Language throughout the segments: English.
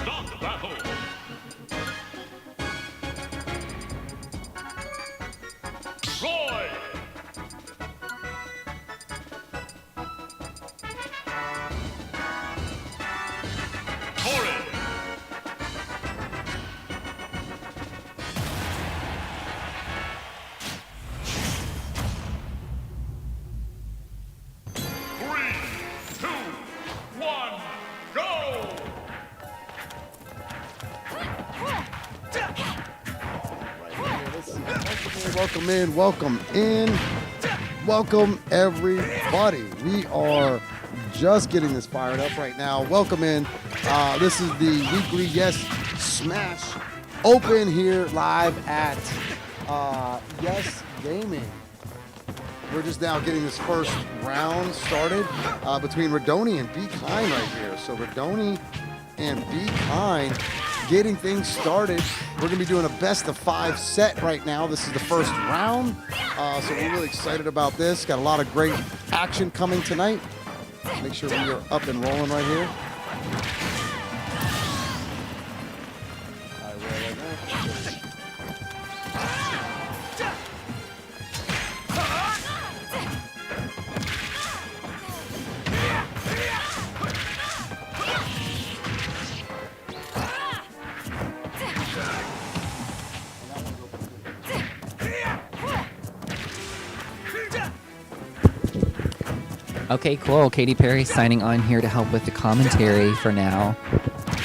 Stop battle! Roy! Torrid! 3, 2, 1, go! Welcome everybody. We are just getting this fired up right now. Welcome in. This is the weekly Yes Smash Open here live at Yes Gaming. We're just now getting this first round started between Radoni and Be Kind right here. So Radoni and Be Kind getting things started. We're going to be doing a best of 5 set right now. This is the first round, so we're really excited about this. Got a lot of great action coming tonight. Make sure we are up and rolling right here. All right, we're right now. Okay, cool. Katy Perry signing on here to help with the commentary for now.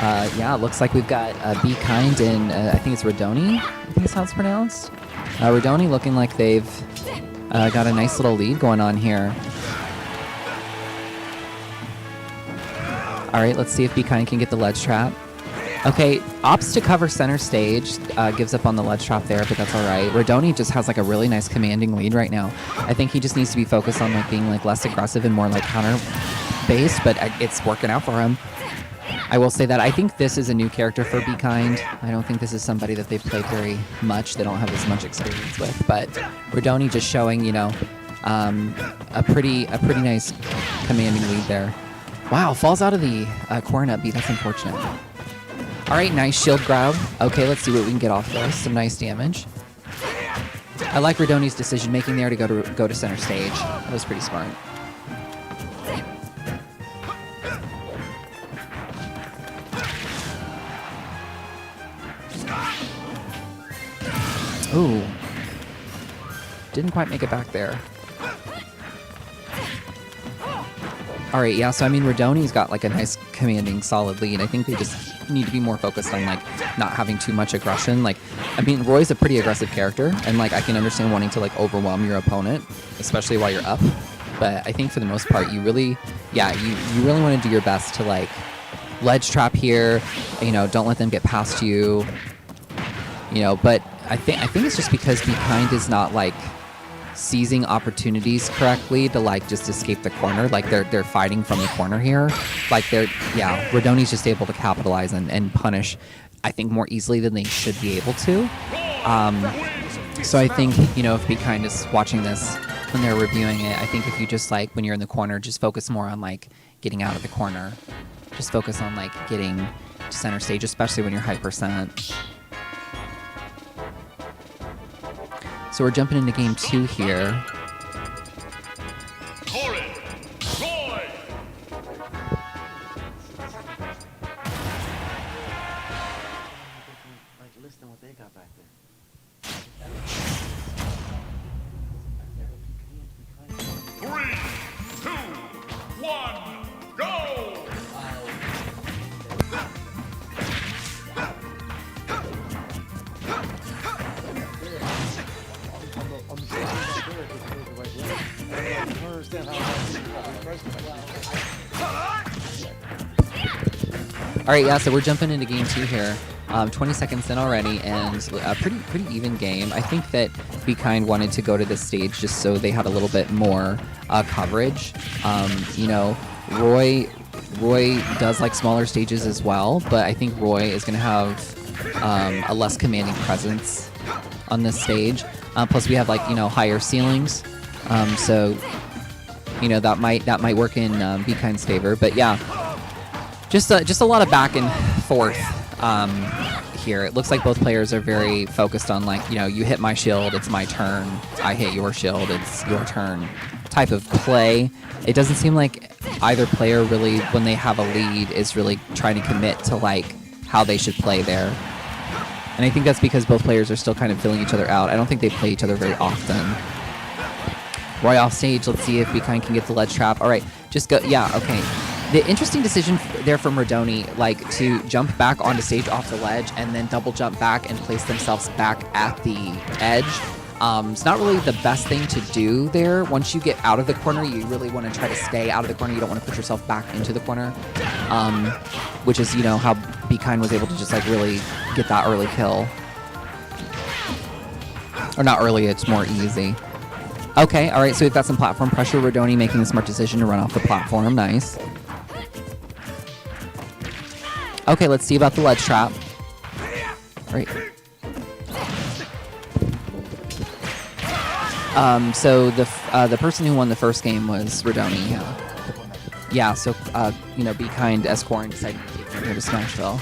Yeah, it looks like we've got Be Kind and I think it's Radoni, I think is how it's pronounced. Radoni looking like they've got a nice little lead going on here. All right, let's see if Be Kind can get the ledge trap. Okay, opts to cover center stage, gives up on the ledge trap there, but that's all right. Radoni just has like a really nice commanding lead right now. I think he just needs to be focused on like being like less aggressive and more like counter based, but it's working out for him. I will say that I think this is a new character for Be Kind. I don't think this is somebody that they've played very much. They don't have as much experience with, but Radoni just showing, you know, a pretty nice commanding lead there. Wow, falls out of the corner up B. That's unfortunate. All right, nice shield grab. Okay, let's see what we can get off this. Some nice damage. I like Radoni's decision making there to go to center stage. That was pretty smart. Ooh. Didn't quite make it back there. All right, yeah, so I mean, Radoni's got like a nice commanding solid lead. I think they just need to be more focused on like not having too much aggression. Like, I mean, Roy's a pretty aggressive character, and like I can understand wanting to like overwhelm your opponent, especially while you're up. But I think for the most part, you really, yeah, you really want to do your best to like ledge trap here. You know, don't let them get past you. You know, but I think it's just because Be Kind is not like seizing opportunities correctly to like just escape the corner. Like they're fighting from the corner here. Like Radoni's just able to capitalize and punish, I think, more easily than they should be able to. So I think, you know, if Be Kind is watching this when they're reviewing it, I think if you just like when you're in the corner, just focus more on like getting out of the corner. Just focus on like getting to center stage, especially when you're high percent. So we're jumping into game 2 here. Torrid! Roy! Like, listen to what they got back there. 3, 2, 1, go! I don't understand how All right, yeah, so we're jumping into game 2 here. 20 seconds in already, and a pretty even game. I think that Be Kind wanted to go to this stage just so they had a little bit more coverage. You know, Roy does like smaller stages as well, but I think Roy is going to have a less commanding presence on this stage. Plus, we have like, you know, higher ceilings, so you know that might work in Be Kind's favor. But yeah, just a lot of back and forth here. It looks like both players are very focused on, like, you know, you hit my shield, it's my turn. I hit your shield, it's your turn type of play. It doesn't seem like either player really, when they have a lead, is really trying to commit to like how they should play there. And I think that's because both players are still kind of filling each other out. I don't think they play each other very often. Roy off stage. Let's see if Be Kind can get the ledge trap. All right, just go. Yeah, okay. The interesting decision there from Rodoni, like to jump back onto stage off the ledge and then double jump back and place themselves back at the edge. It's not really the best thing to do there. Once you get out of the corner, you really want to try to stay out of the corner. You don't want to put yourself back into the corner, which is, you know, how Be Kind was able to just like really get that early kill. Or not early, it's more easy. Okay, all right, so we've got some platform pressure. Rodoni making the smart decision to run off the platform. Nice. Okay, let's see about the ledge trap. All right. So the person who won the first game was Rodoni. Yeah. So you know, Be Kind, Esquire, decided to take him here to Smashville.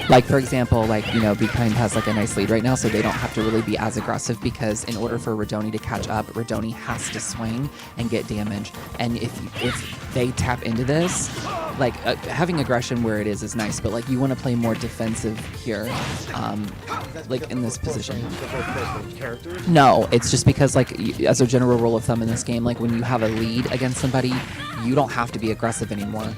Like, for example, like, you know, Be Kind has like a nice lead right now, so they don't have to really be as aggressive, because in order for Rodoni to catch up, Rodoni has to swing and get damage. And if they tap into this, like, having aggression where it is nice, but like you want to play more defensive here, like in this position. No, it's just because, like, as a general rule of thumb in this game, like when you have a lead against somebody, you don't have to be aggressive anymore,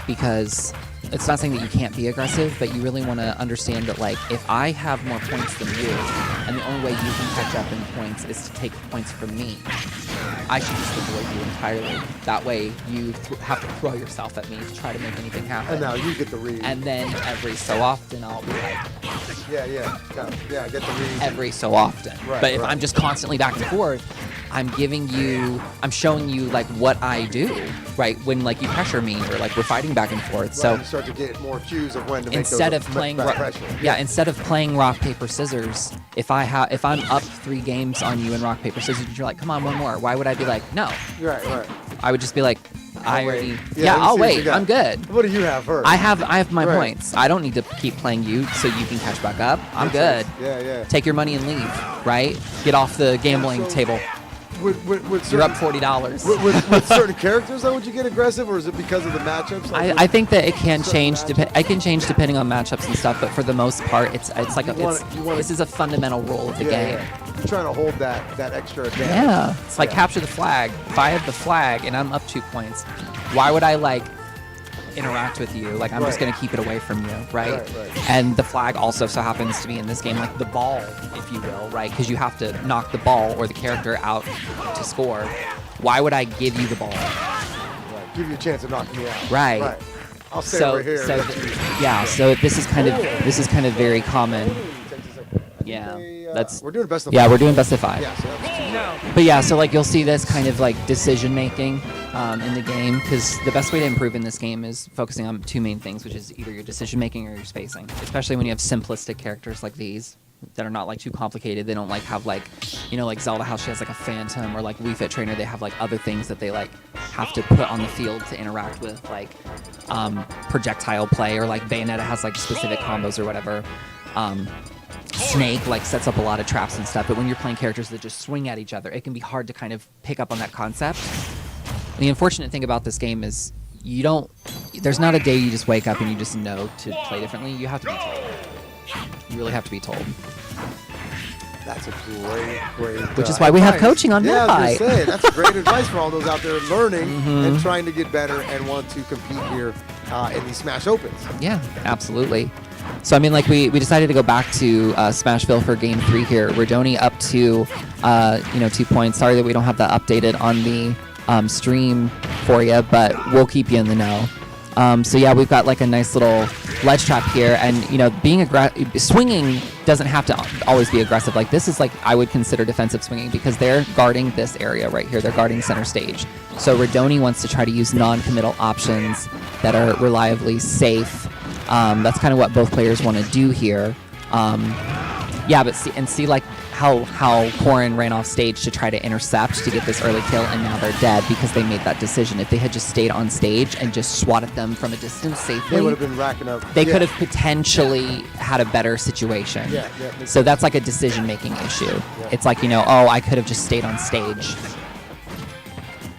because it's not saying that you can't be aggressive, but you really want to understand that, like, if I have more points than you, and the only way you can catch up in points is to take points from me, I should just avoid you entirely. That way, you have to throw yourself at me to try to make anything happen. And now you get the read. And then every so often, I'll be like, Yeah, get the read. every so often. Right, But if right. I'm just constantly back and forth, I'm showing you like what I do, right? When like you pressure me, or like we're fighting back and forth. So you start to get more cues of when to make instead those of playing back pressure. instead of playing rock paper scissors, if I'm up 3 games on you in rock paper scissors, and you're like, come on, one more, why would I be like, no? Right. I would just be like, I I'll already wait. yeah, you I'll see what you wait, got. I'm good. What do you have first? I have my Right. points. I don't need to keep playing you so you can catch back up. I'm Makes good. sense. Yeah. Take your money and leave, right? Get off the gambling So- table. With You're up certain- $40. with certain characters, though, would you get aggressive, or is it because of the matchups? Like, I think that it can certain change. matchups? I can change depending on matchups and stuff, but for the most part, it's like You wanna- this is a fundamental rule of the game. You're trying to hold that extra advantage. Yeah, it's like Yeah. capture the flag. If I have the flag and I'm up 2 points, why would I like interact with you? Like, I'm just Right. gonna keep it away from you, right? Right. And the flag also so happens to be in this game like the ball, if you will, right? Because you have to knock the ball or the character out to score. Why would I give you the ball? Right. Give you a chance of knocking me out. Right. I'll stay So, over here. so and let you- yeah. So this is kind of very common. Takes a second. Yeah, Okay, that's we're doing best of yeah. 5. We're doing best of 5. Yeah, so that's 2. But yeah, so like you'll see this kind of like decision making in the game, because the best way to improve in this game is focusing on 2 main things, which is either your decision making or your spacing. Especially when you have simplistic characters like these that are not like too complicated. They don't like have like, you know, like Zelda, how she has like a phantom, or like Wii Fit Trainer, they have like other things that they like have to put on the field to interact with, like projectile play, or like Bayonetta has like specific combos or whatever. Snake like sets up a lot of traps and stuff, but when you're playing characters that just swing at each other, it can be hard to kind of pick up on that concept. And the unfortunate thing about this game is there's not a day you just wake up and you just know to play differently. You have to be told. You really have to be told. That's a great. Which is why we have advice. coaching on Yeah, I was gonna Midfight. say, that's great advice for all those out there learning Mm-hmm. and trying to get better and want to compete here in these Smash Opens. Yeah, absolutely. So, I mean, like, we decided to go back to Smashville for Game 3 here. Redoni up to, 2 points. Sorry that we don't have that updated on the stream for you, but we'll keep you in the know. So, yeah, we've got, like, a nice little ledge trap here. And, being swinging doesn't have to always be aggressive. Like, this is, like, I would consider defensive swinging because they're guarding this area right here. They're guarding center stage. So, Redoni wants to try to use non-committal options that are reliably safe. That's kind of what both players want to do here. But see like how Corrin ran off stage to try to intercept to get this early kill, and now they're dead because they made that decision. If they had just stayed on stage and just swatted them from a distance safely, They would have been racking up. they could have potentially had a better situation. Yeah. So that's like a decision-making issue. It's like, I could have just stayed on stage.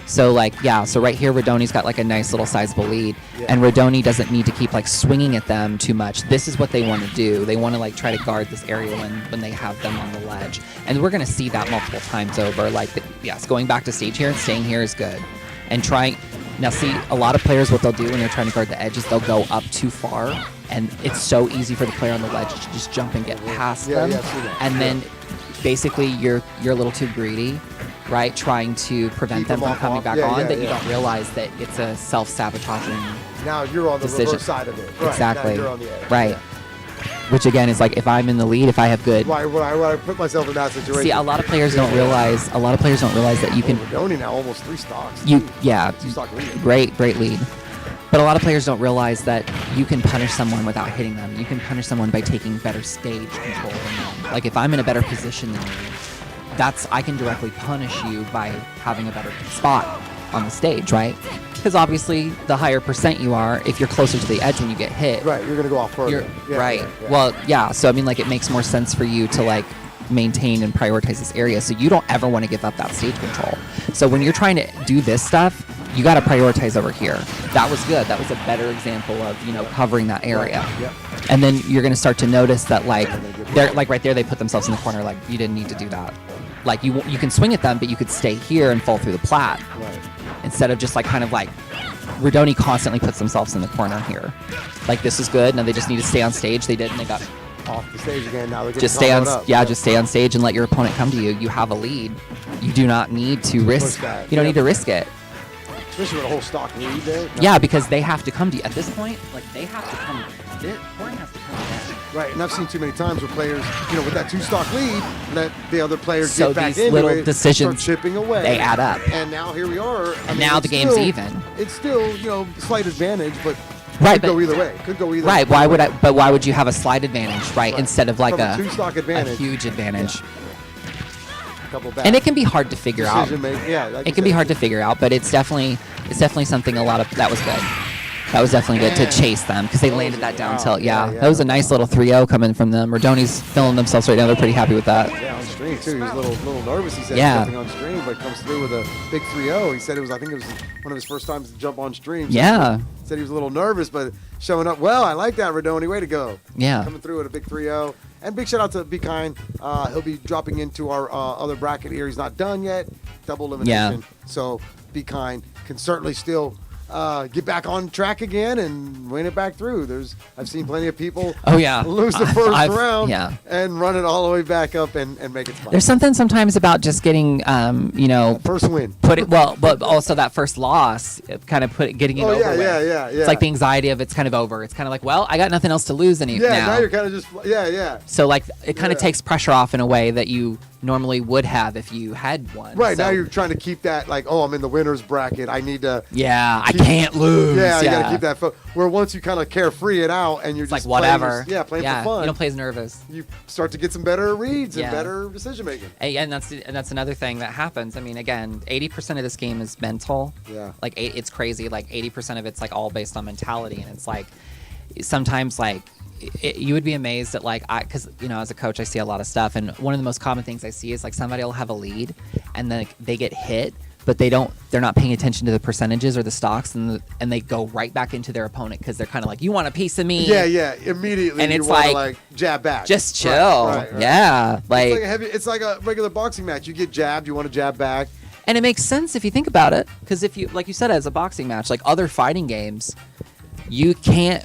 So, so right here, Redoni's got, like, a nice little sizable lead. Yeah. And Redoni doesn't need to keep, like, swinging at them too much. This is what they want to do. They want to, like, try to guard this area when they have them on the ledge. And we're going to see that multiple times over. Like, yes, going back to stage here and staying here is good. And trying... Now, see, a lot of players, what they'll do when they're trying to guard the edge is they'll go up too far. And it's so easy for the player on the ledge to just jump and get past them. Yeah, I've seen that. And then, basically, you're a little too greedy, right? Trying to prevent Keep them them from off, coming off. back Yeah, on, yeah, that you yeah. don't realize that it's a self-sabotaging Now you're on the decision. reverse side of it. Right. Exactly. Now you're on the edge. Right. Which again is like, if I'm in the lead, if I have good. Why would I put myself in that situation? See, a lot of players don't realize. A lot of players don't realize that you can. Redoni now almost 3 stocks. Yeah. 2-stock lead. Great lead. But a lot of players don't realize that you can punish someone without hitting them. You can punish someone by taking better stage control than them. Like, if I'm in a better position than you, I can directly punish you by having a better spot on the stage, right? Because obviously, the higher percent you are, if you're closer to the edge when you get hit, Right, you're gonna go off further. right. Yeah. Well, yeah. So I mean, like, it makes more sense for you to, like, maintain and prioritize this area, so you don't ever want to give up that stage control. So when you're trying to do this stuff, you got to prioritize over here. That was good. That was a better example of covering that area. Yep. And then you're gonna start to notice that, like, they're like right there, they put themselves in the corner. Like, you didn't need to do that. Like, you can swing at them, but you could stay here and fall through the plat Right. instead of just, like, kind of like Redoni constantly puts themselves in the corner here. Like, this is good. Now they just need to stay on stage. They did, and they got Off the stage again. Now they're getting just stay on. comboed up. Just stay on stage and let your opponent come to you. You have a lead. You do not need to risk. that. You don't Yeah. need to risk it. Especially with a whole stock lead there. No. Yeah, because they have to come to you at this point. Like, they have to come. Corrin has to come to them. Right, and I've seen too many times where players, with that 2-stock lead, let the other players So get back these into little it, decisions, start chipping away. they add up. And now here we are. I mean, Now it's the game's still- even. It's still, slight advantage, but Right, could go but- either way. Could go either Right. way. Why would you have a slight advantage, right? Right. Instead of like From a a 2-stock a advantage. huge advantage. Couple back. And it can be hard to figure out. Decision making. Yeah, like It you can be said. hard to figure out, but it's definitely something that was good. That was definitely good to chase them because they landed that down tilt. Yeah, yeah. that was a nice little 3-0 coming from them. Redoni's feeling themselves right now. They're pretty happy with that. Yeah, on stream too. He was a little nervous. He said Yeah. something on stream, but comes through with a big 3-0. He said I think it was one of his first times to jump on stream. So Yeah. Said he was a little nervous, but showing up well. I like that, Redoni. Way to go. Yeah. Coming through with a big 3-0. And big shout out to Be Kind. He'll be dropping into our other bracket here. He's not done yet. Double elimination. So Be Kind can certainly still get back on track again and win it back through. I've seen plenty of people Oh, yeah. lose the 1st I've- round yeah. and run it all the way back up and make it fun. There's something sometimes about just getting, First win. but also that first loss, getting it Oh, over yeah, with. yeah. It's like the anxiety of it's kind of over. It's kind of like, well, I got nothing else to lose Yeah, now. now you're kind of just, yeah. So like it kind of Yeah. takes pressure off in a way that you normally would have if you had won. Right, So, now you're trying to keep that, like, oh, I'm in the winner's bracket. I need to. Yeah, I keep- can't lose. Yeah, you got to keep that. Where once you kind of carefree it out and you're It's just like whatever. playing for fun, You don't play as nervous. you start to get some better reads Yeah. and better decision making. And that's another thing that happens. I mean, again, 80% of this game is mental. Yeah. Like it's crazy. Like 80% of it's like all based on mentality, and it's like sometimes like you would be amazed at like because as a coach I see a lot of stuff, and one of the most common things I see is like somebody will have a lead and then they get hit but they're not paying attention to the percentages or the stocks, and they go right back into their opponent because they're kind of like, you want a piece of me. Yeah, immediately. And you it's wanna, like, jab back. just chill. Right. Yeah, It's like a regular boxing match. You get jabbed, you want to jab back. and it makes sense if you think about it, because if you, like you said, as a boxing match, like other fighting games, you can't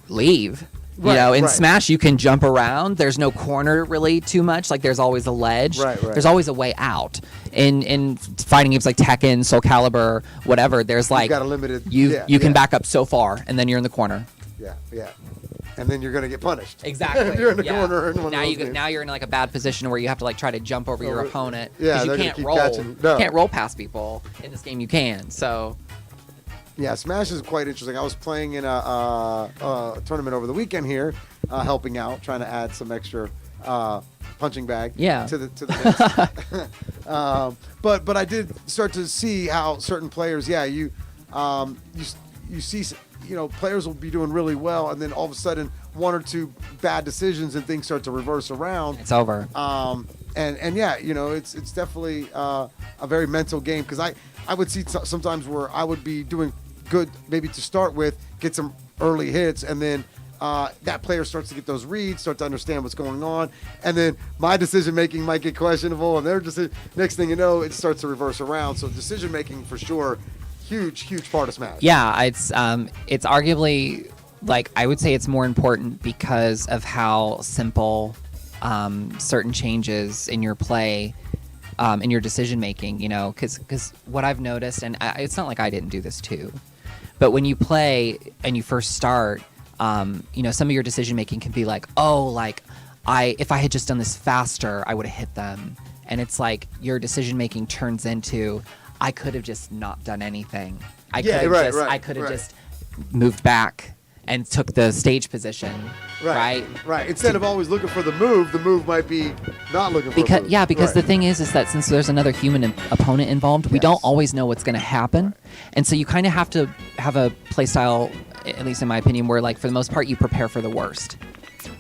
leave. In Right. Smash, you can jump around. There's no corner really too much. Like there's always a ledge. Right. There's always a way out. In fighting games like Tekken, Soul Calibur, whatever, there's like got a limited. you can back up so far, and then you're in the corner. Yeah. And then you're gonna get punished. Exactly. If you're in the corner in one now of those games. now you're in like a bad position where you have to like try to jump over your opponent Yeah, because you they're gonna can't keep roll. catching- no. You can't roll past people in this game. You can. So Yeah, Smash is quite interesting. I was playing in a tournament over the weekend here, helping out, trying to add some extra punching bag to the mix. But I did start to see how certain players, you see, players will be doing really well, and then all of a sudden one or two bad decisions and things start to reverse around. it's over. It's definitely a very mental game, because I would see sometimes where I would be doing good maybe to start with, get some early hits, and then that player starts to get those reads, start to understand what's going on, and then my decision making might get questionable, and their decision, next thing you know, it starts to reverse around. So decision making for sure, huge part of Smash. Yeah, it's arguably, like, I would say it's more important because of how simple certain changes in your play, in your decision making, because what I've noticed, and it's not like I didn't do this too, but when you play and you first start, some of your decision making can be like, if I had just done this faster, I would have hit them. And it's like your decision making turns into, I could have just not done anything. I could have just moved back and took the stage position. Right. Instead of always looking for the move might be not looking for a move. Because the thing is that since there's another human opponent involved, we don't always know what's going to happen. And so you kind of have to have a play style, at least in my opinion, where, like, for the most part, you prepare for the worst.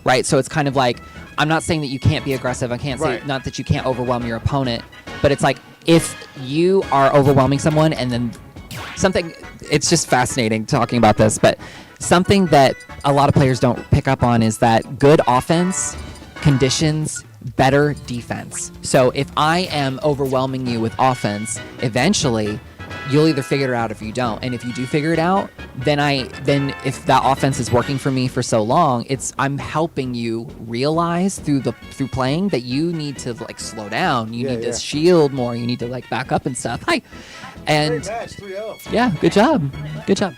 Right? So it's kind of like, I'm not saying that you can't be aggressive. I can't say not that you can't overwhelm your opponent. But it's like, if you are overwhelming someone and then something, it's just fascinating talking about this, but something that a lot of players don't pick up on is that good offense conditions better defense. So if I am overwhelming you with offense, eventually you'll either figure it out if you don't. And if you do figure it out, then if that offense is working for me for so long, I'm helping you realize through playing that you need to, like, slow down. You need to shield more. You need to, like, back up and stuff. Hi. And great match, 3-0. Yeah, good job.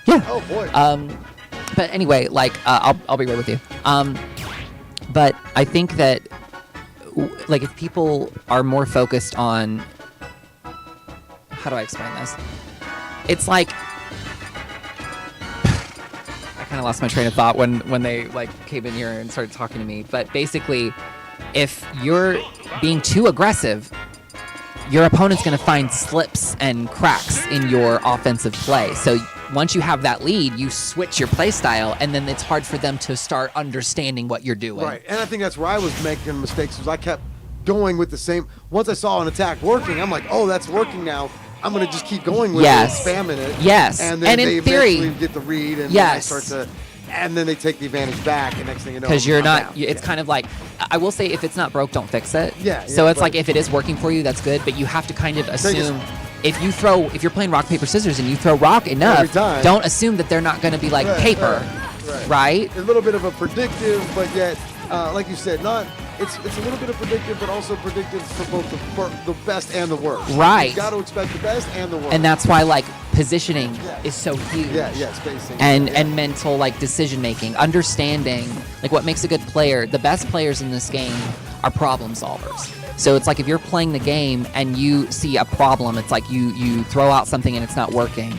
Yeah. Oh boy. But anyway, like, I'll be right with you. But I think that, like, if people are more focused on, how do I explain this? It's like, I kind of lost my train of thought when they, like, came in here and started talking to me. But basically, if you're being too aggressive, your opponent's going to find slips and cracks in your offensive play. So once you have that lead, you switch your play style, and then it's hard for them to start understanding what you're doing. Right, and I think that's where I was making mistakes, was I kept going with the same. Once I saw an attack working, I'm like, oh, that's working now. I'm going to just keep going with it, spamming it. Yes. And then they in theory, eventually get the read, and then they start to, and then they take the advantage back, and next thing you know, because you're not, down. it's kind of like, I will say, if it's not broke, don't fix it. Yeah. So it's like, if it is working for you, that's good, but you have to kind of assume, if you're playing rock, paper, scissors, and you throw rock enough, don't assume that they're not going to be like paper, right? A little bit of a predictive, but yet, like you said, it's a little bit of predictive, but also predictive for both the best and the worst. Right. You got to expect the best and the worst. And that's why, like, positioning is so huge. Spacing. And mental, like, decision making, understanding, like, what makes a good player. The best players in this game are problem solvers. So it's like, if you're playing the game and you see a problem, it's like you throw out something and it's not working.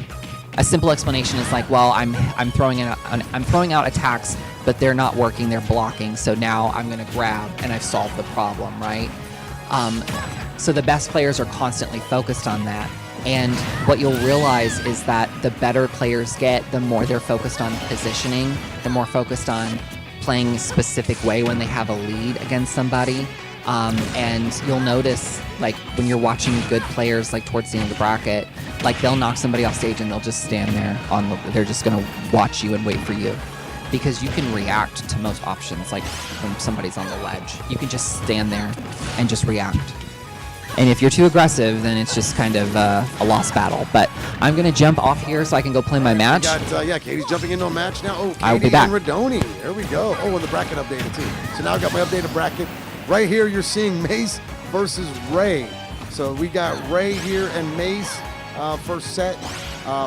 A simple explanation is like, well, I'm throwing out attacks, but they're not working, they're blocking, so now I'm going to grab and I've solved the problem, right? So the best players are constantly focused on that. And what you'll realize is that the better players get, the more they're focused on positioning, the more focused on playing a specific way when they have a lead against somebody. And you'll notice, like, when you're watching good players, like, towards the end of the bracket, like, they'll knock somebody off stage and they'll just stand there they're just going to watch you and wait for you. Because you can react to most options, like when somebody's on the ledge. You can just stand there and just react. And if you're too aggressive, then it's just kind of a lost battle. But I'm going to jump off here so I can go play my match. Katie's jumping into a match now. Oh, I will be Katie back. and Radoni. There we go. Oh, and the bracket updated too. So now I got my updated bracket. Right here, you're seeing Mace versus Ray. So we got Ray here and Mace first set.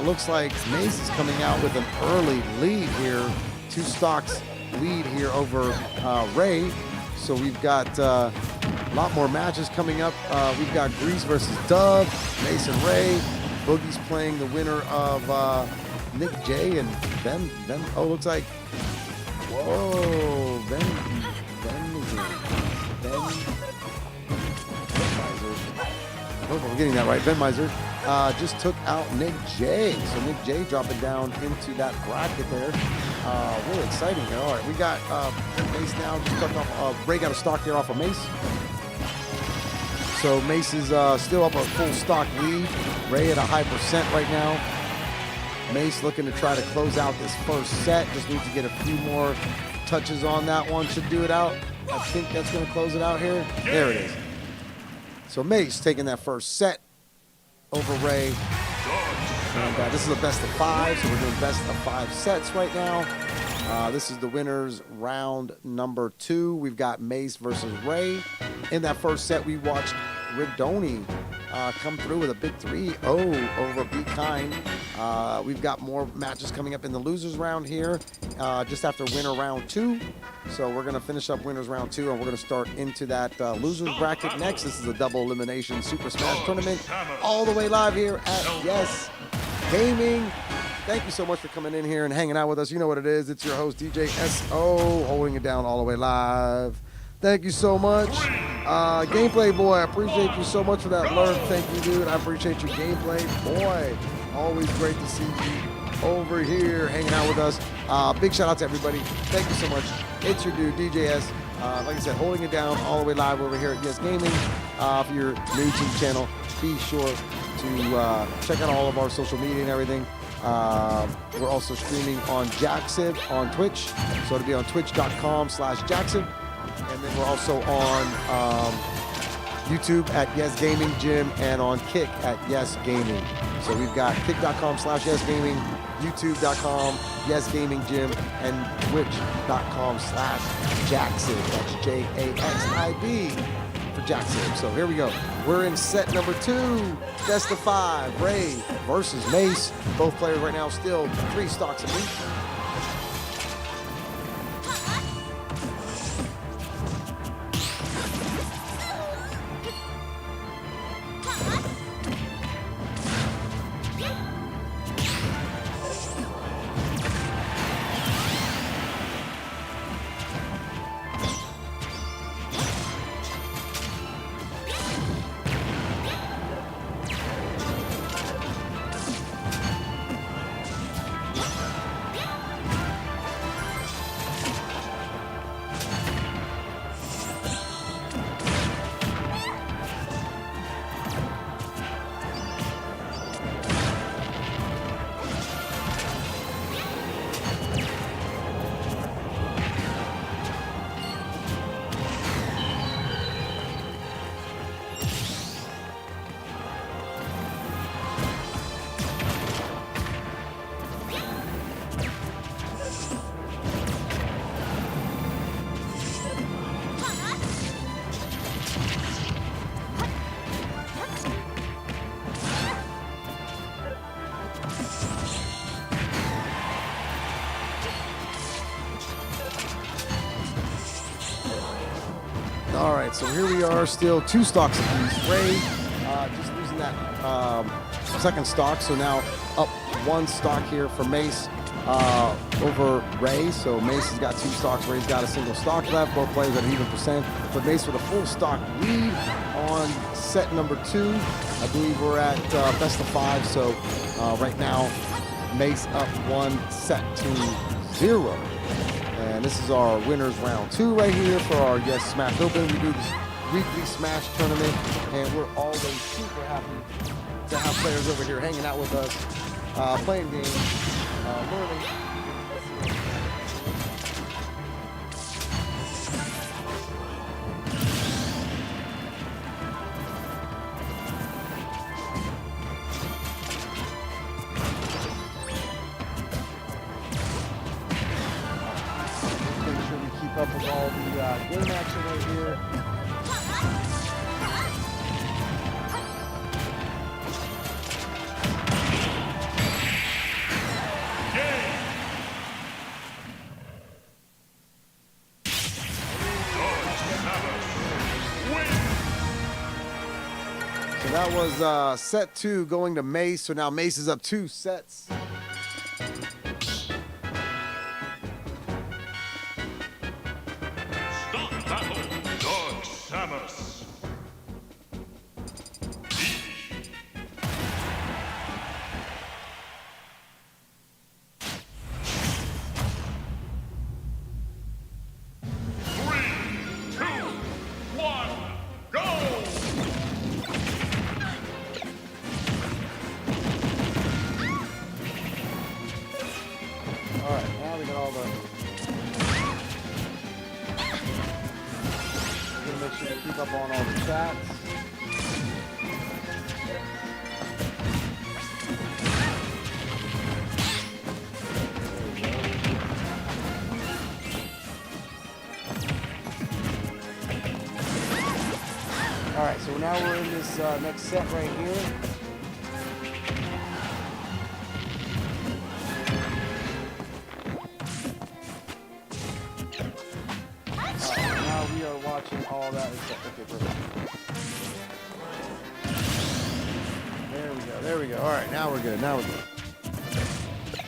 Looks like Mace is coming out with an early lead here. 2 stocks lead here over Ray. So we've got a lot more matches coming up. We've got Grease versus Dub, Mace and Ray. Boogie's playing the winner of Nick J and Ben. Oh, looks like, whoa, Ben I hope I'm getting that right. Ben Miser just took out Nick J. So Nick J dropping down into that bracket there. Really exciting here. All right, we got Mace now. Just took off. Ray got a stock there off of Mace. So Mace is still up a full stock lead. Ray at a high percent right now. Mace looking to try to close out this first set. Just needs to get a few more touches on that one. Should do it out. I think that's going to close it out here. There it is. So Mace taking that first set over Ray. And this is a best of 5, so we're doing best of 5 sets right now. This is the winners round number 2. We've got Mace versus Ray. In that first set, we watched Radoni come through with a big 3-0 over Be Kind. We've got more matches coming up in the losers round here, just after winner round 2. So we're going to finish up winners round 2, and we're going to start into that losers bracket next. This is a double elimination Super Smash tournament, all the way live here at Yes Gaming. Thank you so much for coming in here and hanging out with us. You know what it is. It's your host, DJ SO, holding it down all the way live. Thank you so much. Gameplay Boy, I appreciate you so much for that alert. Thank you, dude. I appreciate your Gameplay Boy. Always great to see you over here hanging out with us. Big shout out to everybody. Thank you so much. It's your dude, DJ S. Like I said, holding it down all the way live over here at Yes Gaming. For your new YouTube channel, be sure to check out all of our social media and everything. We're also streaming on Jaxib on Twitch. So it'll be on twitch.com/Jaxib. And then we're also on YouTube at Yes Gaming Gym and on Kick at Yes Gaming. So we've got kick.com/Yes Gaming, youtube.com Yes Gaming Gym, and twitch.com/Jaxib. That's JAXIB for Jaxib. So here we go. We're in set number 2, best of 5. Ray versus Mace. Both players right now still 3 stocks apiece. All right, so here we are, still 2 stocks apiece. Ray just losing that second stock, so now up 1 stock here for Mace over Ray. So Mace has got 2 stocks, Ray's got a single stock left. Both players at an even percent, but Mace with a full stock lead on set number 2. I believe we're at best of 5, so right now Mace up 1 set to 0. And this is our winners round 2 right here for our Yes Smash Open. We do this weekly Smash tournament, and we're always super happy to have players over here hanging out with us, playing games, learning. Make sure we keep up with all the game action right here. So that was set 2 going to Mace. So now Mace is up 2 sets. Start battle. Dark Samus. Three, two, one, go! All right, now we got all the. We're gonna make sure to keep up on all the chats. All right, so now we're in this next set right here. Now we are watching all that. Okay, perfect. There we go. All right, now we're good.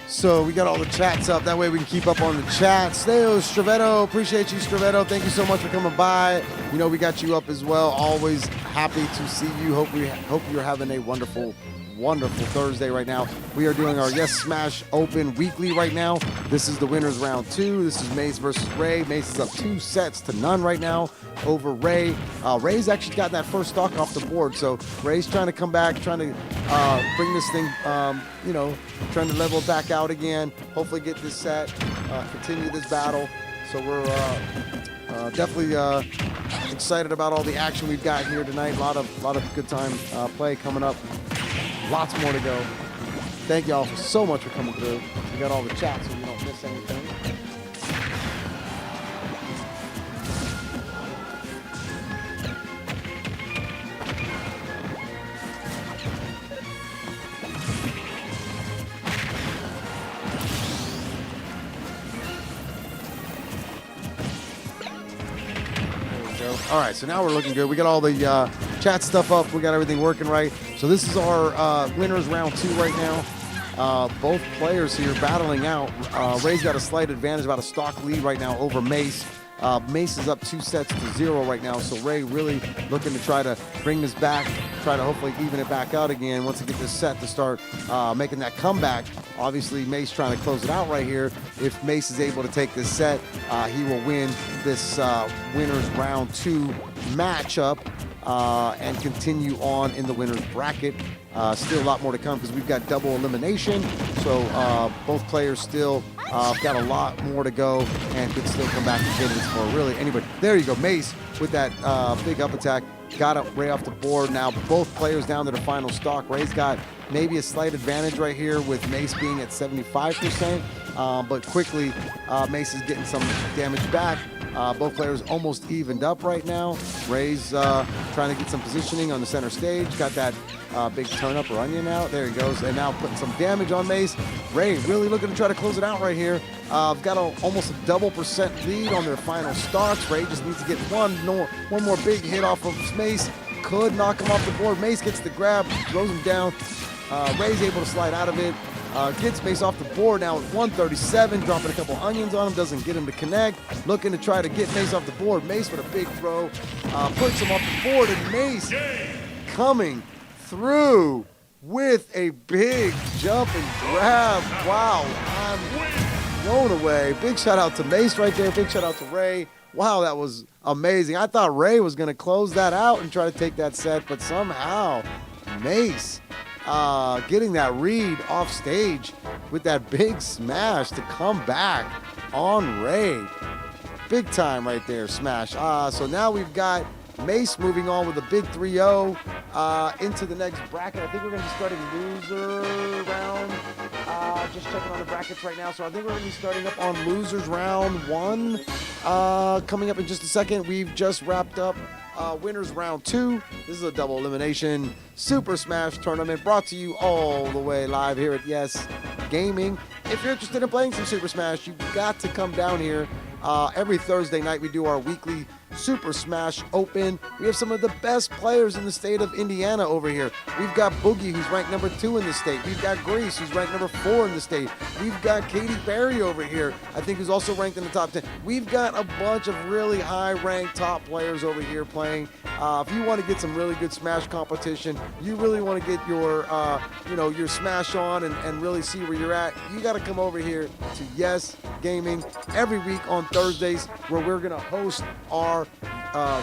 So we got all the chats up. That way we can keep up on the chats. Theo Stravetto, appreciate you, Stravetto. Thank you so much for coming by. You know we got you up as well. Always happy to see you. Hope you're having a wonderful Thursday right now. We are doing our Yes Smash Open weekly right now. This is the winners round 2. This is Mace versus Ray. Mace is up 2 sets to none right now over Ray. Ray's actually got that first stock off the board, so Ray's trying to come back, trying to bring this thing, trying to level it back out again. Hopefully get this set, continue this battle. So we're definitely excited about all the action we've got here tonight. A lot of good time play coming up. Lots more to go. Thank y'all so much for coming through. We got all the chats so you don't miss anything. All right, so now we're looking good. We got all the chat stuff up. We got everything working right. So this is our winners round 2 right now. Both players here battling out. Ray's got a slight advantage, about a stock lead right now over Mace. Mace is up 2 sets to 0 right now, so Ray really looking to try to bring this back, try to hopefully even it back out again once he gets this set to start making that comeback. Obviously, Mace trying to close it out right here. If Mace is able to take this set, he will win this winners round 2 matchup and continue on in the winners bracket. Still a lot more to come because we've got double elimination, so both players still got a lot more to go and could still come back and get this for really anybody. There you go, Mace with that big up attack. Got Ray off the board. Now both players down to the final stock. Ray's got maybe a slight advantage right here with Mace being at 75%, but quickly Mace is getting some damage back. Both players almost evened up right now. Ray's trying to get some positioning on the center stage. Got that big turn up or onion out. There he goes. And now putting some damage on Mace. Ray really looking to try to close it out right here. Got almost a double % lead on their final starts. Ray just needs to get one more big hit off of Mace. Could knock him off the board. Mace gets the grab, throws him down. Ray's able to slide out of it. Gets Mace off the board now at 137, dropping a couple onions on him, doesn't get him to connect. Looking to try to get Mace off the board. Mace with a big throw, puts him off the board, and Mace coming through with a big jump and grab. Wow, blown away. Big shout out to Mace right there. Big shout out to Ray. Wow, that was amazing. I thought Ray was going to close that out and try to take that set, but somehow Mace getting that read off stage with that big smash to come back on Ray. Big time right there, smash. So now we've got Mace moving on with a big 3-0 into the next bracket. I think we're going to be starting loser round. Just checking on the brackets right now. So I think we're going to be starting up on losers round 1 coming up in just a second. We've just wrapped up winners round 2. This is a double elimination Super Smash tournament brought to you all the way live here at Yes Gaming. If you're interested in playing some Super Smash, you've got to come down here. Every Thursday night we do our weekly Super Smash Open. We have some of the best players in the state of Indiana over here. We've got Boogie, who's ranked number 2 in the state. We've got Grease, who's ranked number 4 in the state. We've got Katy Perry over here, I think, who's also ranked in the top 10. We've got a bunch of really high-ranked top players over here playing. If you want to get some really good Smash competition, you really want to get your, your Smash on and really see where you're at, you got to come over here to Yes Gaming every week on Thursdays, where we're going to host our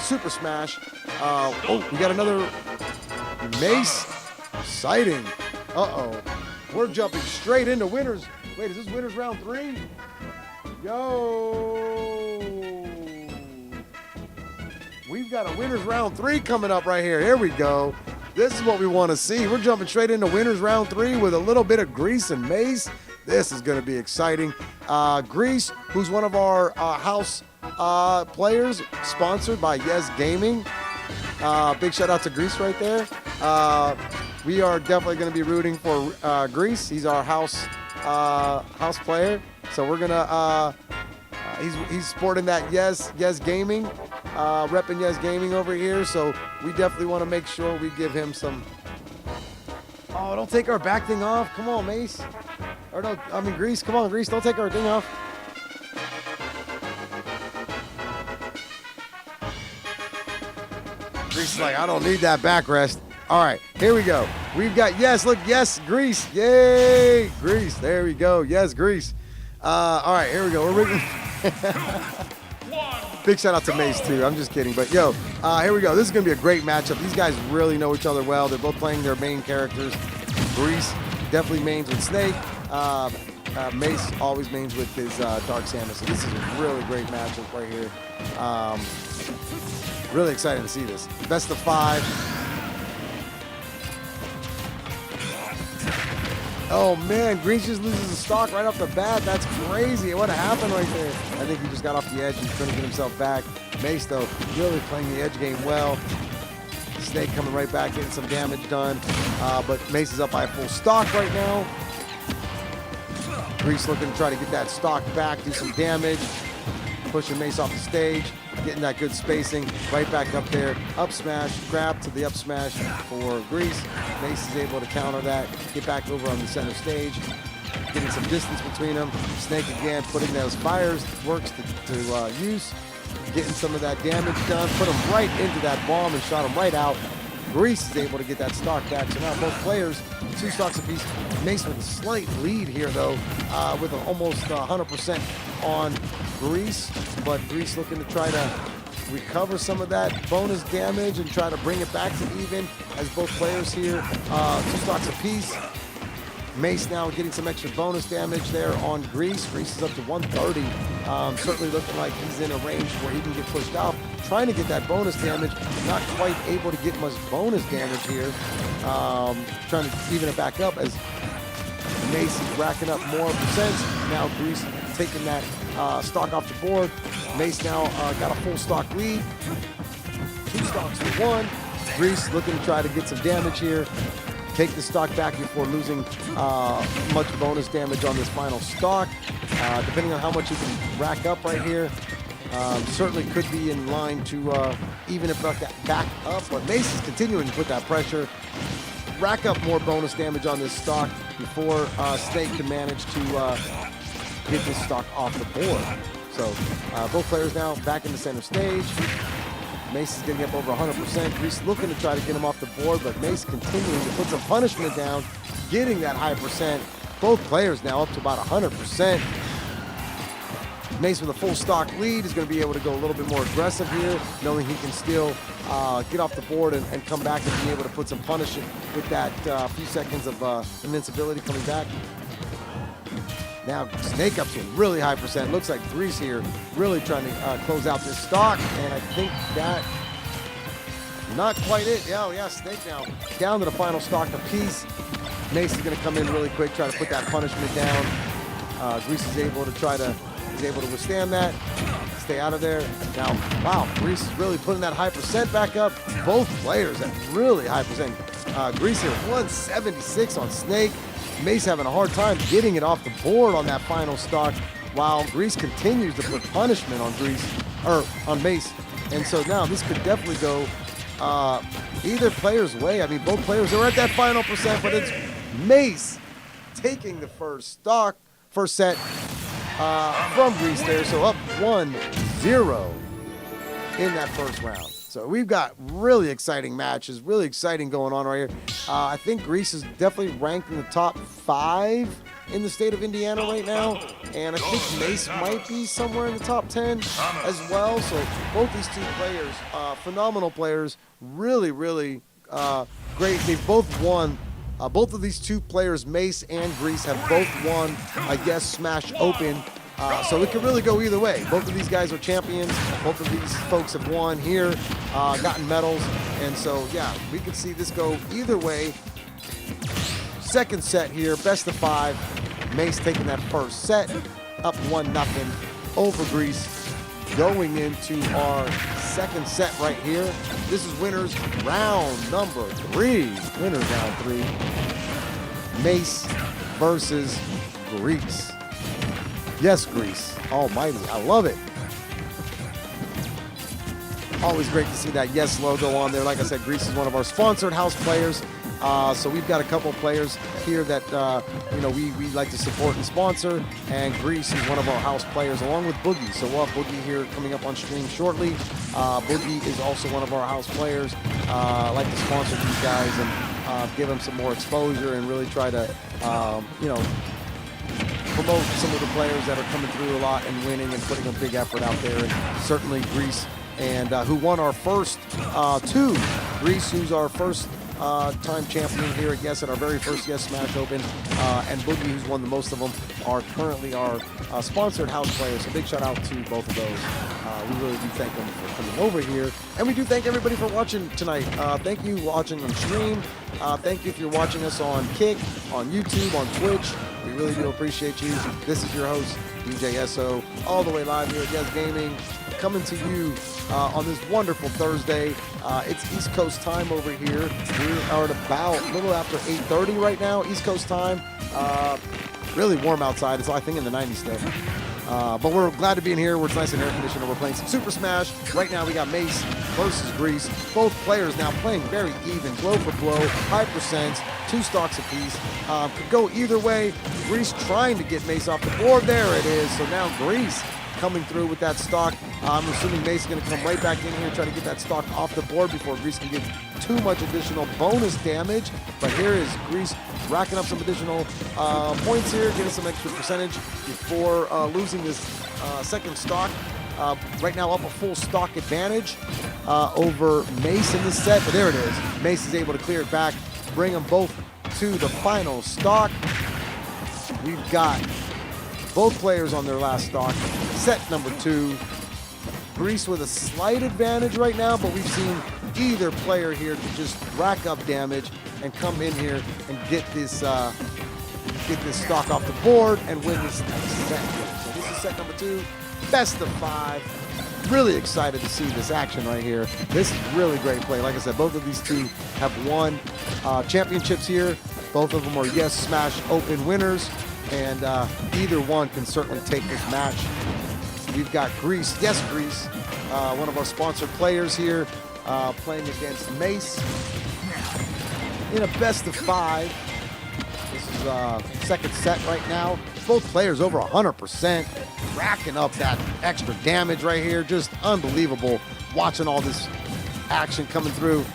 Super Smash. We got another Mace sighting. We're jumping straight into winners. Wait, is this winners round 3? Yo! We've got a winners round 3 coming up right here. Here we go. This is what we want to see. We're jumping straight into winners round 3 with a little bit of Grease and Mace. This is going to be exciting. Grease, who's one of our house players, sponsored by Yes Gaming. Big shout out to Grease right there. We are definitely going to be rooting for Grease. He's our house player. So we're gonna. He's sporting that Yes Gaming, repping Yes Gaming over here. So we definitely want to make sure we give him some. Oh, don't take our back thing off. Come on, Mace. Or no, I mean Grease. Come on, Grease. Don't take our thing off. Grease is like, I don't need that backrest. All right, here we go. We've got, look, Grease. Yay, Grease. There we go. Yes, Grease. All right, here we go. We're Big shout out to Mace, too. I'm just kidding. But, here we go. This is going to be a great matchup. These guys really know each other well. They're both playing their main characters. Grease definitely mains with Snake. Mace always mains with his Dark Samus. So this is a really great matchup right here. Really excited to see this. Best of 5. Oh, man. Grease just loses the stock right off the bat. That's crazy. What happened right there? I think he just got off the edge. He's trying to get himself back. Mace, though, really playing the edge game well. Snake coming right back, getting some damage done. But Mace is up by a full stock right now. Grease looking to try to get that stock back, do some damage. Pushing Mace off the stage, getting that good spacing. Right back up there. Up smash, grab to the up smash for Grease. Mace is able to counter that, get back over on the center stage. Getting some distance between them. Snake again, putting those fires works to use. Getting some of that damage done. Put him right into that bomb and shot him right out. Grease is able to get that stock back. So now both players, 2 stocks apiece. Mace with a slight lead here, though, with almost 100% on Grease. But Grease looking to try to recover some of that bonus damage and try to bring it back to even as both players here, 2 stocks apiece. Mace now getting some extra bonus damage there on Grease. Grease is up to 130. Certainly looking like he's in a range where he can get pushed out. Trying to get that bonus damage. Not quite able to get much bonus damage here. Trying to even it back up as Mace is racking up more percents. Now Grease taking that stock off the board. Mace now got a full stock lead. 2 stocks to 1. Grease looking to try to get some damage here. Take the stock back before losing much bonus damage on this final stock. Depending on how much you can rack up right here, certainly could be in line to even it back up. But Mace is continuing to put that pressure, rack up more bonus damage on this stock before Snake can manage to get this stock off the board. So both players now back in the center stage. Mace is getting up over 100%. Grease looking to try to get him off the board, but Mace continuing to put some punishment down, getting that high percent. Both players now up to about 100%. Mace with a full stock lead is going to be able to go a little bit more aggressive here, knowing he can still get off the board and come back and be able to put some punish with that few seconds of invincibility coming back. Now Snake up to a really high percent. Looks like Grease here really trying to close out this stock, and I think that not quite it. Yeah, Snake now down to the final stock apiece. Mace is going to come in really quick, try to put that punishment down. Grease is able to withstand that, stay out of there. Now, wow, Grease is really putting that high percent back up. Both players at really high percent. Grease here 176 on Snake. Mace having a hard time getting it off the board on that final stock, while Grease continues to put punishment on Mace. And so now this could definitely go either player's way. I mean, both players are at that final percent, but it's Mace taking the first set from Grease there. So up 1-0 in that first round. So we've got really exciting matches, really exciting going on right here. I think Grease is definitely ranked in the top 5 in the state of Indiana right now. And I think Mace might be somewhere in the top 10 as well. So both these two players, phenomenal players, really, really great. They've both won. Both of these two players, Mace and Grease, have both won a Yes Smash Open. So it could really go either way. Both of these guys are champions. Both of these folks have won here, gotten medals. And so, yeah, we could see this go either way. Second set here, best of 5. Mace taking that first set, up 1-0 over Grease. Going into our second set right here. This is winners round number 3. Winners round 3. Mace versus Grease. Yes, Grease. Almighty. I love it. Always great to see that Yes logo on there. Like I said, Grease is one of our sponsored house players. So we've got a couple players here that we like to support and sponsor, and Grease is one of our house players along with Boogie. So we'll have Boogie here coming up on stream shortly. Boogie is also one of our house players. I like to sponsor these guys and give them some more exposure and really try to promote some of the players that are coming through a lot and winning and putting a big effort out there. And certainly Grease, and who won our first 2. Grease, who's our first time champion here at Yes, at our very first Yes Smash Open, and Boogie, who's won the most of them, are currently our sponsored house players. So big shout out to both of those. We really do thank them for coming over here, and we do thank everybody for watching tonight. Thank you watching on stream. Thank you if you're watching us on Kick, on YouTube, on Twitch. We really do appreciate you. This is your host, DJ Esso, all the way live here at Yes Gaming, coming to you on this wonderful Thursday. It's East Coast time over here. We are at about a little after 8:30 right now, East Coast time. Really warm outside. It's, I think, in the 90s still. But we're glad to be in here where it's nice and air conditioned. We're playing some Super Smash. Right now we got Mace versus Grease. Both players now playing very even, blow for blow, high percents, 2 stocks apiece. Could go either way. Grease trying to get Mace off the board. There it is. So now Grease coming through with that stock. I'm assuming Mace is going to come right back in here and try to get that stock off the board before Grease can get too much additional bonus damage. But here is Grease racking up some additional points here, getting some extra percentage before losing this second stock. Right now up a full stock advantage over Mace in this set, but there it is. Mace is able to clear it back, bring them both to the final stock. We've got both players on their last stock. Set number 2. Grease with a slight advantage right now, but we've seen either player here to just rack up damage and come in here and get this stock off the board and win this next set. So this is set number 2, best of 5. Really excited to see this action right here. This is really great play. Like I said, both of these two have won championships here. Both of them are Yes Smash Open winners, and either one can certainly take this match. We've got Grease, Yes Grease, one of our sponsored players here, playing against Mace in a best of 5. This is second set right now. Both players over 100%, racking up that extra damage right here. Just unbelievable watching all this action coming through.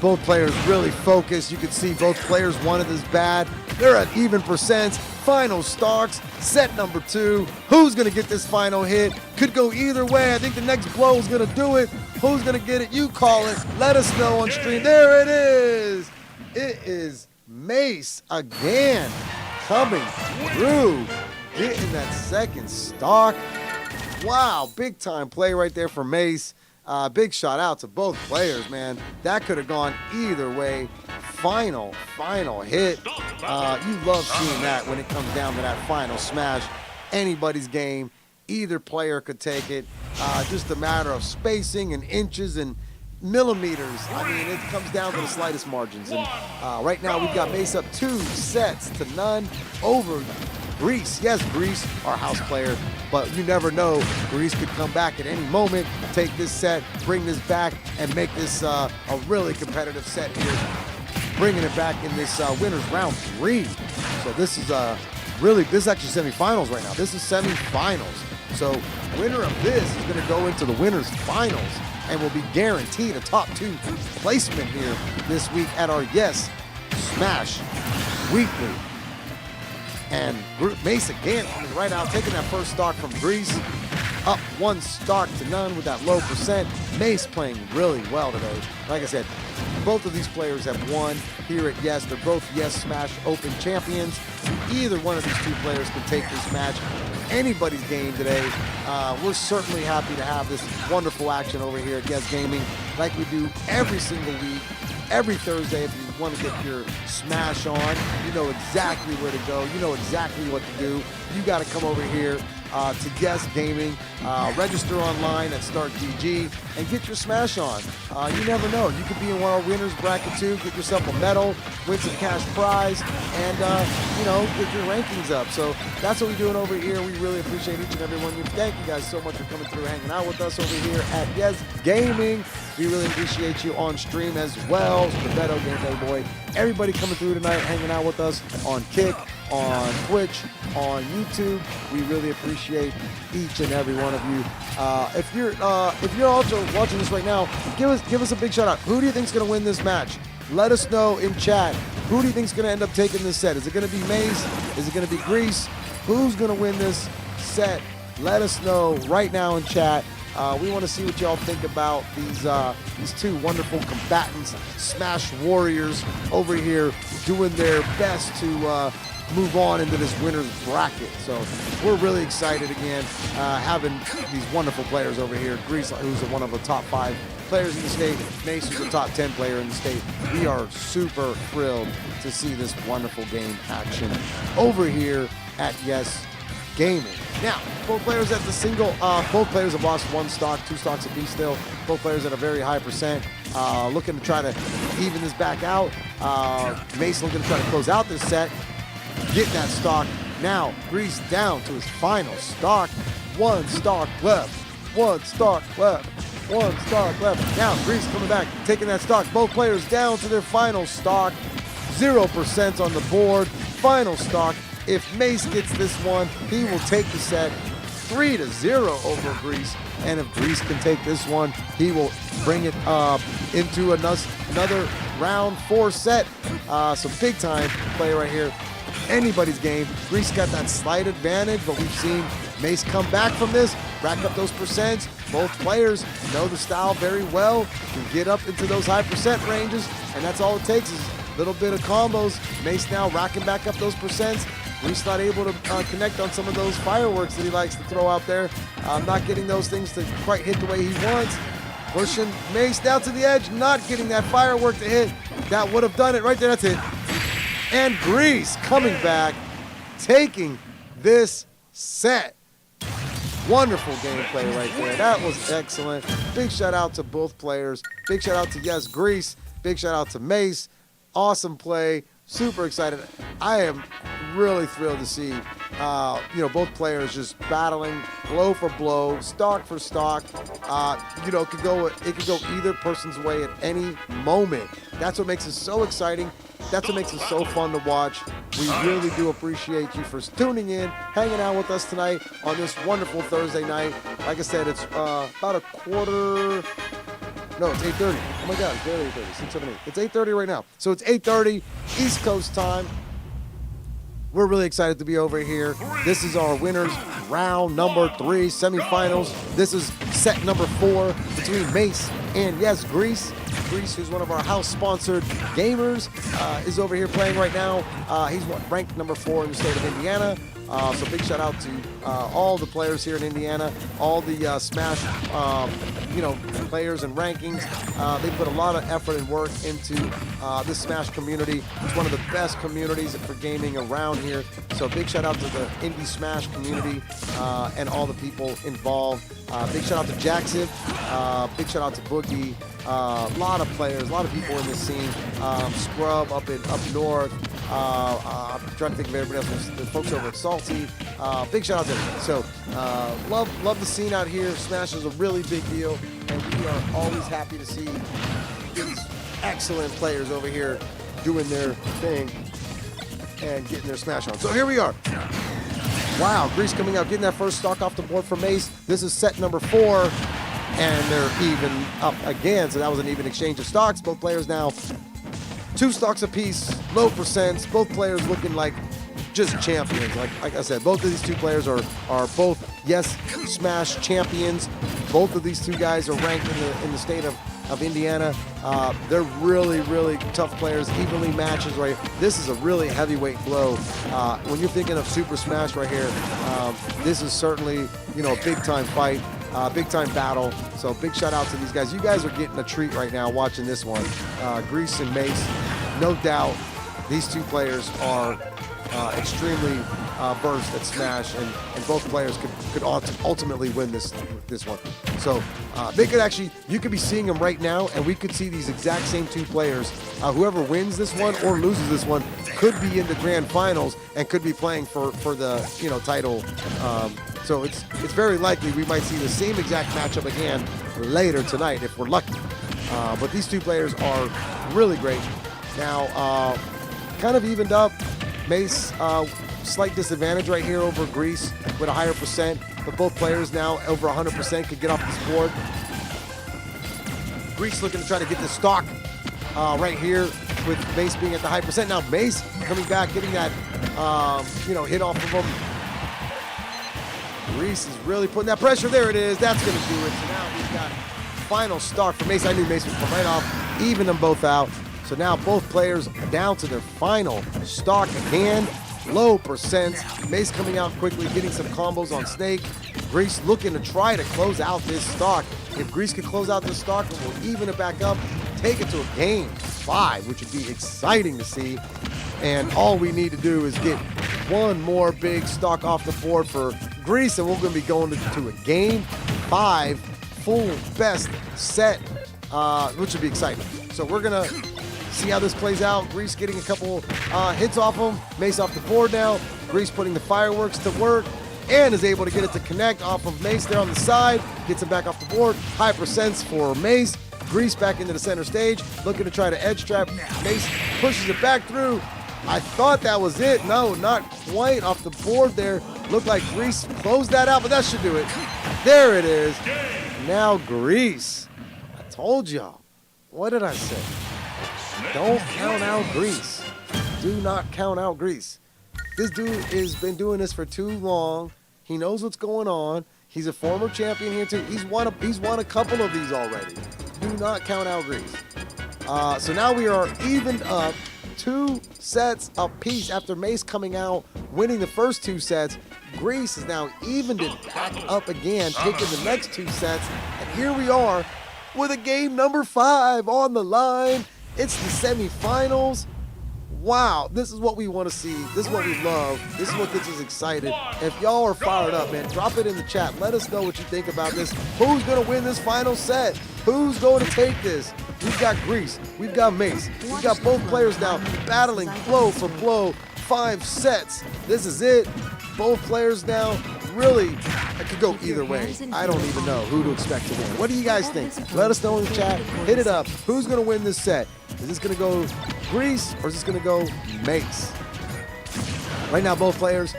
Both players really focused. You can see both players wanted this bad. They're at even percents. Final stocks, set number 2. Who's going to get this final hit? Could go either way. I think the next blow is going to do it. Who's going to get it? You call it. Let us know on stream. There it is. It is Mace again coming through, getting that second stock. Wow, big time play right there for Mace. Big shout out to both players, man. That could have gone either way. Final hit. You love seeing that when it comes down to that final smash. Anybody's game. Either player could take it. Just a matter of spacing and inches and millimeters. I mean, it comes down to the slightest margins. And right now we've got Mace up 2-0 over Grease. Yes, Grease, our house player, but you never know. Grease could come back at any moment, take this set, bring this back, and make this a really competitive set here. Bringing it back in this winners round 3. So this is this is actually semifinals right now. This is semifinals. So winner of this is going to go into the winners finals and will be guaranteed a top 2 placement here this week at our Yes Smash Weekly. And Mace again coming right out, taking that first stock from Grease. Up 1 stock to none with that low percent. Mace playing really well today. Like I said, both of these players have won here at Yes. They're both Yes Smash Open champions. Either one of these 2 players can take this match. Anybody's game today. We're certainly happy to have this wonderful action over here at Yes Gaming, like we do every single week. Every Thursday, if you want to get your Smash on, you know exactly where to go. You know exactly what to do. You got to come over here to Yes Gaming, register online at StartGG, and get your Smash on. You never know. You could be in one of our winners bracket too, get yourself a medal, win some cash prize, and get your rankings up. So that's what we're doing over here. We really appreciate each and every one of you. Thank you guys so much for coming through, hanging out with us over here at Yes Gaming. We really appreciate you on stream as well. The Beto Gameplay Boy, everybody coming through tonight, hanging out with us on Kick, on Twitch, on YouTube. We really appreciate each and every one of you. If you're also watching this right now, give us a big shout out. Who do you think's gonna win this match? Let us know in chat. Who do you think's gonna end up taking this set? Is it gonna be Mace? Is it gonna be Grease? Who's gonna win this set? Let us know right now in chat. We want to see what y'all think about these 2 wonderful combatants, Smash Warriors over here doing their best to move on into this winner's bracket. So we're really excited again having these wonderful players over here. Grease, who's one of the top 5 players in the state. Mace, who's a top 10 player in the state. We are super thrilled to see this wonderful game action over here at Yes Gaming. Now, both players at the single, both players have lost 1 stock, 2 stocks apiece still. Both players at a very high percent. Looking to try to even this back out. Mace looking to try to close out this set. Get that stock. Now, Grease down to his final stock. 1 stock left. 1 stock left. 1 stock left. Now, Grease coming back, taking that stock. Both players down to their final stock. 0% on the board. Final stock. If Mace gets this one, he will take the set 3-0 over Grease. And if Grease can take this one, he will bring it into another round 4 set. Some big time play right here. Anybody's game. Grease got that slight advantage, but we've seen Mace come back from this, rack up those percents. Both players know the style very well, can get up into those high percent ranges, and that's all it takes is a little bit of combos. Mace now racking back up those percents. Grease not able to connect on some of those fireworks that he likes to throw out there. Not getting those things to quite hit the way he wants. Pushing Mace down to the edge, not getting that firework to hit. That would have done it right there. That's it. And Grease coming back, taking this set. Wonderful gameplay right there. That was excellent. Big shout out to both players. Big shout out to Yes Grease. Big shout out to Mace. Awesome play. Super excited. I am really thrilled to see both players just battling blow for blow, stock for stock. It could go either person's way at any moment. That's what makes it so exciting. That's what makes it so fun to watch. We really do appreciate you for tuning in, hanging out with us tonight on this wonderful Thursday night. Like I said, it's about a quarter. No, it's 8:30. Oh my God, it's barely 8:30. 6, 7, 8. It's 8:30 right now. So it's 8:30 East Coast time. We're really excited to be over here. This is our winners round number 3 semifinals. This is set number 4 between Mace and yes, Grease. Grease, who's one of our house-sponsored gamers, is over here playing right now. He's ranked number 4 in the state of Indiana. So big shout out to all the players here in Indiana, all the Smash, players and rankings. They put a lot of effort and work into this Smash community. It's one of the best communities for gaming around here. So big shout out to the Indie Smash community and all the people involved. Big shout out to Jackson. Big shout out to Boogie. A lot of players, a lot of people in this scene. Scrub up north. I'm trying to think of everybody else. The folks over at Salty. Big shout out to them. So love the scene out here. Smash is a really big deal, and we are always happy to see these excellent players over here doing their thing and getting their Smash on. So here we are. Wow, Grease coming out, getting that first stock off the board for Mace. This is set number 4. And they're even up again, so that was an even exchange of stocks. Both players now 2 stocks apiece, low percents. Both players looking like just champions. Like I said, both of these 2 players are both yes Smash champions. Both of these 2 guys are ranked in the state of Indiana. They're really, really tough players, evenly matches right here. This is a really heavyweight blow. When you're thinking of Super Smash right here, this is certainly a big time fight. Big time battle. So big shout out to these guys. You guys are getting a treat right now watching this one. Grease and Mace, no doubt these 2 players are extremely versed at Smash, and both players could ultimately win this one. So they could actually, you could be seeing them right now, and we could see these exact same 2 players. Whoever wins this one or loses this one could be in the grand finals and could be playing for the title. So it's very likely we might see the same exact matchup again later tonight if we're lucky. But these 2 players are really great. Now, kind of evened up. Mace, slight disadvantage right here over Grease with a higher percent, but both players now over 100% could get off this board. Grease looking to try to get the stock right here with Mace being at the high percent. Now Mace coming back, getting that hit off of him. Grease is really putting that pressure. There it is. That's going to do it. So now we've got final stock for Mace. I knew Mace would come right off, even them both out. So now both players down to their final stock at hand. Low percents. Mace coming out quickly, getting some combos on Snake. Grease looking to try to close out this stock. If Grease could close out this stock, we'll even it back up, take it to a game 5, which would be exciting to see. And all we need to do is get one more big stock off the board for Grease, and we're going to be going to a game 5 full best set, which would be exciting. So we're going to see how this plays out. Grease getting a couple hits off him. Mace off the board now. Grease putting the fireworks to work and is able to get it to connect off of Mace there on the side. Gets him back off the board. High percents for Mace. Grease back into the center stage, looking to try to edge trap. Mace pushes it back through. I thought that was it. No, not quite off the board there. Looked like Grease closed that out, but that should do it. There it is. Now Grease. I told y'all. What did I say? Don't count out Grease. Do not count out Grease. This dude has been doing this for too long. He knows what's going on. He's a former champion here too. He's won a couple of these already. Do not count out Grease. So now we are evened up 2 sets apiece after Mace coming out, winning the first 2 sets. Grease has now evened it back up again, taking the next 2 sets. And here we are with a game number 5 on the line. It's the semifinals. Wow, this is what we want to see. This is what we love. This is what gets us excited. If y'all are fired up, man, drop it in the chat. Let us know what you think about this. Who's going to win this final set? Who's going to take this? We've got Grease. We've got Mace. We've got both players now battling blow for blow. 5 sets. This is it. Both players now really, it could go either way. I don't even know who to expect to win. What do you guys think? Let us know in the chat. Hit it up. Who's going to win this set? Is this going to go Grease or is this going to go Mace? Right now, both players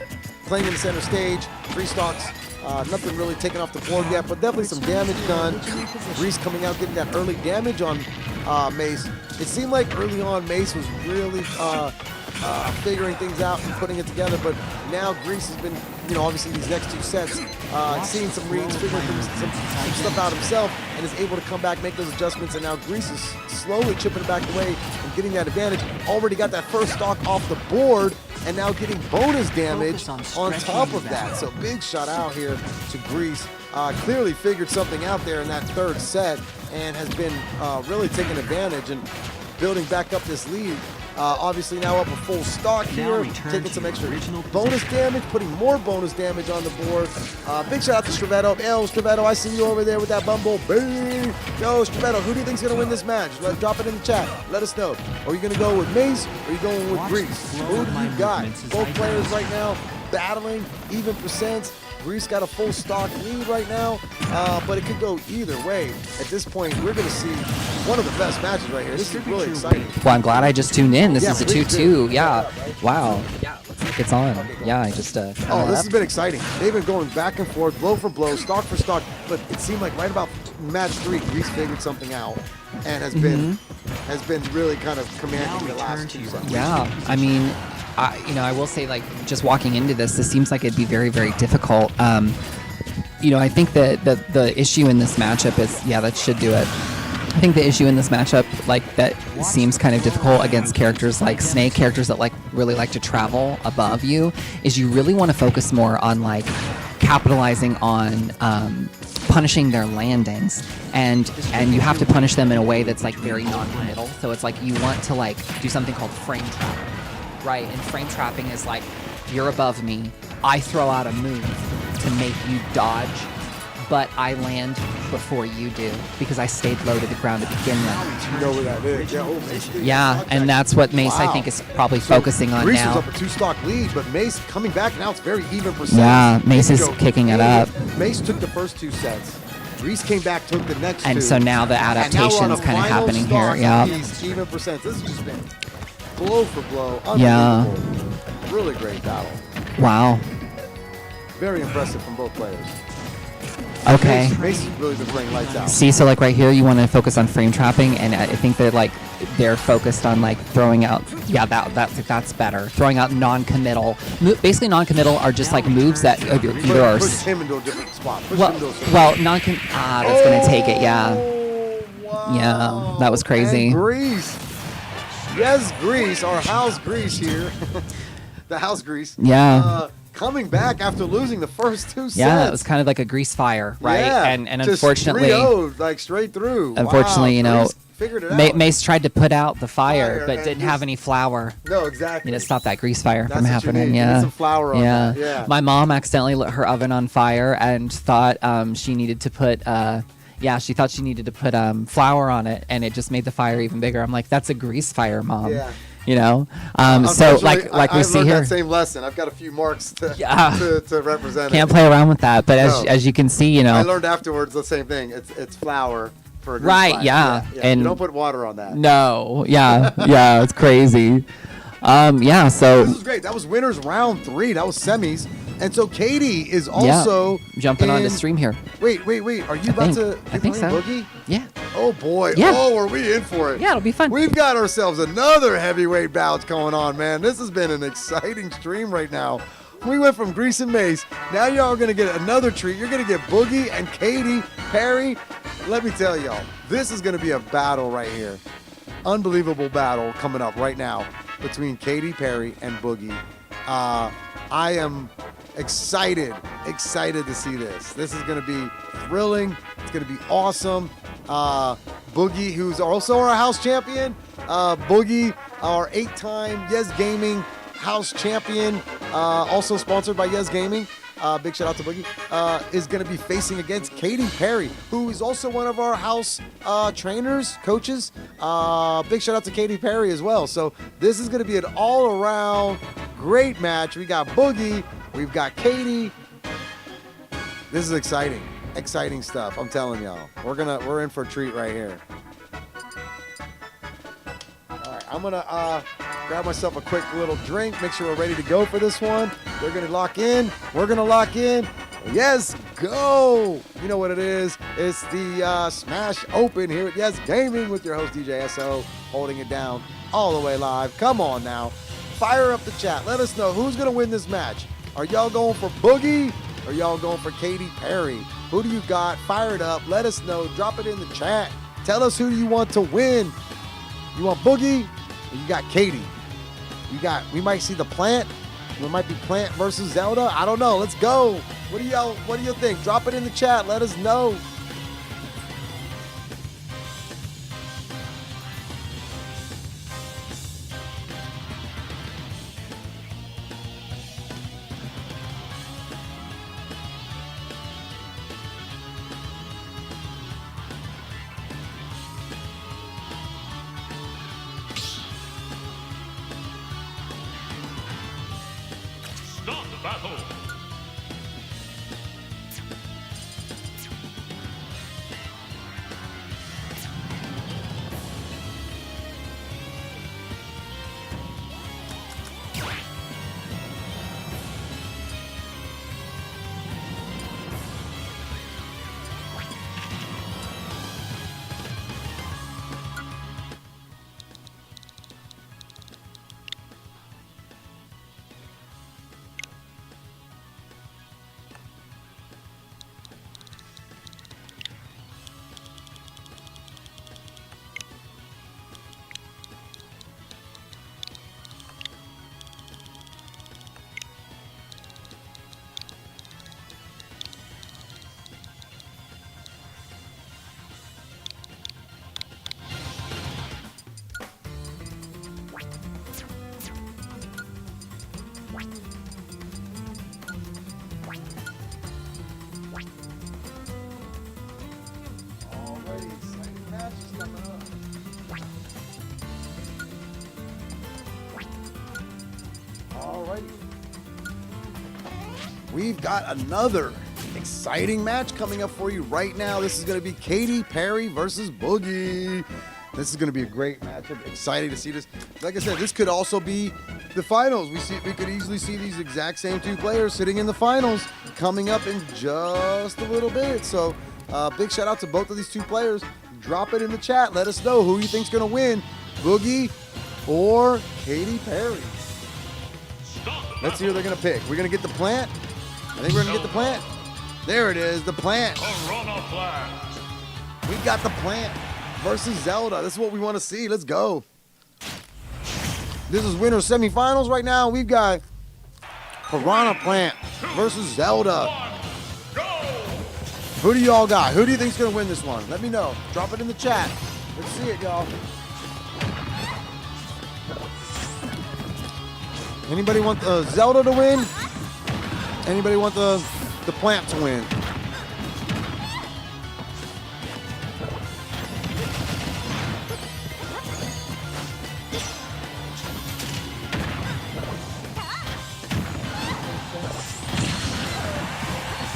playing in the center stage. 3 stocks. Nothing really taken off the board yet, but definitely some damage done. Grease coming out, getting that early damage on Mace. It seemed like early on Mace was really figuring things out and putting it together. But now Grease has been, obviously these next two sets, seeing some reads, figuring some stuff out himself, and is able to come back, make those adjustments. And now Grease is slowly chipping it back away and getting that advantage. Already got that first stock off the board, and now getting bonus damage on top of that. So big shout out here to Grease. Clearly figured something out there in that third set and has been really taking advantage and building back up this lead. Obviously now up a full stock here, taking some extra bonus damage, putting more bonus damage on the board. Big shout out to Stravetto. Yo, Stravetto, I see you over there with that bumblebee. Yo, Stravetto, who do you think's gonna win this match? Drop it in the chat. Let us know. Are you gonna go with Mace or are you going with Grease? Who do you got? Both players right now battling, even percents. Grease got a full stock lead right now, but it could go either way. At this point, we're going to see one of the best matches right here. This is really exciting. Well, I'm glad I just tuned in. This Yeah, is a please 2-2. do. Yeah. Wow. Yeah, looks like it's on. Yeah, I just. Oh, this has been exciting. They've been going back and forth, blow for blow, stock for stock, but it seemed like right about match 3, Grease figured something out and has been really kind of commanding the last 2 sets. Yeah, I mean, I will say, like, just walking into this seems like it'd be very, very difficult. I think that the issue in this matchup is, that should do it. I think the issue in this matchup, like, that seems kind of difficult against characters like Snake, characters that really like to travel above you, is you really want to focus more on, like, capitalizing on punishing their landings, and you have to punish them in a way that's, like, very non-committal. So it's like you want to, like, do something called frame trapping. Right, and frame trapping is like, you're above me, I throw out a move to make you dodge, but I land before you do because I stayed low to the ground to begin with. You know where that is. Yeah, and that's what Mace, I think, is probably focusing on Grease now. was up a 2-stock lead, but Mace coming back now. It's very even percent. Yeah, Mace They is go kicking it 8. up. Mace took the first 2 sets. Grease came back, took the next 2. And so now the And now we're on a adaptation's kind of final happening stock here. Yeah. of these even percents. This has just been blow for blow. Yeah. Unbelievable. Really great battle. Wow. Very impressive from both players. Okay. Mace has really been playing lights out. See, so like right here, you want to focus on frame trapping, and I think that like they're focused on like throwing out. Yeah, that's better. Throwing out non-committal. Basically, non-committal are just like moves that either are. Push him into a different spot. Push Well, him into a well, that's gonna take it. Yeah. Oh, wow. Yeah, that was crazy. And Grease. Yes, Grease. Our house Grease here. The house Grease. Yeah. Coming back after losing the first 2 sets. Yeah, it was kind of like a grease fire, right? Yeah, And just unfortunately, 3-0, like straight through. unfortunately, Wow, Grease figured it out. Mace tried to put out the fire, but and didn't have any flour. No, exactly. To stop that grease fire That's from what you happening. need. You need Yeah. some flour on yeah. that. Yeah. My mom accidentally lit her oven on fire and thought she needed to put she thought she needed to put flour on it, and it just made the fire even bigger. I'm like, that's a grease fire, Mom. Yeah. So Unfortunately, like we I've see learned here, that same lesson. I've got a few marks to represent. can't it. play around with that. But No. as you can see, I learned afterwards the same thing. It's flour for a grease Right, fire. yeah. And you don't put water on that. no, yeah, it's crazy. So This was great. That was winners round 3. That was semis. And so Katie is also jumping on the in- stream here. Wait. Are you about to I think playing so. Boogie? Yeah, Oh boy. Yeah. Oh, are we in for it? yeah, it'll be fun. We've got ourselves another heavyweight bout going on, man. This has been an exciting stream right now. We went from Grease and Mace. Now y'all are going to get another treat. You're going to get Boogie and Katy Perry. Let me tell y'all, this is going to be a battle right here. Unbelievable battle coming up right now between Katy Perry and Boogie. I am excited to see this. This is going to be thrilling. It's going to be awesome. Boogie, who's also our house champion. Boogie, our 8-time Yes Gaming house champion, also sponsored by Yes Gaming. Big shout out to Boogie. Is going to be facing against Katy Perry, who is also one of our house trainers, coaches. Big shout out to Katy Perry as well. So this is going to be an all-around great match. We got Boogie, we've got Katy. This is exciting stuff. I'm telling y'all, we're in for a treat right here. All right, I'm gonna grab myself a quick little drink, make sure we're ready to go for this one. We're gonna lock in. Yes, go! You know what it is. It's the Smash Open here at Yes Gaming with your host DJ SO, holding it down all the way live. Come on now. Fire up the chat. Let us know who's going to win this match. Are y'all going for Boogie? Or y'all going for Katy Perry? Who do you got? Fire it up. Let us know. Drop it in the chat. Tell us who you want to win. You want Boogie? Or you got Katy? We might see the Plant. It might be Plant versus Zelda. I don't know. Let's go. What do you think? Drop it in the chat. Let us know. Start the battle. Alrighty, exciting matches coming up. Alrighty. We've got another exciting match coming up for you right now. This is going to be Katy Perry versus Boogie. This is going to be a great matchup. Excited to see this. Like I said, this could also be the finals. We could easily see these exact same two players sitting in the finals coming up in just a little bit. So big shout out to both of these two players. Drop it in the chat. Let us know who you think's going to win, Boogie or Katy Perry. Let's see who they're going to pick. We're going to get the Plant. I think we're going to get the Plant. There it is, the Plant. Piranha Plant. We got the Plant versus Zelda. This is what we want to see. Let's go. This is winner semifinals right now. We've got Piranha Plant versus Zelda. Go! Who do y'all got? Who do you think's gonna win this one? Let me know. Drop it in the chat. Let's see it, y'all. Anybody want Zelda to win? Anybody want the Plant to win?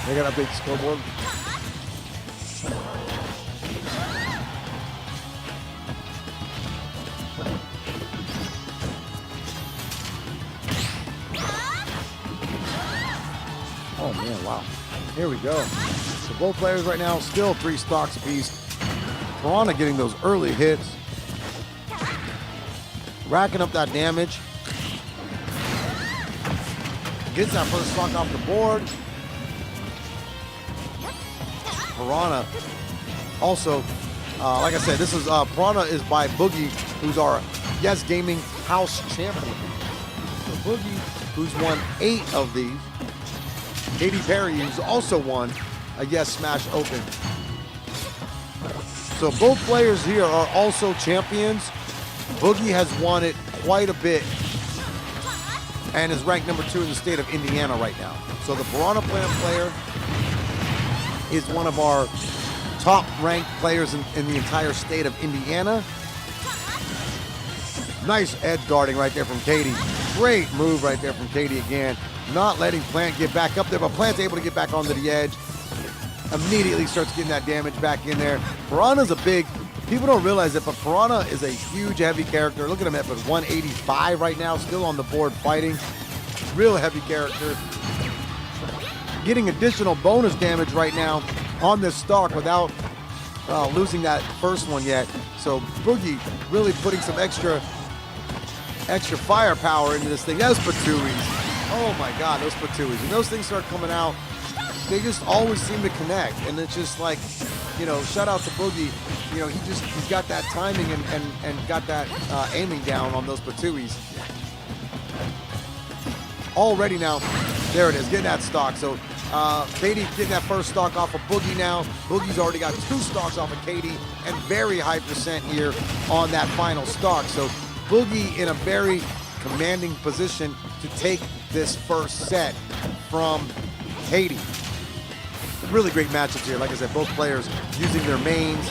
They got a big scoreboard. Oh man, wow. Here we go. So both players right now still 3 stocks apiece. Piranha getting those early hits. Racking up that damage. Gets that first stock off the board. Piranha also, like I said, this is Piranha is by Boogie, who's our Yes Gaming House champion. So Boogie, who's won 8 of these. Katy Perry, who's also won a Yes Smash Open. So both players here are also champions. Boogie has won it quite a bit and is ranked number 2 in the state of Indiana right now. So the Piranha Plant player is one of our top ranked players in the entire state of Indiana. Nice edge guarding right there from Katy. Great move right there from Katy again. Not letting Plant get back up there, but Plant's able to get back onto the edge. Immediately starts getting that damage back in there. Piranha's a big, people don't realize it, but Piranha is a huge heavy character. Look at him at 185 right now, still on the board fighting. Real heavy character. Getting additional bonus damage right now on this stock without losing that first one yet. So Boogie really putting some extra extra firepower into this thing. Those Patuis. Oh my God, those Patuis. When those things start coming out, they just always seem to connect. And it's just like, you know, shout out to Boogie. You know, he's got that timing and got that aiming down on those Patuis. Already now, there it is, getting that stock. So Katie getting that first stock off of Boogie now. Boogie's already got 2 stocks off of Katie and very high percent here on that final stock. So Boogie in a very commanding position to take this first set from Katie. Really great matchups here. Like I said, both players using their mains.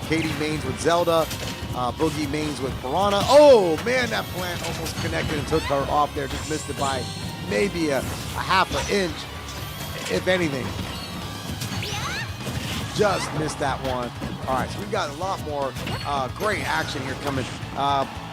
Katie mains with Zelda. Boogie mains with Piranha. Oh man, that plant almost connected and took her off there. Just missed it by maybe a half an inch, if anything. Just missed that one. All right, so we've got a lot more great action here coming.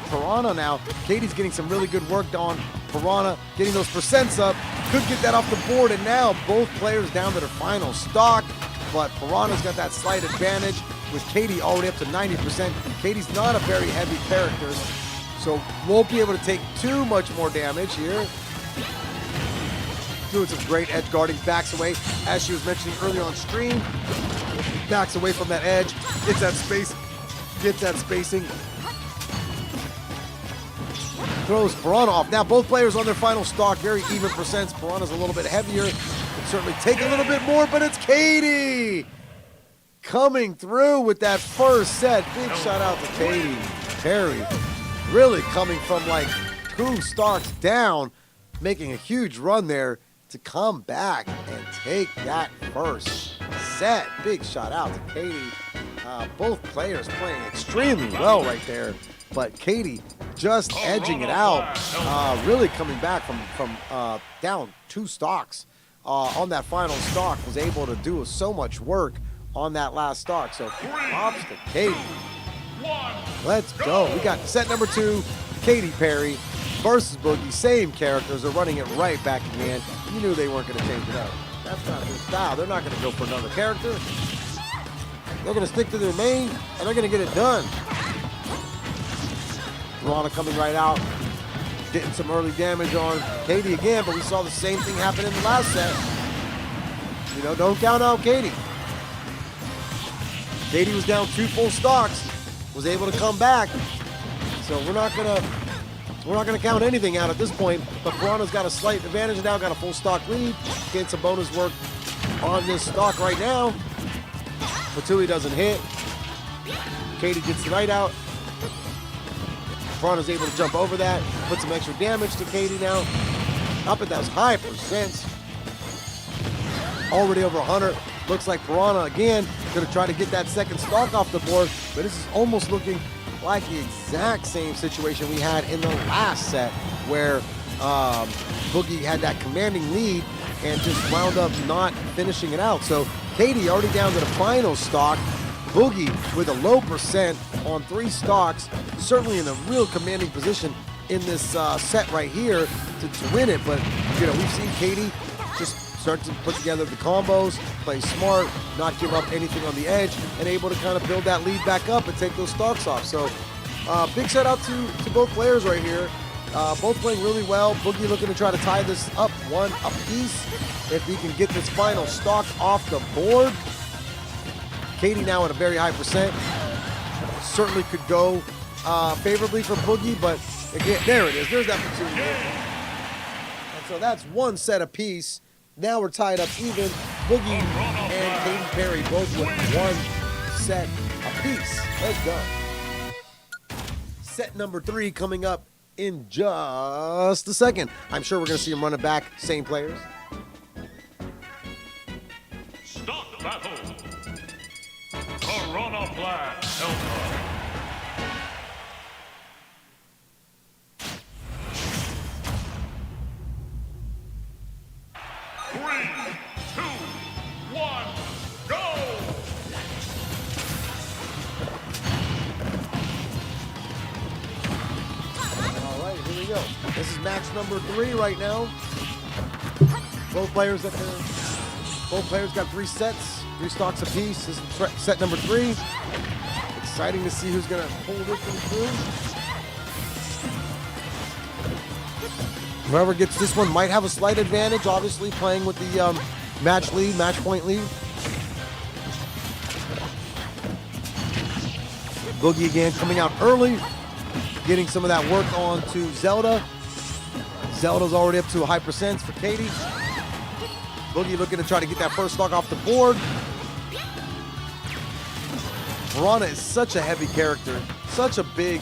Piranha now. Katie's getting some really good work on Piranha, getting those percents up. Could get that off the board, and now both players down to their final stock. But Piranha's got that slight advantage with Katie already up to 90%. Katie's not a very heavy character, so won't be able to take too much more damage here. Doing some great edge guarding, backs away, as she was mentioning earlier on stream. Backs away from that edge, gets that space, gets that spacing. Throws Piranha off. Now both players on their final stock, very even percents. Piranha's a little bit heavier, can certainly take a little bit more, but it's Katie coming through with that first set. Big shout out to Katie Perry. Really coming from like 2 stocks down, making a huge run there to come back and take that first set. Big shout out to Katie. Both players playing extremely well right there, but Katie just edging it out, really coming back from down 2 stocks on that final stock, was able to do so much work on that last stock. So props to Katie. Let's go. We got set number 2, Katy Perry versus Boogie. Same characters. They're running it right back again. You knew they weren't going to change it up. That's not their style. They're not going to go for another character. They're going to stick to their main, and they're going to get it done. Piranha coming right out, getting some early damage on Katie again, but we saw the same thing happen in the last set. You know, don't count out Katie. Katie was down 2 full stocks, was able to come back. So we're not gonna count anything out at this point. But Piranha's got a slight advantage now, got a full stock lead, getting some bonus work on this stock right now. Patui doesn't hit. Katie gets the right out. Piranha's able to jump over that, put some extra damage to Katie now. Up at those high percents. Already over 100. Looks like Piranha again gonna try to get that second stock off the board, but this is almost looking like the exact same situation we had in the last set, where Boogie had that commanding lead and just wound up not finishing it out. So Katie already down to the final stock. Boogie with a low percent on 3 stocks, certainly in a real commanding position in this set right here to win it. But you know, we've seen Katie just start to put together the combos, play smart, not give up anything on the edge, and able to kind of build that lead back up and take those stocks off. So big shout out to both players right here. Both playing really well. Boogie looking to try to tie this up 1 apiece if he can get this final stock off the board. Katie now at a very high percent. Certainly could go favorably for Boogie, but again, there it is. There's that opportunity. And so that's 1 set apiece. Now we're tied up even. Boogie and Katy Perry both with 1 set apiece. Let's go. Set number 3 coming up in just a second. I'm sure we're going to see them run it back. Same players. Start the battle. Piranha Plant Alpha. This is match number 3 right now. Both players got 3 sets, 3 stocks apiece. This is set number 3. Exciting to see who's gonna pull this one through. Whoever gets this one might have a slight advantage, obviously playing with the match point lead. Boogie again coming out early, getting some of that work on to Zelda. Zelda's already up to a high percent for Katie. Boogie looking to try to get that first stock off the board. Piranha is such a heavy character, such a big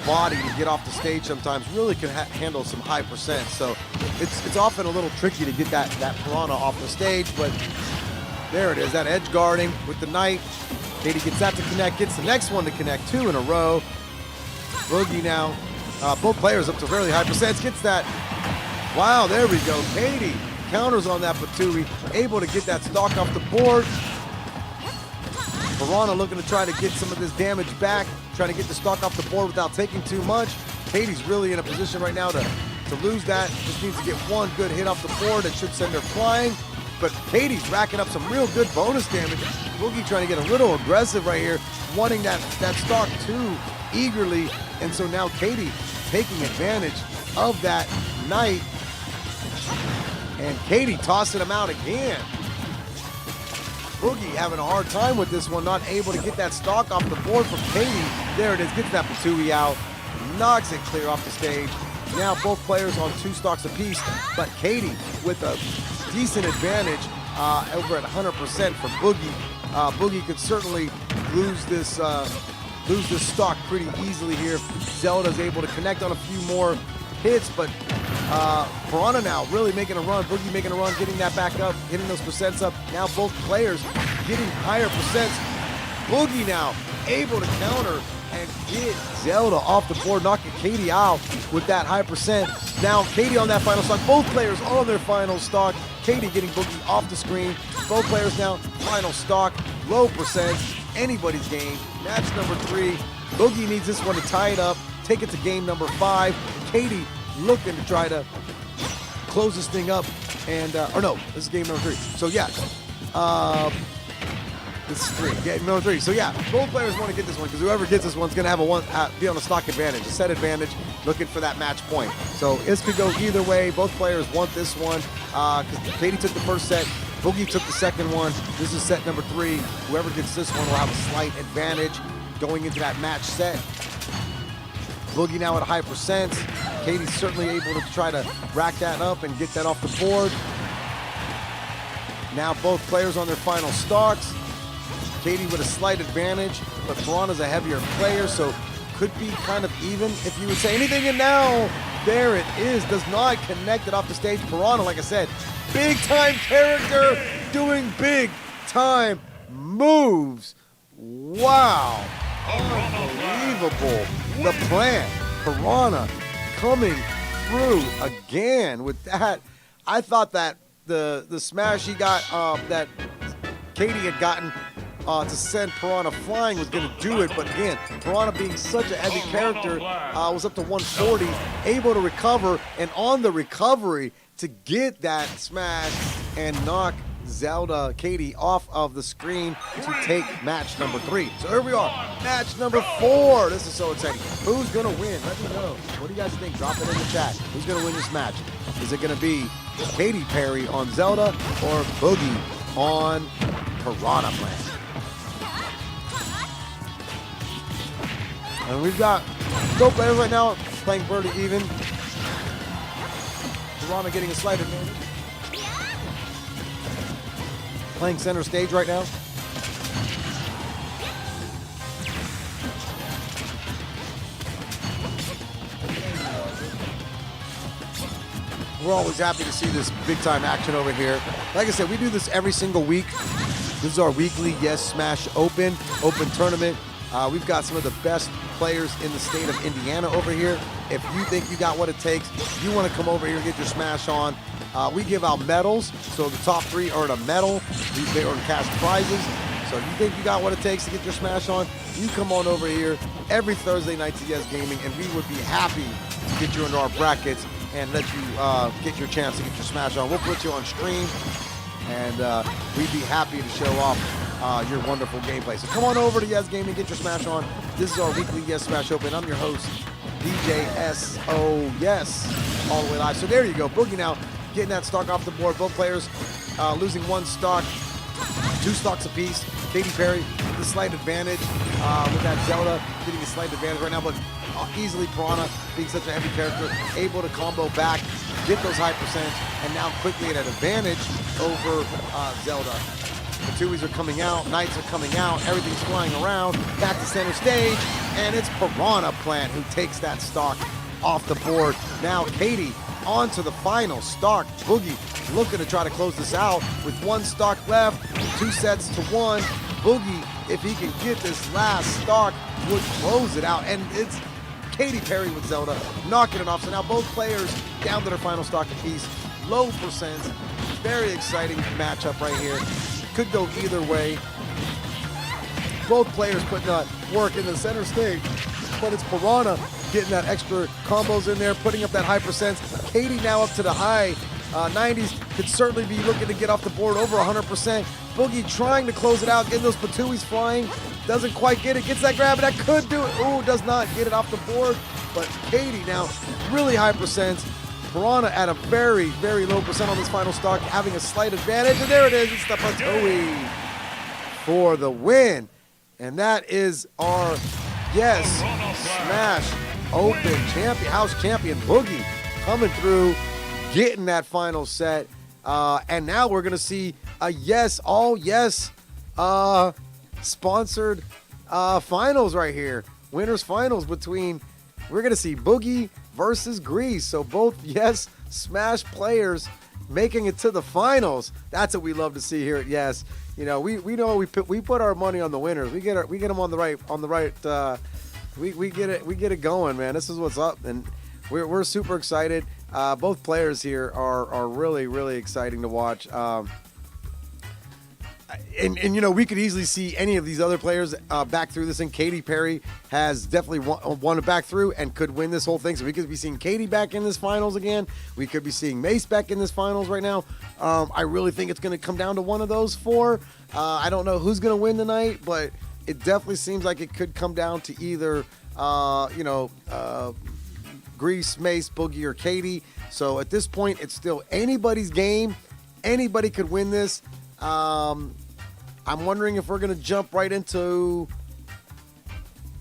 body to get off the stage sometimes, really can handle some high percent. So it's often a little tricky to get that Piranha off the stage, but there it is, that edge guarding with the Knight. Katie gets that to connect, gets the next one to connect, 2 in a row. Boogie now, both players up to fairly high percents, gets that. Wow, there we go. Katie counters on that Patui, able to get that stock off the board. Piranha looking to try to get some of this damage back, trying to get the stock off the board without taking too much. Katie's really in a position right now to lose that. Just needs to get one good hit off the board that should send her flying. But Katie's racking up some real good bonus damage. Boogie trying to get a little aggressive right here, wanting that stock too eagerly. And so now Katie taking advantage of that Knight. And Katie tossing him out again. Boogie having a hard time with this one, not able to get that stock off the board from Katie. There it is, gets that Patui out, knocks it clear off the stage. Now both players on 2 stocks apiece, but Katie with a decent advantage over at 100% for Boogie. Boogie could certainly lose this stock pretty easily here. Zelda's able to connect on a few more hits, but Piranha now really making a run. Boogie making a run, getting that back up, hitting those percents up. Now both players getting higher percents. Boogie now able to counter and get Zelda off the board, knocking Katie out with that high percent. Now Katie on that final stock. Both players on their final stock. Katie getting Boogie off the screen. Both players now final stock, low percent, anybody's game. Match number 3. Boogie needs this one to tie it up, take it to game number 5. Katie looking to try to close this thing up, and or no, this is game number 3. So yeah, this is 3. Game number 3. So yeah, both players want to get this one because whoever gets this one's gonna have be on a stock advantage, a set advantage, looking for that match point. So this could go either way. Both players want this one because Katie took the first set, Boogie took the second one. This is set number 3. Whoever gets this one will have a slight advantage going into that match set. Boogie now at high percents. Katie's certainly able to try to rack that up and get that off the board. Now both players on their final stocks. Katie with a slight advantage, but Piranha's a heavier player, so could be kind of even if you would say anything. And now, there it is, does not connect it off the stage. Piranha, like I said, big time character, doing big time moves. Wow, unbelievable. The plan, Piranha coming through again with that. I thought that the smash he got, that Katie had gotten to send Piranha flying was going to do it, but again, Piranha being such a heavy character was up to 140, able to recover, and on the recovery to get that smash and knock Zelda Katie off of the screen to take match number 3. So here we are, match number 4. This is so exciting. Who's going to win? Let me know. What do you guys think? Drop it in the chat. Who's going to win this match? Is it going to be Katy Perry on Zelda or Boogie on Piranha Plant? And we've got both players right now playing pretty even. Piranha getting a slight advantage. Playing center stage right now. We're always happy to see this big time action over here. Like I said, we do this every single week. This is our weekly Yes Smash Open tournament. We've got some of the best players in the state of Indiana over here. If you think you got what it takes, you want to come over here and get your smash on. We give out medals, so the top 3 earn a medal. They earn cash prizes. So if you think you got what it takes to get your smash on, you come on over here every Thursday night to Yes Gaming, and we would be happy to get you into our brackets and let you get your chance to get your smash on. We'll put you on stream, and we'd be happy to show off your wonderful gameplay. So come on over to Yes Gaming, get your smash on. This is our weekly Yes Smash Open. I'm your host, DJSO, yes, all the way live. So there you go. Boogie now getting that stock off the board. Both players losing one stock, 2 stocks apiece. Katy Perry with a slight advantage with that Zelda getting a slight advantage right now, but easily Piranha being such a heavy character, able to combo back, get those high percentage, and now quickly at an advantage over Zelda. The Tuies are coming out, Knights are coming out, everything's flying around, back to center stage, and it's Piranha Plant who takes that stock off the board. Now Katy on to the final stock. Boogie looking to try to close this out with 1 stock left, 2 sets to 1. Boogie, if he can get this last stock, would close it out. And it's Katy Perry with Zelda knocking it off. So now both players down to their final stock apiece. Low percents. Very exciting matchup right here. Could go either way. Both players putting work in the center stage, but it's Piranha getting that extra combos in there, putting up that high percents. Katy now up to the high 90s, could certainly be looking to get off the board over 100%. Boogie trying to close it out, getting those Patuis flying. Doesn't quite get it, gets that grab, and that could do it. Ooh, does not get it off the board. But Katy now really high percents. Piranha at a very, very low percent on this final stock, having a slight advantage. And there it is, it's the Patui for the win. And that is our, yes, Smash Open champion, house champion Boogie coming through, getting that final set. And now we're going to see a yes, all yes sponsored finals right here. Winners finals between, we're going to see Boogie versus Grease. So both yes Smash players making it to the finals. That's what we love to see here at Yes. You know, we know we put our money on the winners. We get them on the right we get it going, man. This is what's up, and we're super excited. Both players here are really, really exciting to watch. And you know, we could easily see any of these other players back through this, and Katy Perry has definitely won it back through and could win this whole thing. So we could be seeing Katy back in this finals again. We could be seeing Mace back in this finals right now. I really think it's going to come down to one of those 4. I don't know who's going to win tonight, but it definitely seems like it could come down to either, Grease, Mace, Boogie, or Katy. So at this point, it's still anybody's game. Anybody could win this. I'm wondering if we're going to jump right into,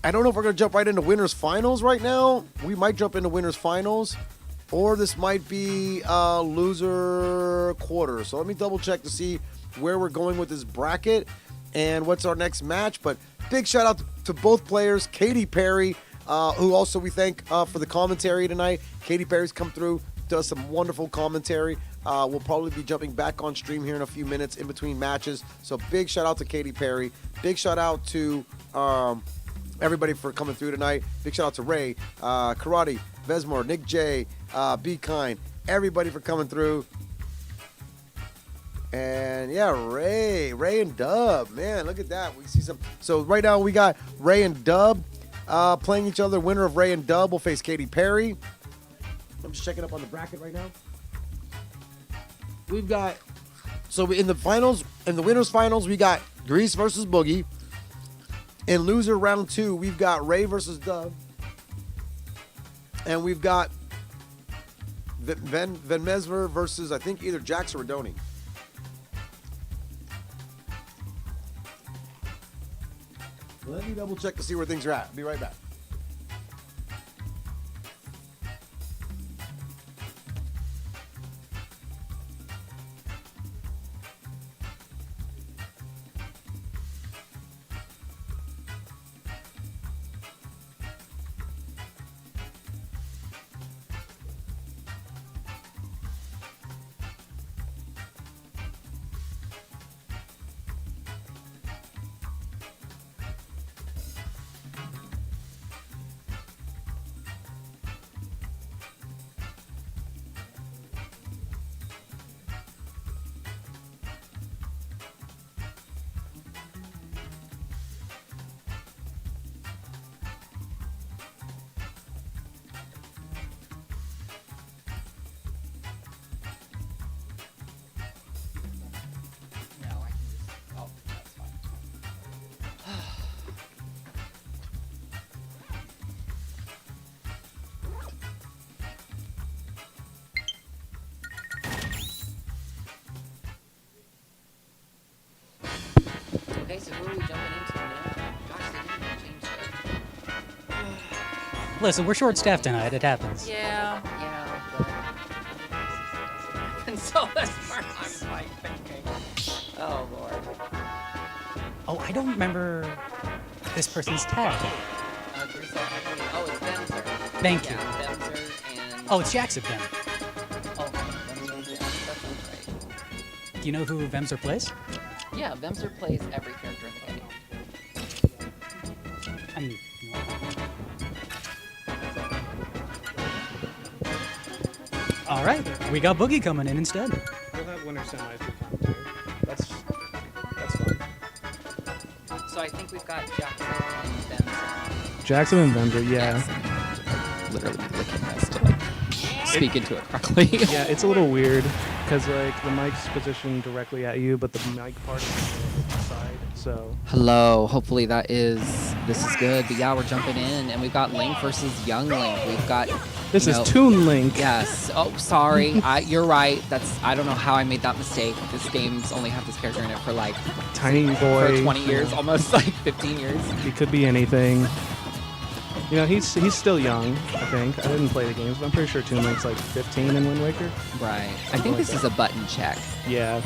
I don't know if we're going to jump right into winners finals right now. We might jump into winners finals, or this might be loser quarter. So let me double check to see where we're going with this bracket and what's our next match. But big shout out to both players. Katy Perry, who also we thank for the commentary tonight. Katy Perry's come through, does some wonderful commentary. We'll probably be jumping back on stream here in a few minutes in between matches. So big shout out to Katy Perry. Big shout out to everybody for coming through tonight. Big shout out to Ray, Karate, Vesmore, Nick J, Be Kind, everybody for coming through. And yeah, Ray and Dub, man, look at that. We see some. So right now we got Ray and Dub playing each other. Winner of Ray and Dub will face Katy Perry. I'm just checking up on the bracket right now. We've got, so in the finals, in the winners finals, we got Grease versus Boogie. In loser round 2, we've got Ray versus Dub. And we've got Van Mesmer versus, I think, either Jax or Redoni. Let me double check to see where things are at. Be right back. Listen, we're short-staffed tonight. It happens. Yeah. And so that's where I'm like thinking, oh Lord. Oh, I don't remember this person's tag. Oh, it's Vemser. Thank you. Yeah, Vemser and. Oh, it's Jackson then. Oh, Vemser and Jax. That's right. Do you know who Vemser plays? Yeah, Vemser plays every character in the game. I mean, all right, we got Boogie coming in instead. We'll have winter semis for commentary. That's fun. So I think we've got Jackson and Vemser. Jackson and Vemser, yeah. Literally licking this to like speak into it correctly. Yeah, it's a little weird because like the mic's positioned directly at you, but the mic part is on the side. So Hello. Hopefully this is good. But yeah, we're jumping in, and we've got Link versus Young Link. We've got this you is know, Toon Link. Yes. Oh, sorry. You're right. I don't know how I made that mistake. This game's only had this character in it for like Tiny boy. for 20 years, almost like 15 years. He could be anything. You know, he's still young, I think. I didn't play the games, but I'm pretty sure Toon Link's like 15 in Wind Waker. Right. I think this is a button check. Yeah.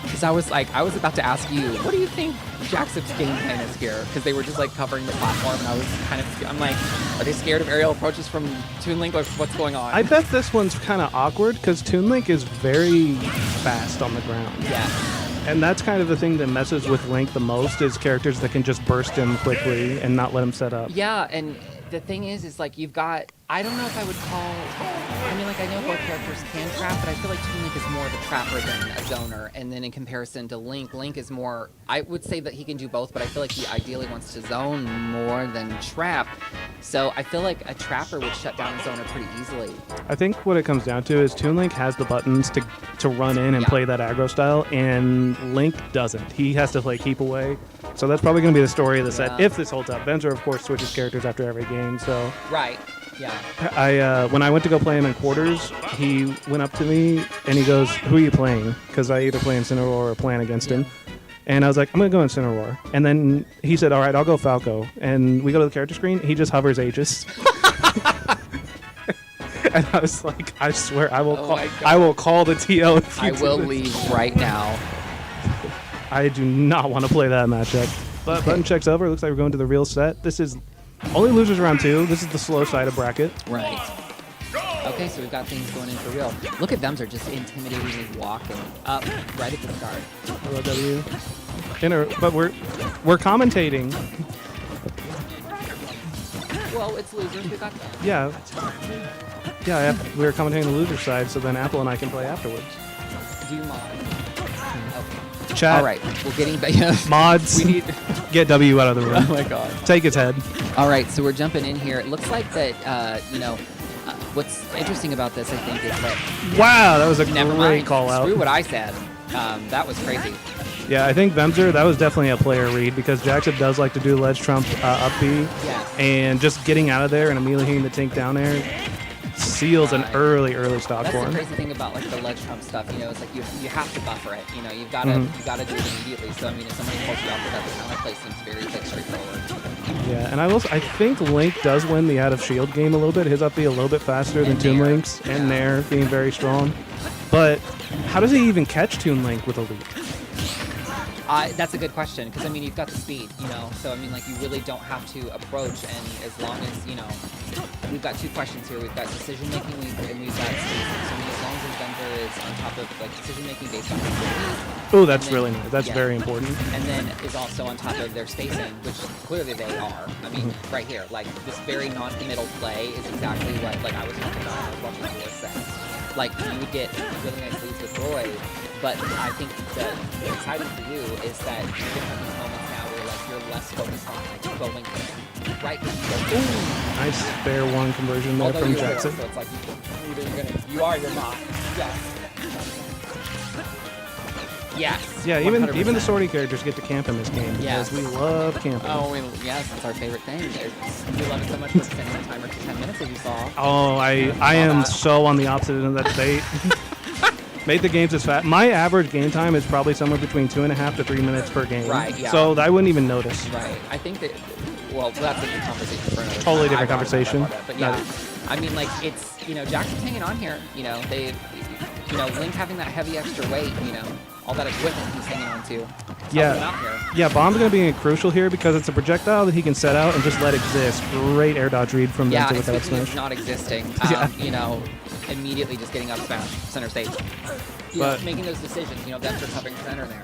Because I was about to ask you, what do you think Jacksep's game plan is here? Because they were just like covering the platform, and I'm like, are they scared of aerial approaches from Toon Link? What's going on? I bet this one's kind of awkward because Toon Link is very fast on the ground. Yeah. And that's kind of the thing that messes with Link the most is characters that can just burst him quickly and not let him set up. Yeah, and the thing is like you've got, I don't know if I would call, I mean like I know both characters can trap, but I feel like Toon Link is more of a trapper than a zoner, and then in comparison to Link is more, I would say that he can do both, but I feel like he ideally wants to zone more than trap. So I feel like a trapper would shut down a zoner pretty easily. I think what it comes down to is Toon Link has the buttons to run in and play that aggro style, and Link doesn't. He has to play keep away. So that's probably going to be the story of the set if this holds up. Vemser, of course, switches characters after every game, so... Right, yeah. When I went to go play him in quarters, he went up to me and he goes, "Who are you playing?" Because I either play Incineroar or plan against him. And I was like, "I'm going to go Incineroar." And then he said, "All right, I'll go Falco." And we go to the character screen, he just hovers Aegis. And I was like, I swear, I will call the TL if you I do will this. leave right now. I do not want to play that matchup. But button check's over. It looks like we're going to the real set. This is only losers round 2. This is the slow side of bracket. Right. Okay, so we've got things going in for real. Look at Vemser just intimidatingly walking up right at the start. Hello, W. But we're commentating. Well, it's losers. We got that. Yeah. Yeah, we're commentating the loser side, so then Apple and I can play afterwards. Do you mind? Okay. Chat. All right, we're getting Mods. We need. Get W out of the room. Oh my God. Take his head. All right, so we're jumping in here. It looks like that. What's interesting about this, I think, is that. Wow, that was a Never great mind. call out. Screw what I said. That was crazy. Yeah, I think Vemser, that was definitely a player read because Jackson does like to do ledge trump up B. Yes. And just getting out of there and immediately hitting the tank down there seals an early stock That's for the him. crazy thing about like the ledge trump stuff. You know, it's like you have to buffer it. You know, you've got to do it immediately. So I mean, if somebody pulls you off with that, the counter play seems very straightforward. Yeah, and I think Link does win the out of shield game a little bit. His up B a little bit faster than And Toon Nair. Link's, and Nair being very strong. But how does he even catch Toon Link with a lead? That's a good question because I mean you've got the speed, you know. So I mean like you really don't have to approach, and as long as you know, we've got 2 questions here. We've got decision making, and we've got spacing. So I mean as long as Vemser is on top of like decision making based on his speed, Oh, that's then- really nice. That's yeah. very important. and then is also on top of their spacing, which clearly they are. I mean, right here, like this very non-committal play is exactly what like I was talking about when I was watching the set. Like you would get really nice leads with Roy, but I think that what's exciting for you is that you're gonna have these moments now where like you're less focused on like going in, right? Nice fair 1 conversion there Although from you're there, Jackson. so it's like you are, you're not. Yes. Yes. Yeah, even 100%. the sortie characters get to camp in this game because Yes. we love camping. Oh, yes, it's our favorite thing. We love it so much we're extending the timer to 10 minutes, as you saw. Oh, I am so on the opposite end of that debate. Made the games as fast. My average game time is probably somewhere between 2.5 to 3 minutes per game. Right, yeah. So I wouldn't even notice. Right. I think that. Well, that's a good conversation for another. Totally time. different conversation. But yeah, I mean, like it's Jackson's hanging on here. They, Link having that heavy extra weight. All that equipment he's hanging on to. It's helping him out here. Yeah, bomb's gonna be crucial here because it's a projectile that he can set out and just let exist. Great air dodge read from Yeah, Venter with that speaking of smash. not existing, immediately just getting up smash center stage. But- Making those decisions. Venter covering center there.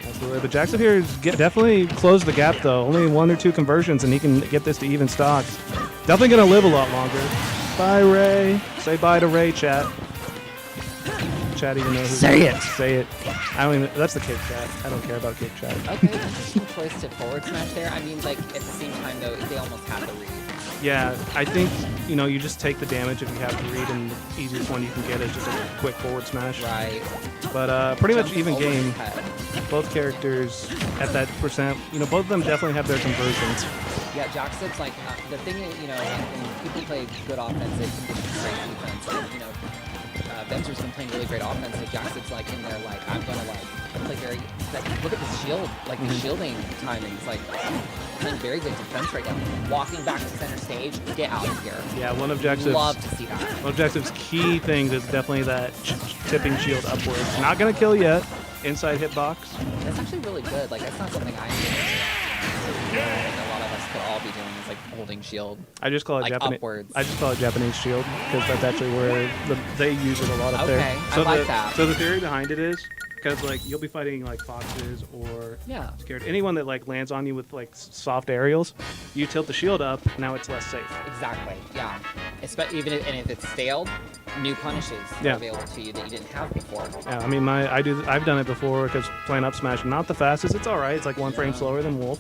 Absolutely. But Jackson here is definitely closed the gap though. Only 1 or 2 conversions and he can get this to even stocks. Definitely gonna live a lot longer. Bye, Ray. Say bye to Ray, chat. Chat even knows. Say it. Say it. I don't even. That's the kick chat. I don't care about kick chat. Okay, interesting choice to forward smash there. I mean, like at the same time though, they almost have the read. Yeah, I think you just take the damage if you have to read, and the easiest one you can get is just a quick forward smash. Right. But pretty much Jump even over game. his head. Both characters at that percent. Both of them definitely have their conversions. Yeah, Jackson's like the thing is, when people play good offense, they can just great defense. And, Venter's been playing really great offense, but Jackson's like in there like I'm gonna play very. Look at the shield, like the shielding timings, like playing very good defense right now. Walking back to center stage, get out of here. Yeah, one of Jackson's key things is definitely that tipping shield upwards. Not gonna kill yet. Inside hitbox. That's actually really good. Like that's not something I do. A lot of us could all be doing is like holding shield. I just call it like Japanese. upwards. I just call it Japanese shield because that's actually where they use it a lot up there. Okay, I like that. So the theory behind it is because you'll be fighting like foxes or scared anyone that lands on you with soft aerials. You tilt the shield up, now it's less safe. Exactly. Yeah. Even if it's failed, new punishes are available to you that you didn't have before. Yeah, I mean I've done it before because playing up smash, not the fastest. It's all right. It's like 1 frame slower than Wolf.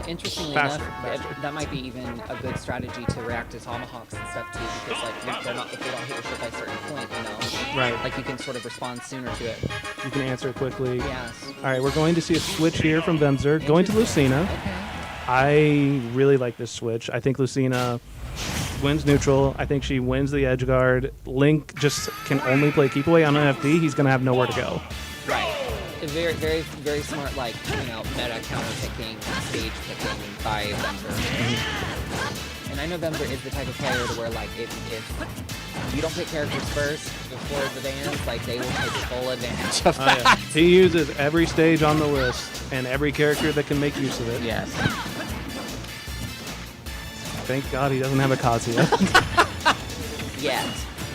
Interestingly Faster. enough, that might be even a good strategy to react to tomahawks and stuff too, because if they don't hit your shit by a certain point, Right. like you can sort of respond sooner to it. You can answer quickly. Yes. All right, we're going to see a switch here from Vemzer going to Lucina. Okay. I really like this switch. I think Lucina wins neutral. I think she wins the edge guard. Link just can only play keep away on an FD. He's going to have nowhere to go. Right. Very, very, very smart, meta counter picking, stage picking by Vemzer. And I know Vemzer is the type of player to where, if you don't pick characters first before the dance, they will take full advantage of that. Yeah. He uses every stage on the list and every character that can make use of it. Yes. Thank God he doesn't have a Kazuya. Yet.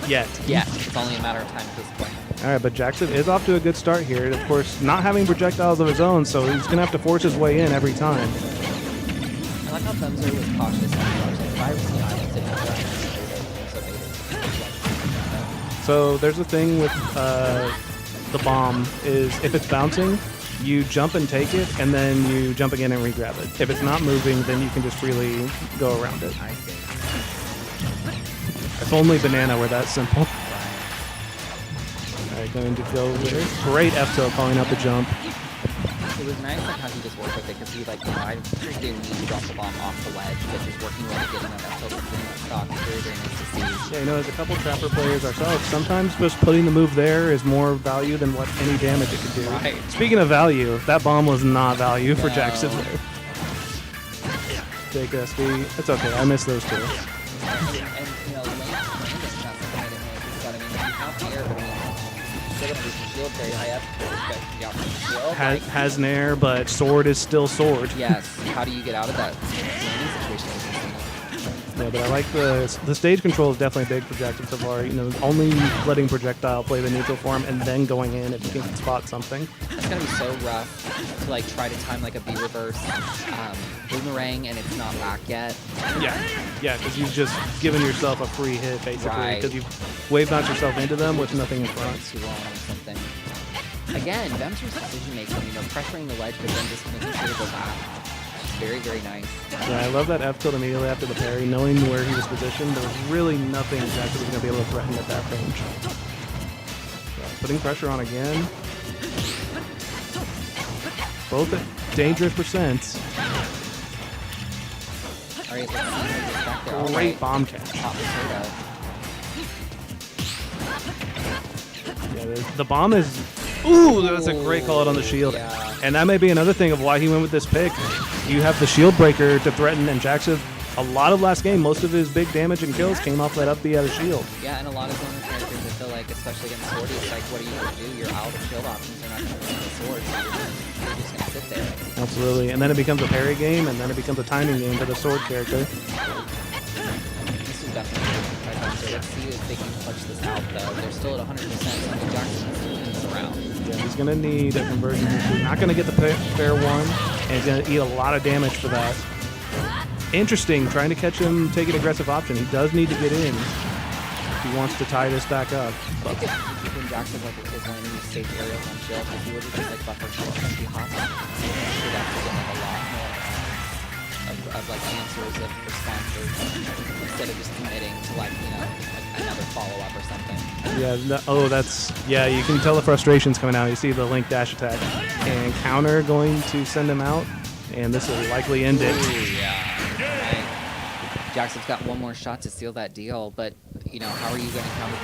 Yet. It's only a matter of time at this point. All right, but Jackson is off to a good start here. Of course, not having projectiles of his own, so he's going to have to force his way in every time. I like how Vemzer was cautious on the piracy items that he So there's a thing with the bomb is if it's bouncing, you jump and take it, and then you jump again and re-grab it. If it's not moving, then you can just freely go around it. I see. If only Banana were that simple. All right, going to go with great F-tilt calling out the jump. It was nice how he just worked with it, because he I'm sure he didn't need to drop the bomb off the ledge, but just working with it, getting on that tilt and getting that stock is very, very nice to see. Yeah, as a couple Trapper players ourselves, sometimes just putting the move there is more value than what any damage it could do. Right. Speaking of value, that bomb was not value for No. Jackson there. Jake SD, it's okay, I miss those two. And Link landing, that's something I didn't notice, but you have the air, but still going to lose the shield very high up, but you got the shield. Has Nair, but sword is still sword. Yes, how do you get out of that landing situation? Yeah, but I like the stage control is definitely big for Jackson so far. Only letting projectile play the neutral form and then going in if you can spot something. It's gonna be so rough to try to time a B reverse boomerang and it's not back yet. Yeah, because you've just given yourself a free hit basically Right. because you've wave bounced yourself into them with nothing in front. Too long or something. Again, Vemzer's decision making, pressuring the ledge, but then just making sure to go back. Very, very nice. Yeah, I love that F tilt immediately after the parry, knowing where he was positioned. There was really nothing Jackson was going to be able to threaten at that range. So, putting pressure on again. Both at dangerous percents. All right, let's see how he gets back there. All Great right. bomb catch. Hot potato. Yeah, the bomb is. Ooh, that's a great call out on the shield. Yeah. And that may be another thing of why he went with this pick. You have the shield breaker to threaten, and Jackson, a lot of last game, most of his big damage and kills came off that up B out of shield. Yeah, and a lot of zoner characters, I feel like, especially against Swordy, it's like, what are you going to do? You're out of shield options. You're not going to win the sword. So you're just going to sit there. Absolutely. And then it becomes a parry game, and then it becomes a timing game for the sword character. This is definitely a good fight. So let's see if they can clutch this out, though. They're still at 100%. So Jackson is turning this around. Yeah, he's going to need a conversion. He's not going to get the fair one, and he's going to eat a lot of damage for that. Interesting, trying to catch him take an aggressive option. He does need to get in if he wants to tie this back up. I think if when Jackson is landing these safe areas on shield, if he were to just like buffer shield and he hops, he would actually get like a lot more of like answers of responses instead of just committing to like, you know, like another follow-up or something. Yeah, yeah, you can tell the frustration's coming out. You see the Link dash attack. And counter going to send him out, and this will likely end it. Ooh, yeah. Right. Jackson's got one more shot to seal that deal, but, you know, how are you going to counter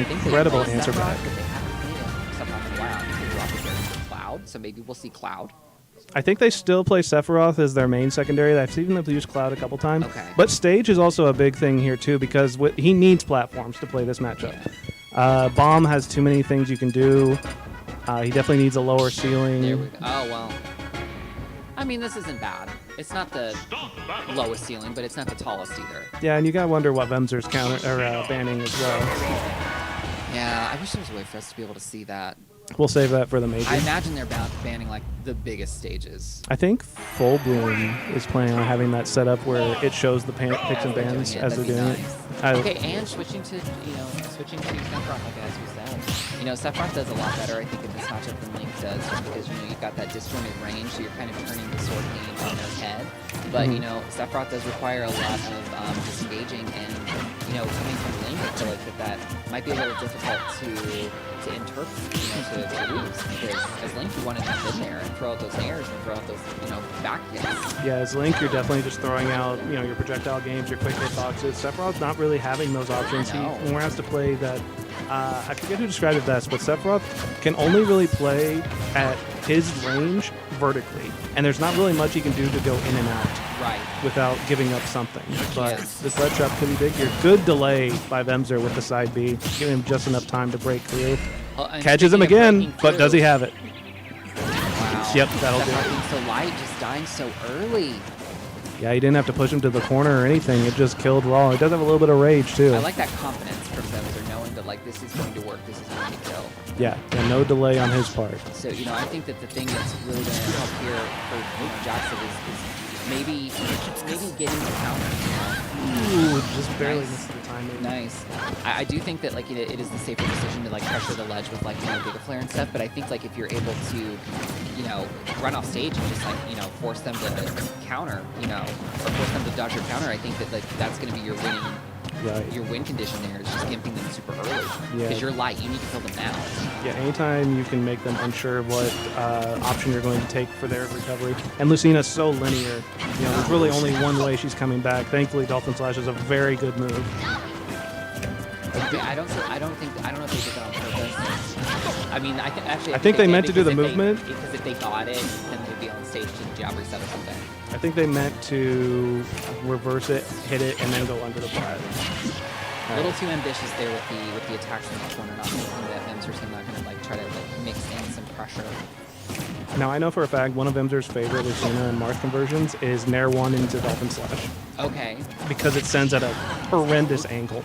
the Incredible answer back. They haven't played it except on the Cloud. They dropped it there for Cloud, so maybe we'll see Cloud. I think they still play Sephiroth as their main secondary. I've seen them use Cloud a couple times. Okay. But stage is also a big thing here, too, because he needs platforms to play this matchup. Bomb has too many things you can do. He definitely needs a lower ceiling. There we go. Oh, well. I mean, this isn't bad. It's not the lowest ceiling, but it's not the tallest either. Yeah, and you gotta wonder what Vemzer's banning as well. Yeah, I wish there was a way for us to be able to see that. We'll save that for the major. I imagine they're banning like the biggest stages. I think Full Bloom is planning on having that set up where it shows the picks and bans as they're doing it. Okay, and switching to Sephiroth, like as you said. You know, Sephiroth does a lot better, I think, in this matchup than Link does, just because, you know, you've got that disjointed range, so you're kind of turning the sword game on their head. But, you know, Sephiroth does require a lot of disengaging, and, you know, coming from Link, I feel like that might be a little difficult to interpret, you know, to lose, because as Link, you want to jump in there and throw out those airs and throw out those, you know, back hits. Yeah, as Link, you're definitely just throwing out, you know, your projectile games, your quick hit boxes. Sephiroth's not really having those options. He more has to play that. I forget who described it best, but Sephiroth can only really play at his range vertically, and there's not really much he can do to go in and out. Right. Without giving up something. But Yes. this ledge trap could be big here. Good delay by Vemzer with the side B, giving him just enough time to break through. And Catches him speaking of again, breaking but does he through- have it? Wow. Yep, that'll do Sephiroth it. being so light, just dying so early. Yeah, he didn't have to push him to the corner or anything. It just killed raw. He does have a little bit of rage, too. I like that confidence from Vemzer, knowing that like this is going to work, this is going to kill. Yeah, no delay on his part. So, you know, I think that the thing that's really going to help here for, you know, Jackson is maybe getting the counter. Ooh, just barely Nice. missed the timing. Nice. I do think that like it is the safer decision to like pressure the ledge with like, you know, Giga Flare and stuff. But I think like if you're able to, you know, run off stage and just like, you know, force them to counter, you know, or force them to dodge your counter, I think that like that's going to be your winning. Right. Your win condition there is just gimping them super early. Yeah. Because you're light, you need to kill them now. Yeah, anytime you can make them unsure of what option you're going to take for their recovery. And Lucina's so linear. You know, there's really only one way she's coming back. Thankfully, Dolphin Slash is a very good move. Okay, I don't know if they did that on purpose. I mean, I think they did, meant to do the because if movement. Because if they got it, then they'd be on stage to jab reset or something. I think they meant to reverse it, hit it, and then go under the plat. A little too ambitious there with the attacks in the corner, not thinking that Vemzer's not going to like try to like mix in some pressure. Now, I know for a fact one of Vemzer's favorite Lucina and Marth conversions is Nair 1 into Dolphin Slash. Okay. Because it sends at a horrendous angle.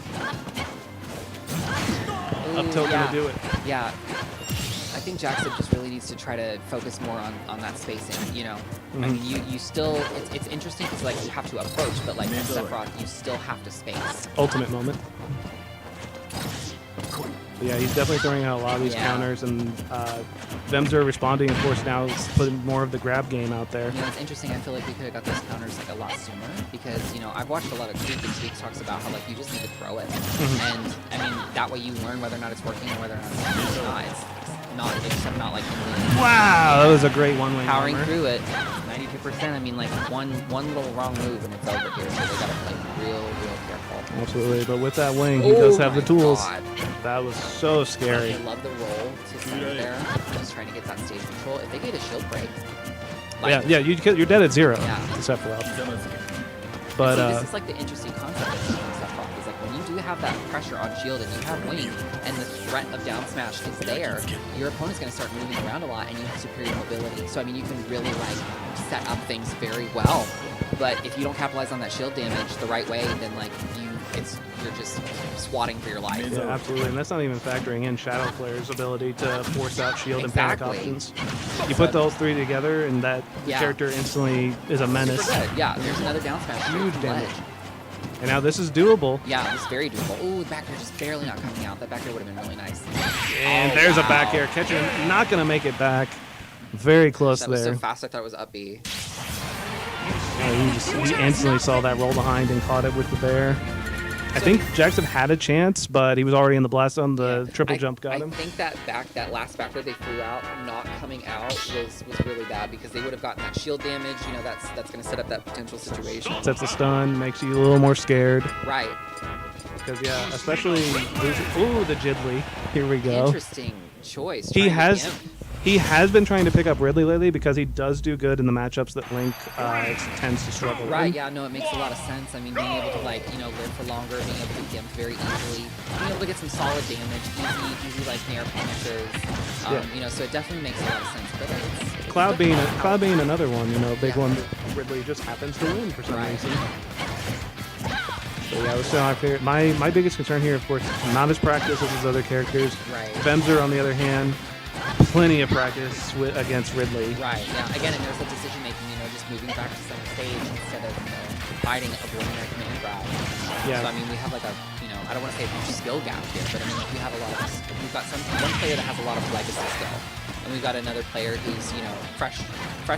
Up tilt yeah. to do it. Yeah. I think Jackson just really needs to try to focus more on that spacing, you know? I mean, you still, it's interesting because, like, you have to approach, but, like, with Sephiroth, you still have to space. Ultimate moment. But yeah, he's definitely throwing out a lot of these counters, and Vemzer responding, of course, now is putting more of the grab game out there. You know, it's interesting. I feel like we could have got those counters, like, a lot sooner because, you know, I've watched a lot of Tweak, and Tweak talks about how, like, you just need to throw it. And, I mean, that way you learn whether or not it's working and whether or not it's not. except not like in the Wow, that was a great one-way powering hammer. through it. 92%. I mean, like one little wrong move and it's over here. So they gotta play real careful. Absolutely, but with that wing, he does have the my tools. God. That was so scary. I love the roll to center there. Just trying to get that stage control. If they get a shield break, like, Yeah, you're dead at 0 Yeah. to Sephiroth. But see, this is like the interesting concept of Sephiroth. Is like when you do have that pressure on shield and you have wing, and the threat of down smash is there, your opponent's going to start moving around a lot, and you have superior mobility. So I mean, you can really like set up things very well. But if you don't capitalize on that shield damage the right way, then like you're just swatting for your life. yeah, absolutely, and that's not even factoring in Shadow Flare's ability to force out shield and panic Exactly. options. You put those three together, and that Yeah. character instantly is a menace. Super good. Yeah, there's another down smash. straight Huge from ledge. damage. And now this is doable. Yeah, it's very doable. Ooh, the back air just barely not coming out. That back air would have been really nice. And Oh, there's a wow. back air. Catcher not going to make it back. Very close That was there. so fast, I thought it was up B. He instantly saw that roll behind and caught it with the bear. I think Jackson had a chance, but he was already in the blast zone. The triple jump got him. I think that last back where they flew out, not coming out was really bad because they would have gotten that shield damage. You know, that's going to set up that potential situation. Sets a stun, makes you a little more scared. Right. Because, yeah, especially... Ooh, the Jiddly. Here we go. Interesting choice. He trying to has... gimp. He has been trying to pick up Ridley lately because he does do good in the matchups that Link tends to struggle Right, in. yeah, no, it makes a lot of sense. I mean, being able to, like, you know, live for longer, being able to gimp very easily, being able to get some solid damage, easy like, nair punishes, Yeah. you know, so it definitely makes a lot of sense. But it's Cloud good. being another one, you know, big Yeah. one that Ridley just happens to win for some Right. reason. So yeah, we're still our favorite. My biggest concern here, of course, not as practice as his other characters. Right. Bemzer, on the other hand, plenty of practice against Ridley. Right, yeah. Again, and there's the decision making, you know, just moving back to center stage instead of, you know, fighting, avoiding their command grab. Yeah. So, I mean, we have like a, you know, I don't want to say a huge skill gap here, but I mean, we have a lot of, we've got one player that has a lot of legacy skill. And we've got another player who's, you know, fresh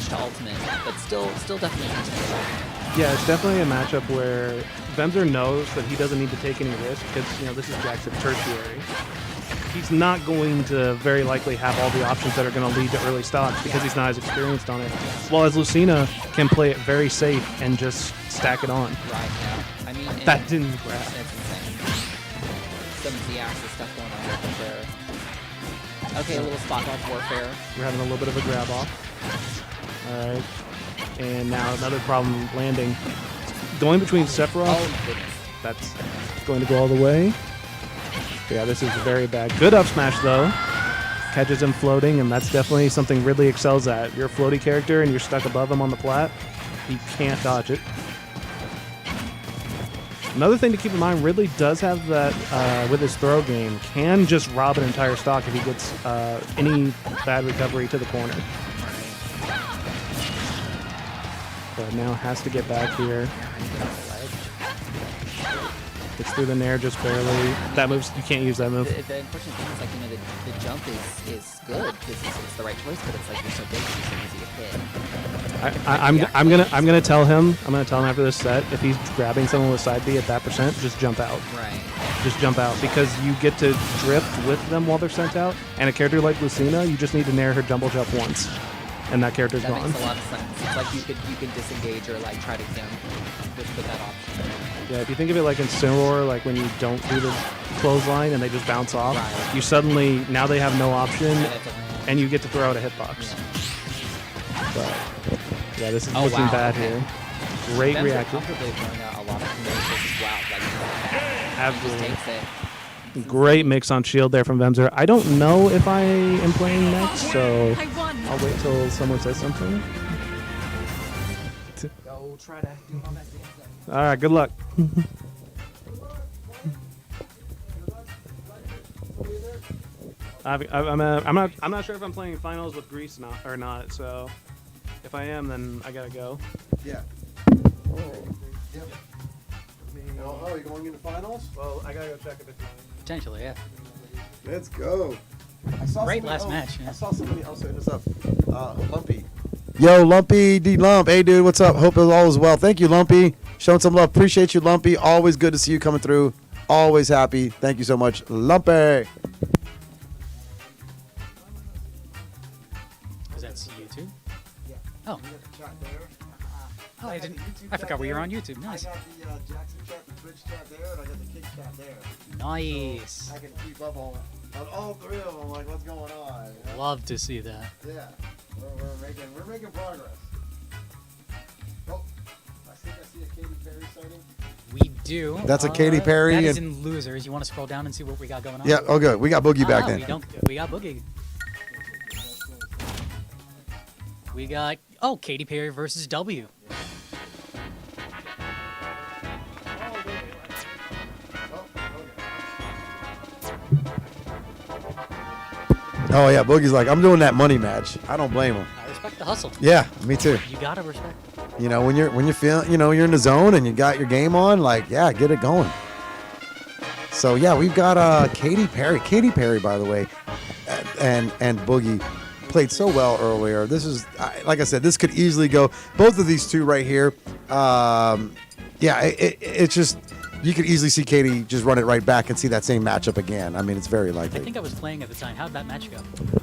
to ultimate, but still definitely continuing. Yeah, it's definitely a matchup where Bemzer knows that he doesn't need to take any risk because, you know, this is Jackson tertiary. He's not going to very likely have all the options that are going to lead to early stocks because he's not as experienced on it. While as Lucina can play it very safe and just stack it on. Right, yeah. I mean, and That didn't grab. That's insane. Some Z-axis stuff going on for sure. Okay, a little spot off warfare. We're having a little bit of a grab off. All right. And now another problem landing. Going between Sephiroth. Oh my goodness. That's going to go all the way. Yeah, this is very bad. Good up smash, though. Catches him floating, and that's definitely something Ridley excels at. You're a floaty character, and you're stuck above him on the plat. He can't dodge it. Another thing to keep in mind, Ridley does have that, with his throw game, can just rob an entire stock if he gets any bad recovery to the corner. But now has to get back here. Gets through the nair just barely. That moves, you can't use that move. The unfortunate thing is, like, you know, the jump is good because it's the right choice, but it's like you're so big, it's so easy to hit. I'm gonna tell him after this set, if he's grabbing someone with side B at that percent, just jump out. Right. Just jump out because you get to drift with them while they're sent out. And a character like Lucina, you just need to nair her jumble jump once, and that character's That gone. makes a lot of sense. It's like you could disengage or like try to gimp with that option. Yeah, if you think of it like in Cineroar, like when you don't do the clothesline and they just bounce off, Right. you suddenly now they have no option, And it's a- and you get to throw out a hitbox. But yeah, this is Oh, looking wow, bad okay. here. Great Bemzer reaction. comfortably throwing out a lot of combos as well. Like, he Absolutely. just takes it. Great mix on shield there from Bemzer. I don't know if I am playing next, so I'll wait till someone says something. Go try to do my best against them. All right, good luck. I'm not sure if I'm playing finals with Greece or not. So if I am, then I gotta go. Yeah. Yep. Oh, are you going into finals? Well, I gotta go check if it's mine. Potentially, yeah. Let's go. I saw Great somebody last else- match, yeah. I saw somebody else hit us up. Lumpy. Yo, Lumpy D Lump. Hey, dude, what's up? Hope all is well. Thank you, Lumpy. Showing some love. Appreciate you, Lumpy. Always good to see you coming through. Always happy. Thank you so much, Lumpy. Oh, I didn't. I forgot we were on YouTube. Nice. I got the Jackson chat, the Twitch chat there, and I got the Kick chat there. Nice. I can keep up on all three of them, like what's going on. You know? Love to see that. Yeah, we're making progress. Oh, I think I see a Katy Perry sighting. We do. That's a Katy Perry That is and- in losers. You want to scroll down and see what we got going on? Yeah. Oh, good. We got Boogie back Ah, then. We got Boogie. We got Katy Perry versus W. Oh yeah, Boogie's like, I'm doing that money match. I don't blame him. I respect the hustle. Yeah, me too. You gotta respect. You know, when you're feeling, you know, you're in the zone and you got your game on, like, yeah, get it going. So yeah, we've got Katy Perry. Katy Perry, by the way, and Boogie played so well earlier. This is, like I said, this could easily go. Both of these two right here. Yeah, it's just, you could easily see Katy just run it right back and see that same matchup again. I mean, it's very I likely. think I was playing at the time. How'd that match go?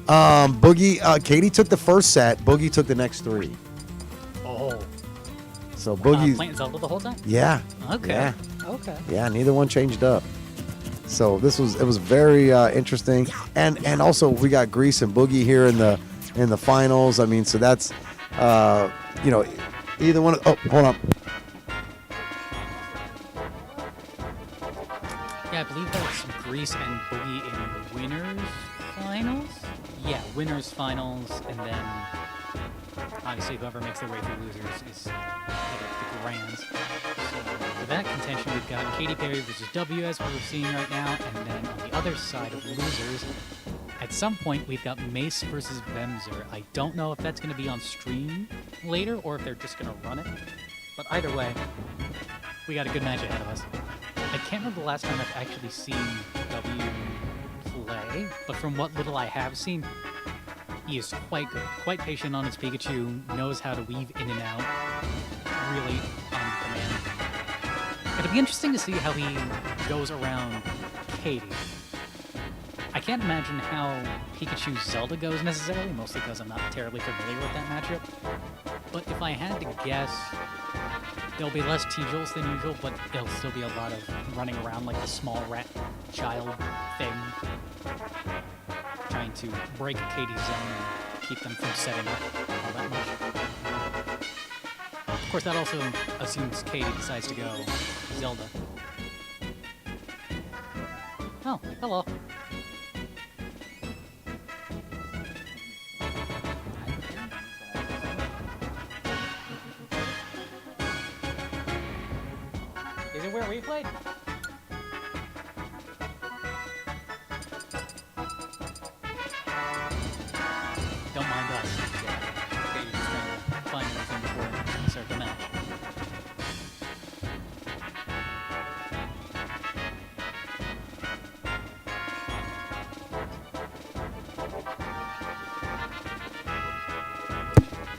Boogie, Katy took the first set. Boogie took the next three. Oh. So Boogie, Playing Zelda the whole time? yeah. Okay. Yeah. Okay. Yeah, neither one changed up. So it was very interesting, and also we got Grease and Boogie here in the finals. I mean, so that's you know, either one. Oh, hold on. Yeah, I believe that's Grease and Boogie in the winners finals. Yeah, winners finals, and then obviously whoever makes their way through losers is the grands. So for that contention, we've got Katy Perry versus W, as we're seeing right now, and then on the other side of losers, at some point we've got Mace versus Bemzer. I don't know if that's going to be on stream later or if they're just going to run it, but either way, we got a good match ahead of us. I can't remember the last time I've actually seen W play, but from what little I have seen, he is quite good, quite patient on his Pikachu, knows how to weave in and out, really on command. It'll be interesting to see how he goes around Katy. I can't imagine how Pikachu Zelda goes necessarily, mostly because I'm not terribly familiar with that matchup. But if I had to guess, there'll be less T-Jolts than usual, but there'll still be a lot of running around like a small rat child thing, trying to break a Katy zone and keep them from setting up all that much. Of course, that also assumes Katy decides to go Zelda. Oh, hello. Is it where we played? Don't mind us. Okay, you're just trying to find anything before we start the match.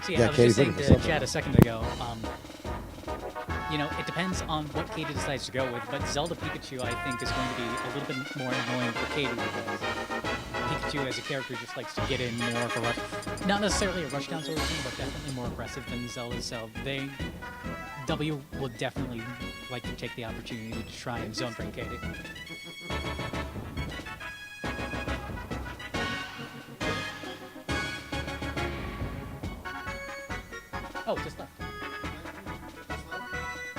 So yeah, I was Katy's just saying looking for to something. Chad a second ago, you know, it depends on what Katy decides to go with, but Zelda Pikachu, I think, is going to be a little bit more annoying for Katy because Pikachu as a character just likes to get in more of a rush. Not necessarily a rushdown sort of thing, but definitely more aggressive than Zelda, so W will definitely like to take the opportunity to try and zone break Katy. Oh, just left.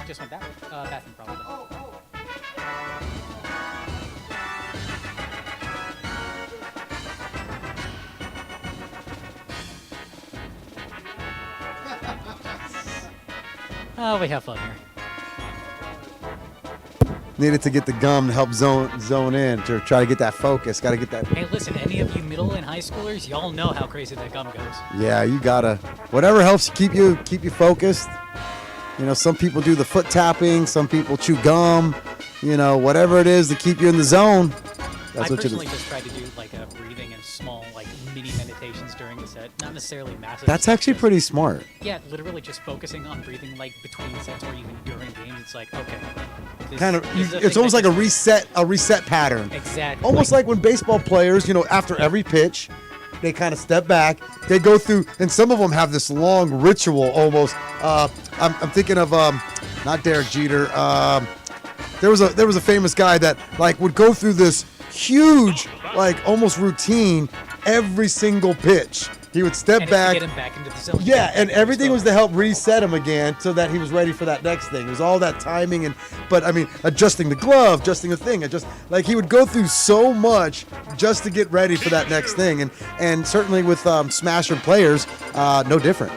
Just went that way. Bathroom probably. Oh, we have fun here. Needed to get the gum to help zone in to try to get that focus. Got to get that. Hey, listen, any of you middle and high schoolers, y'all know how crazy that gum goes. Yeah, you gotta. Whatever helps keep you focused. You know, some people do the foot tapping. Some people chew gum. You know, whatever it is to keep you in the zone. That's I what you do. personally just tried to do like a breathing and small like mini meditations during the set, not necessarily massive. That's actually just- pretty smart. Yeah, literally just focusing on breathing like between sets or even during games. It's like okay, this- Kind of. this is a It's thing almost that like just- a reset pattern. Exactly. Almost like when baseball players, you know, after every pitch, they kind of step back. They go through, and some of them have this long ritual almost. I'm thinking of not Derek Jeter. There was a famous guy that like would go through this huge, like almost routine every single pitch. He would step And back. to get him back into the zone. Yeah, and everything was to help reset him again so that he was ready for that next thing. It was all that timing but I mean, adjusting the glove, adjusting the thing, like he would go through so much just to get ready for that next thing. And certainly with Smasher players, no different.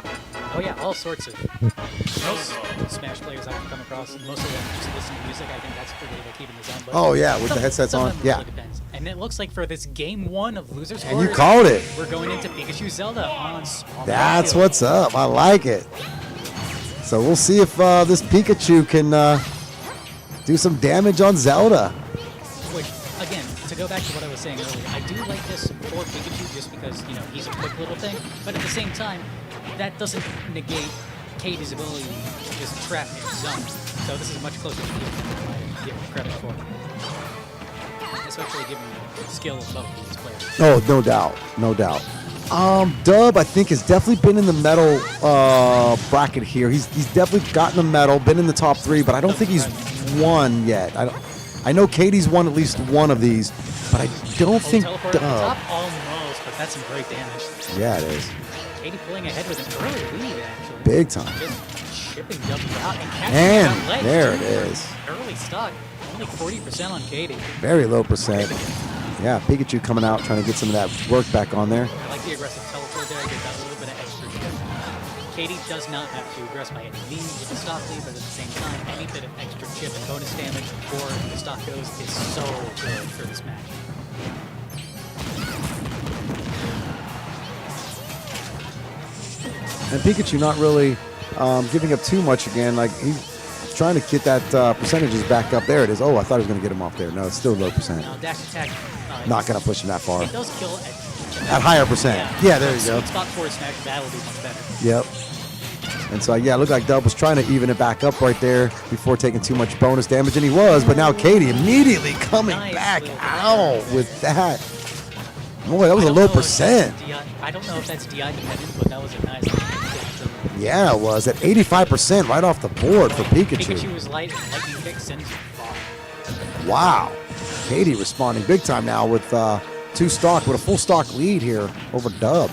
Oh yeah, all sorts of most Smash players I've come across. Most of them just listen to music. I think that's the way they keep in the zone. But Oh yeah, with the some- headsets some on. of them Yeah. really depends. And it looks like for this game 1 of Losers And you Quarters, called it. We're going into Pikachu Zelda on That's Battlefield. what's up. I like it. So we'll see if this Pikachu can do some damage on Zelda. Which, again, to go back to what I was saying earlier, I do like this for Pikachu just because, he's a quick little thing. But at the same time, that doesn't negate Katie's ability to just trap in his zone. So this is much closer to Pikachu than I give him credit for. Especially given the skill of both of these players. Oh, no doubt. No doubt. Dub, I think, has definitely been in the medal bracket here. He's definitely gotten the medal, been in the top 3, but I don't think he's won yet. I know Katie's won at least one of these, but I don't think Teleport at the Dub. top? Almost, but that's some great damage. Yeah, it is. Katie pulling ahead with an early lead, actually. Big time. Just shipping W out and catching And that ledge. there it is. Early stock. Only 40% on Katie. Very low percent. Yeah, Pikachu coming out, trying to get some of that work back on there. I like the aggressive teleport there. Gives that a little bit of extra chip. Katie does not have to aggress by any means with the stock lead, but at the same time, any bit of extra chip and bonus damage before the stock goes is so good for this match. And Pikachu not really giving up too much again. Like he's trying to get that percentages back up. There it is. Oh, I thought he was going to get him off there. No, it's still low percent. Now, dash attack. Not going to push him that far. It does kill At higher percent. Yeah, there you go. Sweet spot for Smash Battle would be much better. Yep. And so, yeah, it looked like Dub was trying to even it back up right there before taking too much bonus damage, and he was. But now Katie immediately coming Nice back little out grab. with that. Boy, that was I a don't low know if percent. that's DI I don't know if that's DI dependent, but that was a nice little hit. Yeah, it was at 85% right off the board for Pikachu Pikachu. was light, lightning kick sends you far. Wow. Katie responding big time now with 2 stock, with a full stock lead here over Dub.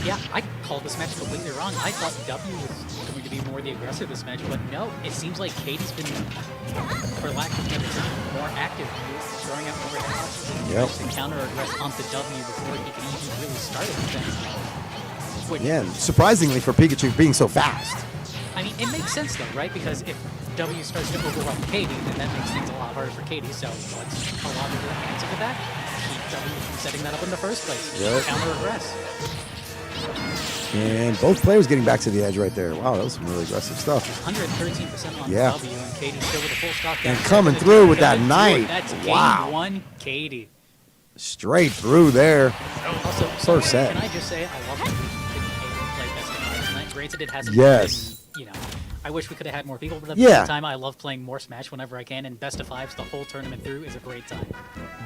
Yeah, I called this match completely wrong. I thought W was going to be more the aggressive this match, but no, it seems like Katie's been, for lack of a better term, more active, throwing out more attacks Yep. to counter aggress onto W before he can even really start anything. Which, Yeah, and surprisingly for Pikachu being so fast. I mean, it makes sense though, right? Because if W starts to overwhelm Katie, then that makes things a lot harder for Katie. So what's a logical answer to that? Keep W from setting that up in the first place. Yep. Counter aggress. And both players getting back to the edge right there. Wow, that was some really aggressive stuff. 113% on Yeah. W, and Katie still with a full stock. And down. coming Second through is with that coming knight. through. That's game Wow. 1, Katie. Straight through there. Also, First set. Can I just say, I love that we didn't play Best of 5 tonight. Granted, it hasn't Yes. been, I wish we could have had more people, but at the Yeah. same time, I love playing more Smash whenever I can, and Best of 5s the whole tournament through is a great time.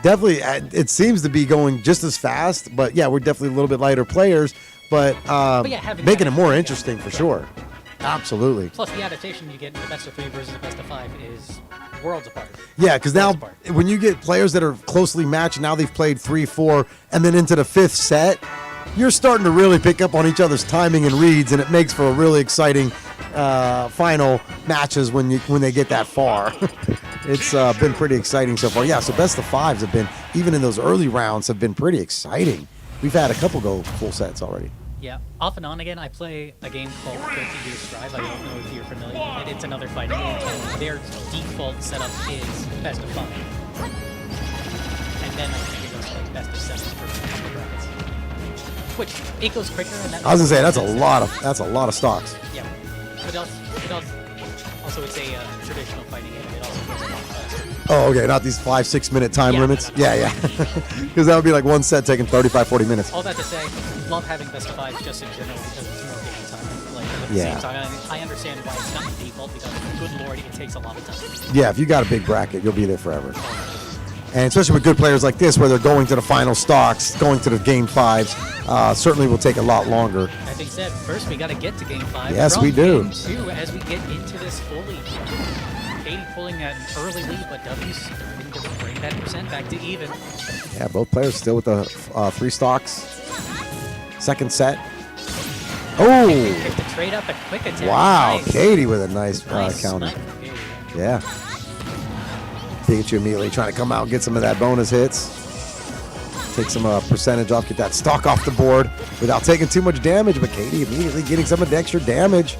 Definitely, it seems to be going just as fast, but yeah, we're definitely a little bit lighter players, but yeah, having making it that- more yeah. interesting for sure. Absolutely. Plus, the adaptation you get in the Best of 3 versus the Best of 5 is worlds apart. Yeah, because now Worlds apart. when you get players that are closely matched, now they've played 3, 4, and then into the 5th set, you're starting to really pick up on each other's timing and reads, and it makes for a really exciting final matches when they get that far. It's been pretty exciting so far. Yeah, so Best of 5s have been, even in those early rounds, have been pretty exciting. We've had a couple go full sets already. Yeah, off and on again, I play a game called 20 Years Strive. I don't know if you're familiar with it. It's another fighting game, and their default setup is Best of 5. And then I think it goes to like Best of 7 for brackets. Which, it goes quicker, and that I was gonna say that's makes a lot of stocks. Yeah. But also it's a traditional fighting game. It also goes a lot faster. Oh, okay, not these 5-6 minute time Yeah, limits. no, no, Yeah, because that would be like one set taking 35-40 minutes. All that to say, love having Best of 5 just in general because it's more game time. Like, at the Yeah. same time, I understand why it's not the default because, good lord, it takes a lot of time. Yeah, if you got a big bracket, you'll be there forever. And especially with good players like this, where they're going to the final stocks, going to the game 5s, certainly will take a lot longer. That being said, first we got to get to game 5. Yes, From we do. Game 2, as we get into this fully. Katie pulling an early lead, but W's able to bring that percent back to even. Yeah, both players still with the 3 stocks. Second set. Oh! Picked the trade up, a quick attack. Wow, Nice. Katie with a nice Nice counter. snipe from Katie. Yeah. Pikachu immediately trying to come out and get some of that bonus hits. Take some percentage off, get that stock off the board without taking too much damage. But Katie immediately getting some of the extra damage.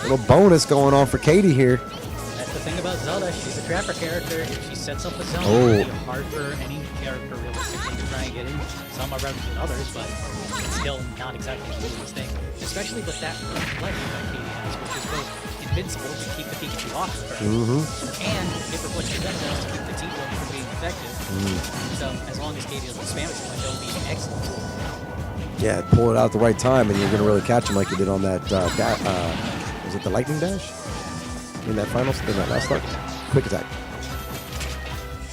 Little bonus going on for Katie here. That's the thing about Zelda. She's a trapper character. If she sets up a zone, Oh. it'll be hard for any character realistically to try and get in. Some are better than others, but it's still not exactly the easiest thing. Especially with that leg that Katie has, which is both invincible to keep the Pikachu off of her, and it reflects your gun to keep the T-Bone from being effective. So as long as Katie doesn't spam it too much, it'll be an excellent tool. Yeah, pull it out at the right time, and you're going to really catch him like you did on that. Was it the lightning dash in that last start? Quick attack.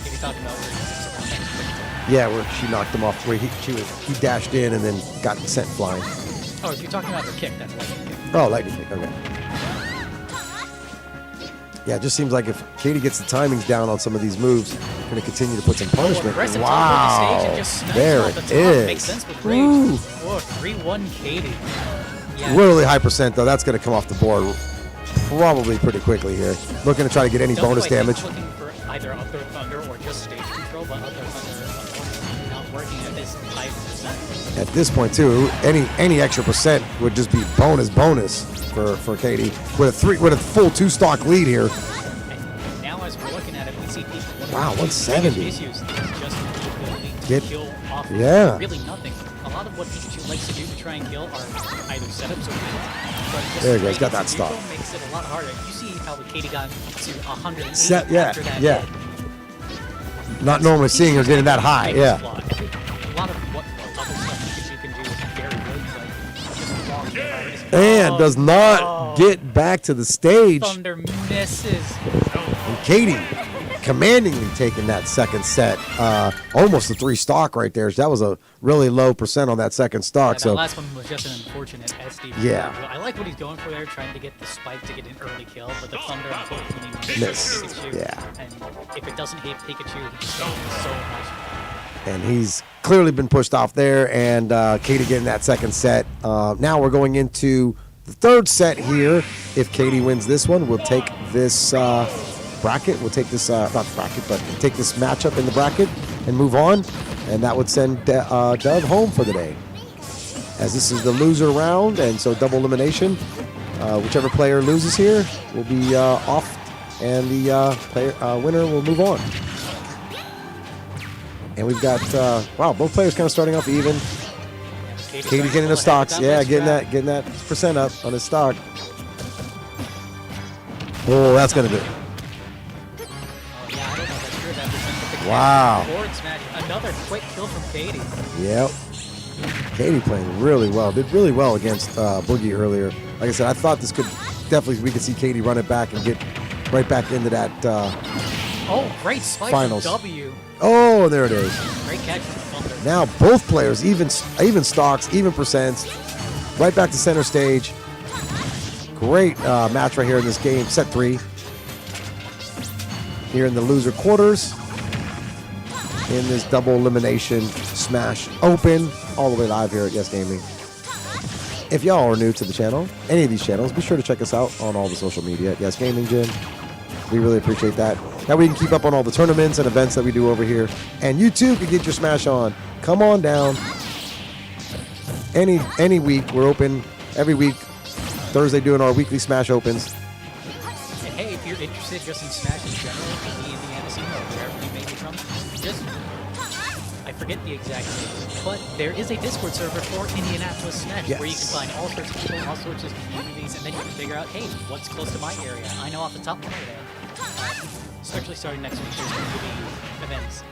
If you're talking about where he's around that quick attack. Yeah, where she knocked him off, where he dashed in and then got sent flying. Oh, if you're talking about her kick, that's lightning kick. Oh, lightning kick. Okay. Yeah, it just seems like if Katie gets the timings down on some of these moves, they're going to continue to put some punishment. Aggressive top of the stage Wow, and just snipes there off the it top. Makes is. sense with rage. Woo. Whoa, 3-1 Katie. Yeah, Really high percent though. That's going to come off the board probably pretty quickly here. Looking to try to get any Don't bonus quite damage. Looking for either Other Thunder or just stage control, but Other Thunder unfortunately not working at this high percent. At this point too, any extra percent would just be bonus for Katie with a full 2 stock lead here. And now as we're looking at it, we see people. Wow, one of the 170. biggest issues is just the ability to Get- kill off yeah. really nothing. A lot of what Pikachu likes to do to try and kill are either setups or wins. But just There he goes, got straight that into stop. neutral makes it a lot harder. You see how Katie got to 180 Yeah, after that yeah. hit. Not normally seeing her getting that high. Biggest Yeah. flaw. A lot of what other stuff Pikachu can do is very good, but just wrong there. And does not Oh. get back to the stage. Thunder misses. And Katie commandingly taking that second set. Almost a 3 stock right there. That was a really low percent on that second stock. That So last one was just an unfortunate SD. Yeah. I like what he's going for there, trying to get the spike to get an early kill, but the Thunder unfortunately Miss. misses Pikachu. Yeah. And if it doesn't hit Pikachu, he's so much. and he's clearly been pushed off there. And Katie getting that second set. Now we're going into the third set here. If Katie wins this one, we'll take this bracket. We'll take this not bracket, but take this matchup in the bracket and move on. And that would send Dove home for the day, as this is the loser round, and so double elimination. Whichever player loses here will be off, and the winner will move on. And we've got wow, both players kind of starting off even. Katie getting the stocks, yeah, getting that percent up on his stock. Oh, that's gonna do it. Yeah, I don't know if that's true. That percent, but the Wow. forward smash, another quick kill from Katie. Yep. Katie playing really well. Did really well against Boogie earlier. Like I said, I thought this could definitely, we could see Katie run it back and get right back into that. Oh, great spike Finals. from W. Oh, there it is. Great catch from Thunder. Now both players, even stocks, even percents, right back to center stage. Great match right here in this game, set 3. Here in the loser quarters, in this double elimination smash open, all the way live here at Yes Gaming. If y'all are new to the channel, any of these channels, be sure to check us out on all the social media at Yes Gaming Gym. We really appreciate that. That way you can keep up on all the tournaments and events that we do over here. And you too can get your smash on. Come on down. Any week, we're open every week. Thursday doing our weekly smash opens. And hey, if you're interested just in Smash in general, in the Indiana scene or wherever you may be from, just, I forget the exact name, but there is a Discord server for Indianapolis Smash where you can Yes. find all sorts of people, all sorts of communities, and then you can figure out, hey, what's close to my area? I know off the top of my head, especially starting next week, there's going to be events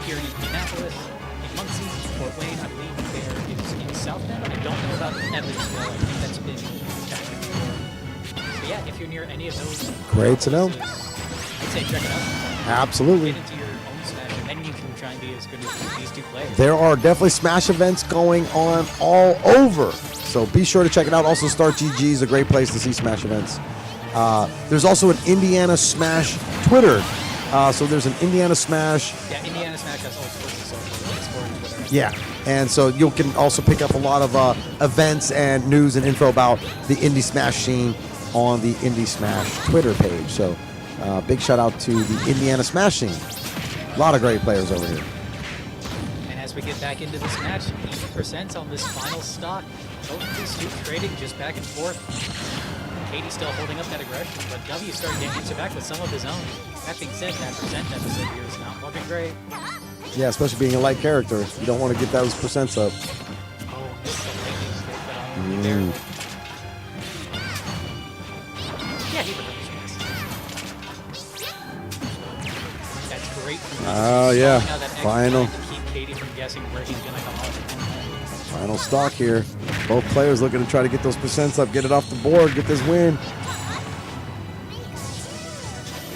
here in Indianapolis, in Muncie, Fort Wayne, I believe there is in South Bend. I don't know about Evansville. I think that's been back before. But yeah, if you're near any of those, Great to know. places, I'd say check it out. Absolutely. Get into your own Smash, and then you can try and be as good as these two players. There are definitely Smash events going on all over. So be sure to check it out. Also, Start GG is a great place to see Smash events. There's also an Indiana Smash Twitter. So there's an Indiana Smash. Yeah, Indiana Smash has all sorts of social Discord and Twitter. Yeah. And so you can also pick up a lot of events and news and info about the Indie Smash scene on the Indie Smash Twitter page. So big shout out to the Indiana Smash scene. A lot of great players over here. And as we get back into this match, 80% on this final stock. Both of these two trading just back and forth. Katie still holding up that aggression, but W starting to answer back with some of his own. That being said, that percent deficit here is not looking great. Yeah, especially being a light character. You don't want to get those percents up. Oh, missed the lightning stick, but on there. Yeah, he recovers from this. That's great from Oh, yeah. Stalling out that extra Final. time to keep Katie from guessing where he's going to come out. Final stock here. Both players looking to try to get those percents up, get it off the board, get this win.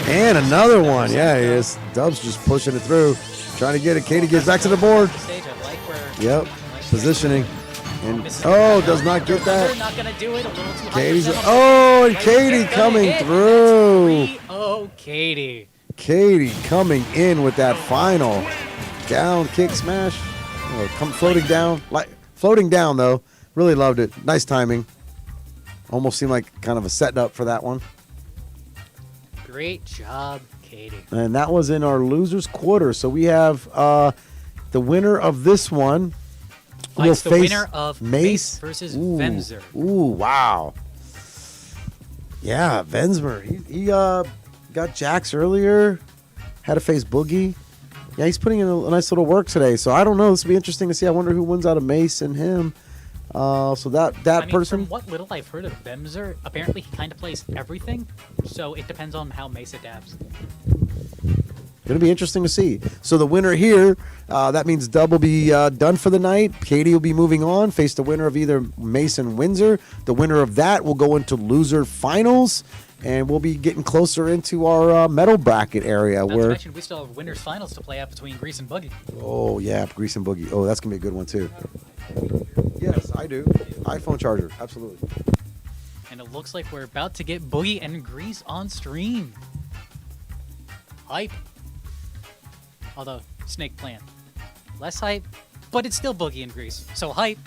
And another one. Yeah, he is. Dub's just pushing it through, trying to get it. Katie gets back to the board. Stage, I like where Yep, positioning. And oh, does not get that. Not gonna do it. A little too high Katie's. percent. Oh, and Right Katie there, gonna coming hit. through. 3-0 Katie. Katie coming in with that final down kick smash. Oh, come floating down, like floating down though. Really loved it. Nice timing. Almost seemed like kind of a setup for that one. Great job, Katie. And that was in our losers quarter. So we have the winner of this one. will Fights the face winner of Mace versus Venzer. Ooh, wow. Yeah, Vensmer. He got Jax earlier. Had to face Boogie. Yeah, he's putting in a nice little work today. So I don't know. This will be interesting to see. I wonder who wins out of Mace and him. So that I mean, person. from what little I've heard of Venzer, apparently he kind of plays everything. So it depends on how Mace adapts. Going to be interesting to see. So the winner here, that means Dub will be done for the night. Katie will be moving on, face the winner of either Mason Windsor. The winner of that will go into loser finals, and we'll be getting closer into our medal bracket area. Not to where mention, we still have winners finals to play out between Grease and Boogie. Oh yeah, Grease and Boogie. Oh, that's going to be a good one too. Yes, I do. iPhone charger, absolutely. And it looks like we're about to get Boogie and Grease on stream. Hype. Although, Snake Plant. Less hype, but it's still Boogie and Grease. So hype.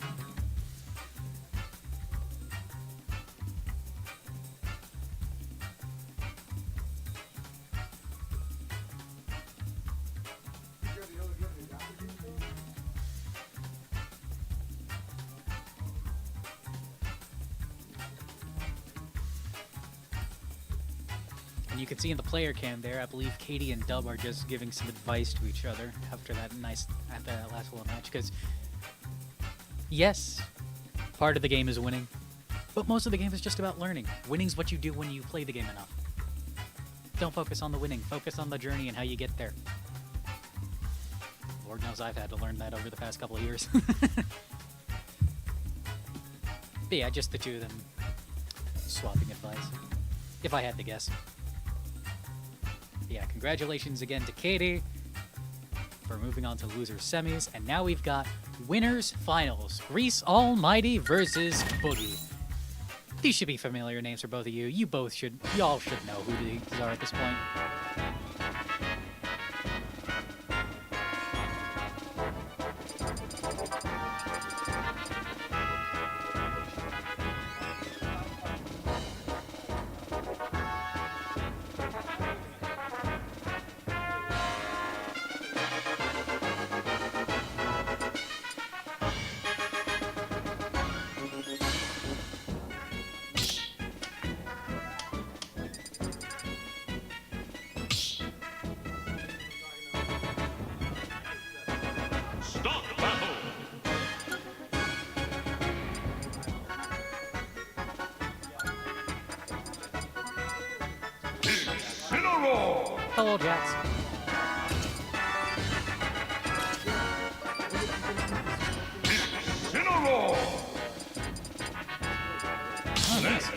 And you can see in the player cam there, I believe Katie and Dub are just giving some advice to each other after that last little match. Because, yes, part of the game is winning, but most of the game is just about learning. Winning's what you do when you play the game enough. Don't focus on the winning. Focus on the journey and how you get there. Lord knows I've had to learn that over the past couple of years. But yeah, just the two of them swapping advice, if I had to guess. Yeah, congratulations again to Katie for moving on to losers semis, and now we've got winners finals. Grease Almighty versus Boogie. These should be familiar names for both of you. Y'all should know who these are at this point. Start battle. Incineroar. Hello, Jax. Incineroar. Oh, nice.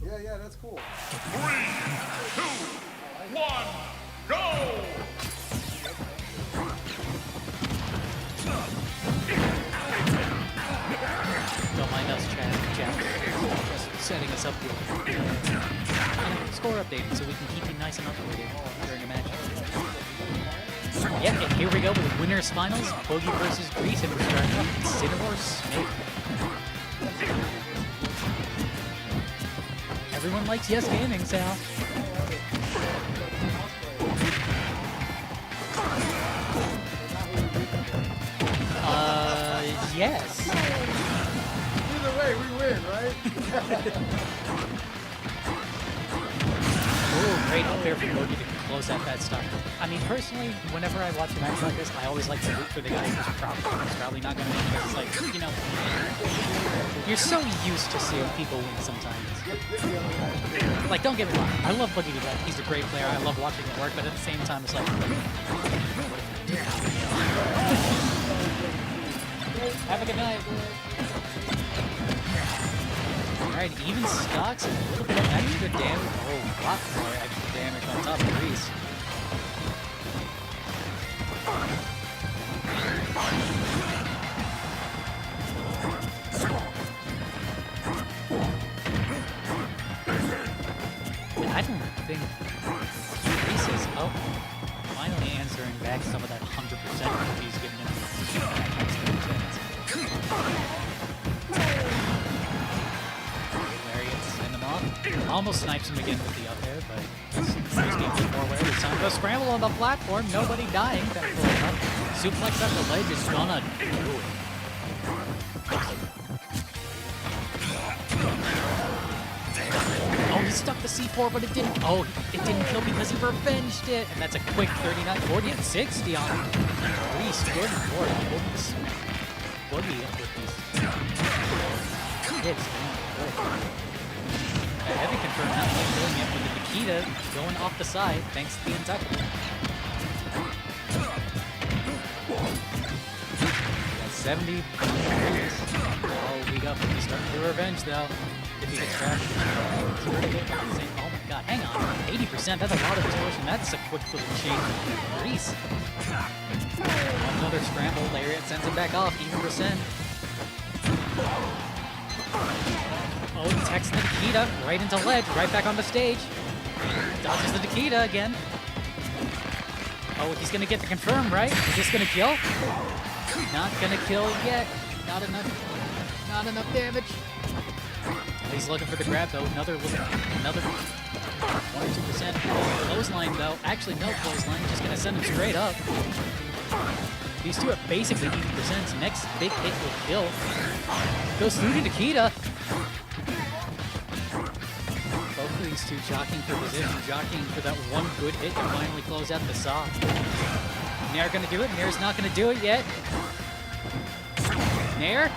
Yeah, That's cool. 3, 2, 1, go! Don't mind us, Jack. Just setting us up here. Score updating so we can keep you nice and updated during a match. Yeah, and here we go with winners finals. Bogey versus Grease, and we're starting off with Cinnamore Snake. Everyone likes Yes Gaming, Sal. Yes. Either way, we win, right? Ooh, great up there for Bogey to close out that stuff. I mean, personally, whenever I watch a match like this, I always like to root for the guy who's probably not going to win. Because it's like, you know, you're so used to seeing people win sometimes. Like, don't get me wrong, I love Boogie to death. He's a great player. I love watching him work, but at the same time, it's like, have a good night. Alright, even stocks and a little bit of extra damage. Oh, a lot more extra damage on top of Reese. I don't think Reese is finally answering back some of that 100% that he's given him. Almost snipes him again with the up air, but he's getting more aware. It's time to go scramble on the platform. Nobody dying. Thankfully enough. Suplex up the ledge is gonna do it. Oh, he stuck the C4, but it didn't. Oh, it didn't kill because he revenged it. And that's a quick 39, 40, and 60 on Reese. Good lord. Boogie with these hits. Heavy confirm not quite doing it with the Nikita going off the side thanks to the Kentucky. Got 70 degrees. Oh, we got Boogie starting to revenge though. If he gets trapped. Oh my god, hang on. 80%, that's a lot of distortion. That's a quick little change. Grease. Another scramble. Lariat sends him back off, even percent. Oh, attacks the Nikita right into ledge, right back on the stage. Dodges the Nikita again. Oh, he's gonna get the confirm, right? Is this gonna kill? Not gonna kill yet. Not enough damage. He's looking for the grab though. Another 1 or 2% clothesline though. Actually, no clothesline. Just gonna send him straight up. These two are basically 80%. Next big hit will kill. Goes through to Nikita. Both of these two jockeying for position, jockeying for that one good hit to finally close out the saw. Nair gonna do it. Nair's not gonna do it yet. Nair.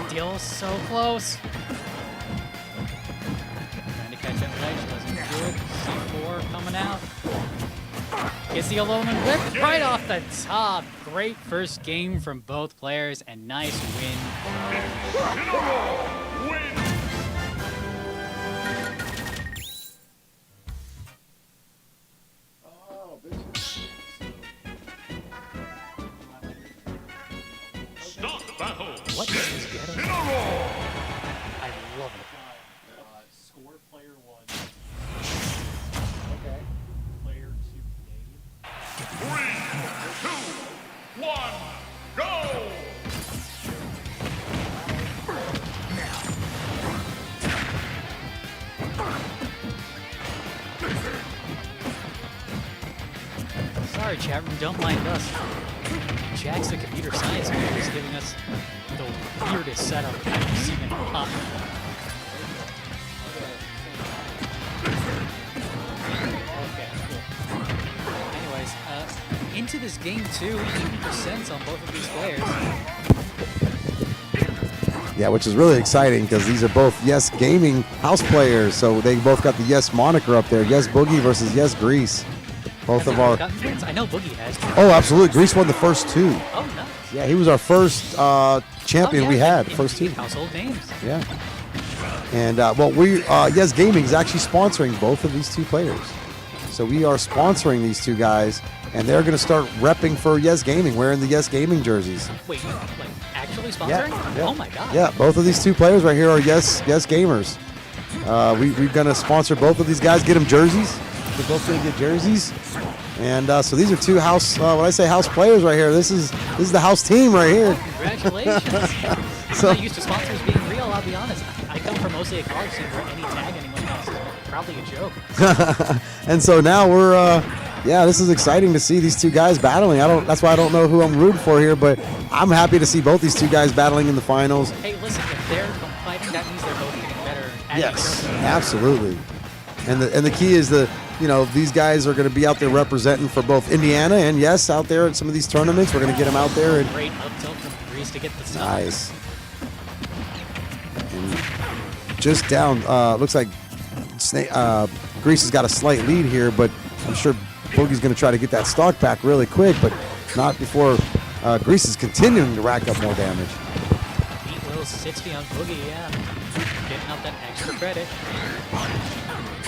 Still so close. Trying to catch up ledge, doesn't do it. C4 coming out. Gets the aluminum whip right off the top. Great first game from both players and nice win. Incineroar wins! Stop battle! What is this ghetto? Incineroar! I love it. Score player 1. Okay. Player 2 Dave. 3, 2, 1, go! Sorry, chat room, don't mind us. Jack's the computer science man who's giving us the weirdest setup I've seen in a hot minute. Okay, cool. Anyways, into this game too, 80% on both of these players. Yeah, which is really exciting because these are both Yes Gaming house players, so they both got the Yes moniker up there. Yes Boogie versus Yes Grease. Both of our. Gotten wins? I know Boogie has. Oh, absolutely. Grease won the first two. Oh, nice. Yeah, he was our first champion we had. First two. Household names. Yeah. And well, we Yes Gaming is actually sponsoring both of these two players. So we are sponsoring these two guys, and they're going to start repping for Yes Gaming, wearing the Yes Gaming jerseys. Wait, like actually sponsoring? Yeah. Oh my god. Yeah, both of these two players right here are Yes Gamers. We're going to sponsor both of these guys, get them jerseys. They're both going to get jerseys. And so these are two house, when I say house players right here, this is the house team right here. Congratulations. So- I'm not used to sponsors being real, I'll be honest. I come from mostly a college scene where any tag anyone else is probably a joke. And so now we're, this is exciting to see these two guys battling. That's why I don't know who I'm rooting for here, but I'm happy to see both these two guys battling in the finals. Hey, listen, if they're fighting, that means they're both getting better at Yes, each other. absolutely. And the key is these guys are going to be out there representing for both Indiana and yes, out there at some of these tournaments. We're going to get them out there. And Great up tilt from Grease to get the stop. nice. And just down. Looks like Grease has got a slight lead here, but I'm sure Boogie's going to try to get that stock back really quick, but not before Grease is continuing to rack up more damage. Beat Will 60 on Boogie, yeah. Getting up that extra credit.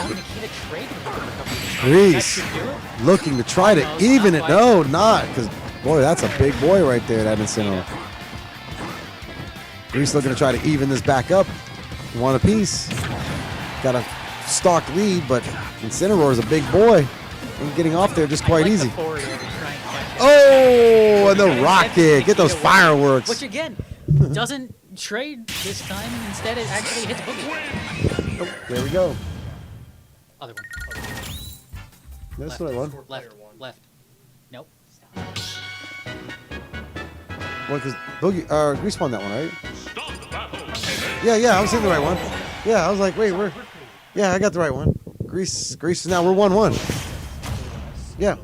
Oh, Nikita trade for a couple of Grease That should do it. looking to try to Almost, even not it. quite. No, not because boy, that's a big boy right there, that Incineroar. Grease looking to try to even this back up. One apiece. Got a stock lead, but Incineroar is a big boy. And getting off there just I quite like easy. The forward air to try and catch it. Oh, and the Instead, rocket. Get those Nikita fireworks. Which again, doesn't trade this time. Instead, it actually hits Boogie. There we go. Other one. That's Left. what I want. Left. Nope. Well, because Grease won that one, right? Stop the battle. Yeah, I was in the right one. Yeah, I was like, wait, yeah, I got the right one. Grease is now, we're 1-1. Yeah.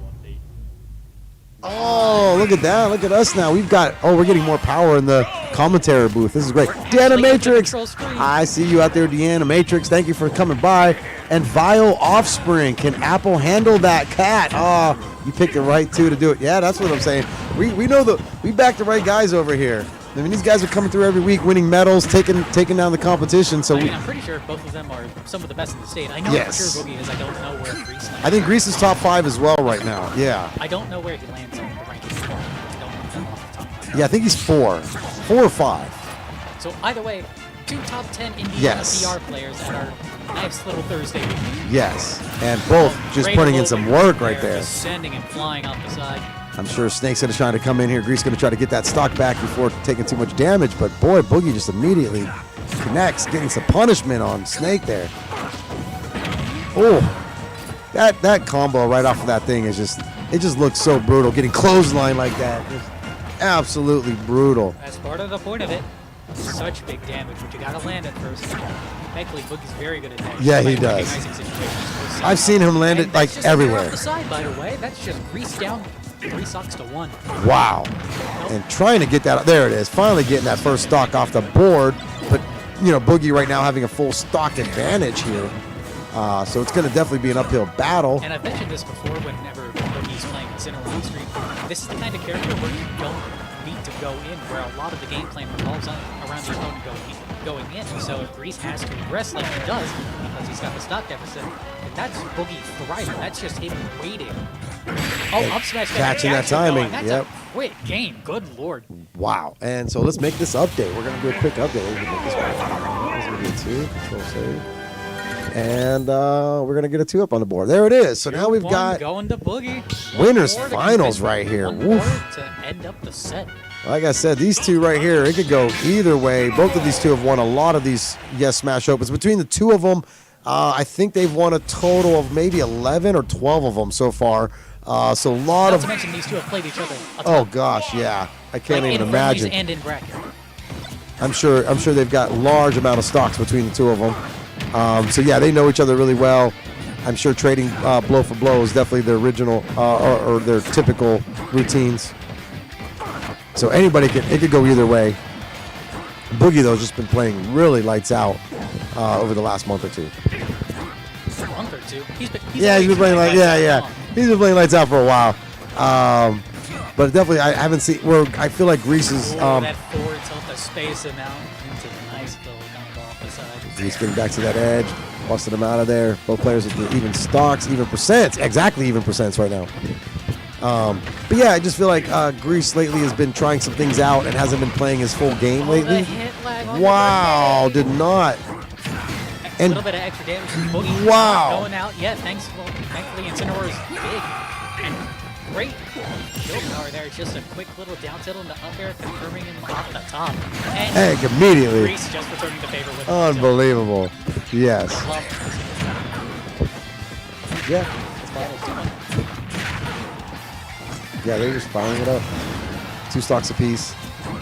Oh, look at that. Look at us now. We're getting more power in the commentary booth. This is great. Deanna Matrix. I see you out there, Deanna Matrix. Thank you for coming by. And Vile Offspring. Can Apple handle that cat? Oh, you picked the right two to do it. Yeah, that's what I'm saying. We know we back the right guys over here. I mean, these guys are coming through every week, winning medals, taking down the competition. So I mean, I'm pretty sure both of them are some of the best in the state. I know Yes. for sure Boogie is. I don't know where Grease lands. I think Greece is top 5 as well right now. Yeah. I don't know where he lands on the rankings. I don't know them off the top of my head. Yeah, I think he's 4 or 5. So either way, 2 top 10 Indiana Yes. PR players at our nice little Thursday week. Yes. And both just Great putting in movement some work right there. Just sending and flying off the side. I'm sure Snake's going to try to come in here. Grease going to try to get that stock back before taking too much damage. But boy, Boogie just immediately connects, getting some punishment on Snake there. Oh, that combo right off of that thing is it just looks so brutal. Getting clothesline like that, just absolutely brutal. That's part of the point of it. Such big damage, but you gotta land it first. Thankfully, Boogie's very good at that. Yeah, he Like does. recognizing situations. I've seen him land And it that's like just a clear everywhere. Off the side, by the way. That's just Grease down 3 socks to 1. Wow. And trying to get that, there it is, finally getting that first stock off the board. But, Boogie right now having a full stock advantage here. So it's going to definitely be an uphill battle. And I've mentioned this before whenever Boogie's playing Incineroar on stream. This is the kind of character where you don't need to go in, where a lot of the game plan revolves around the opponent going in. So if Grease has to regress like he does, because he's got the stock deficit, that's Boogie thriving. That's just him waiting. Oh, up smash. Catching that timing, That's yep. a quick game. Good lord. Wow. And so let's make this update. We're going to do a quick update. We're going to make this one. This is going to be a 2. Control save. And we're going to get a 2 up on the board. There it is. So now we've One got going to Boogie. winners One more to finals convince- right here. One more Woof. to end up the set. Like I said, these two right here, it could go either way. Both of these two have won a lot of these Yes Smash Opens. Between the two of them, I think they've won a total of maybe 11 or 12 of them so far. So a lot Not of... to mention these two have played each other a ton. Oh, gosh, yeah. I can't Like even in friendlies imagine. and in bracket. I'm sure they've got large amount of stocks between the two of them. So yeah, they know each other really well. I'm sure trading blow for blow is definitely their original or their typical routines. So it could go either way. Boogie though has just been playing really lights out over the last month or two. A month or two. He's been Playing like He's been playing lights out for a while. But definitely I haven't seen where I feel like Grease is that forward tilt, the space him out into the nice little dump off the side. He's getting back to that edge, busting him out of there. Both players with the even stocks, even percents, exactly even percents right now. But yeah, I just feel like Grease lately has been trying some things out and hasn't been playing his full game The lately. hit lag on Wow, did not. A And little bit of extra damage from Boogie. Wow. Not going out yet. Thankfully, Incineroar is big and great kill power there. Just a quick little down tilt into up air, confirming him off the top. And heck, immediately. Grease just returning the favor with Unbelievable. Yes. Love Yeah. Yeah, they're just firing it up. 2 stocks apiece.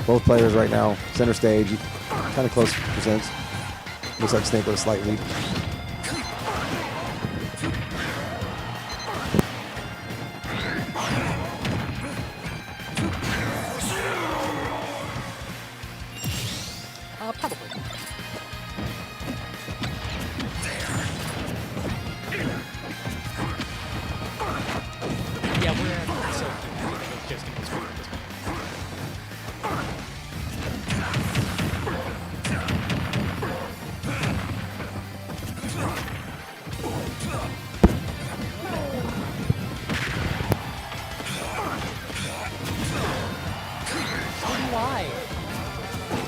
Both players right now, center stage, kind of close percents. Looks like Snake with a slight lead. Probably. Yeah, we're so it's just gonna be screwed at this point. So do I.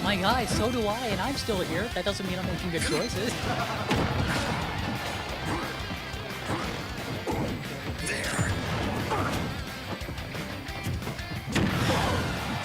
My guy, so do I, and I'm still here. That doesn't mean I'm making good choices.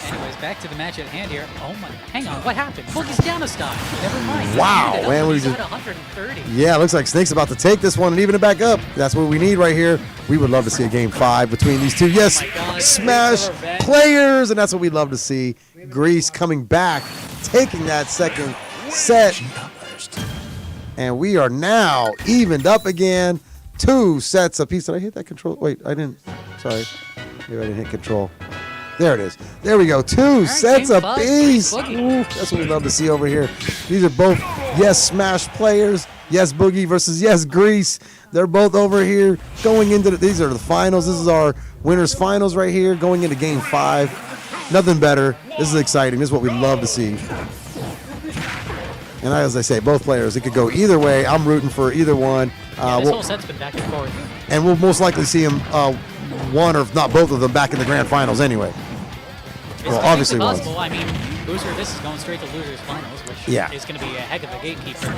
Anyways, back to the match at hand here. Oh my, hang on, what happened? Boogie's down a stock. Never mind. Wow, He man, we he's just- at 130. Yeah, looks like Snake's about to take this one and even it back up. That's what we need right here. We would love to see a game 5 between these two. Yes, Oh my God, Smash it's a revenge. players, and that's what we'd love to see. Grease coming back, taking that second set. And we are now evened up again. 2 sets apiece. Did I hit that control? Wait, I didn't. Sorry. Maybe I didn't hit control. There it is. There we go. 2 sets game 5, apiece. Boogie. Ooh, that's what we love to see over here. These are both Yes Smash players. Yes Boogie versus Yes Grease. They're both over here going into these are the finals. This is our winners finals right here going into game 5. Nothing better. This is exciting. This is what we love to see. And as I say, both players, it could go either way. I'm rooting for either one. Yeah, this We'll- whole set's been back and forth. and we'll most likely see him one or if not both of them back in the grand finals anyway. It's Well, obviously technically once. possible. I mean, loser, this is going straight to losers finals, which Yeah. is going to be a heck of a gatekeeper.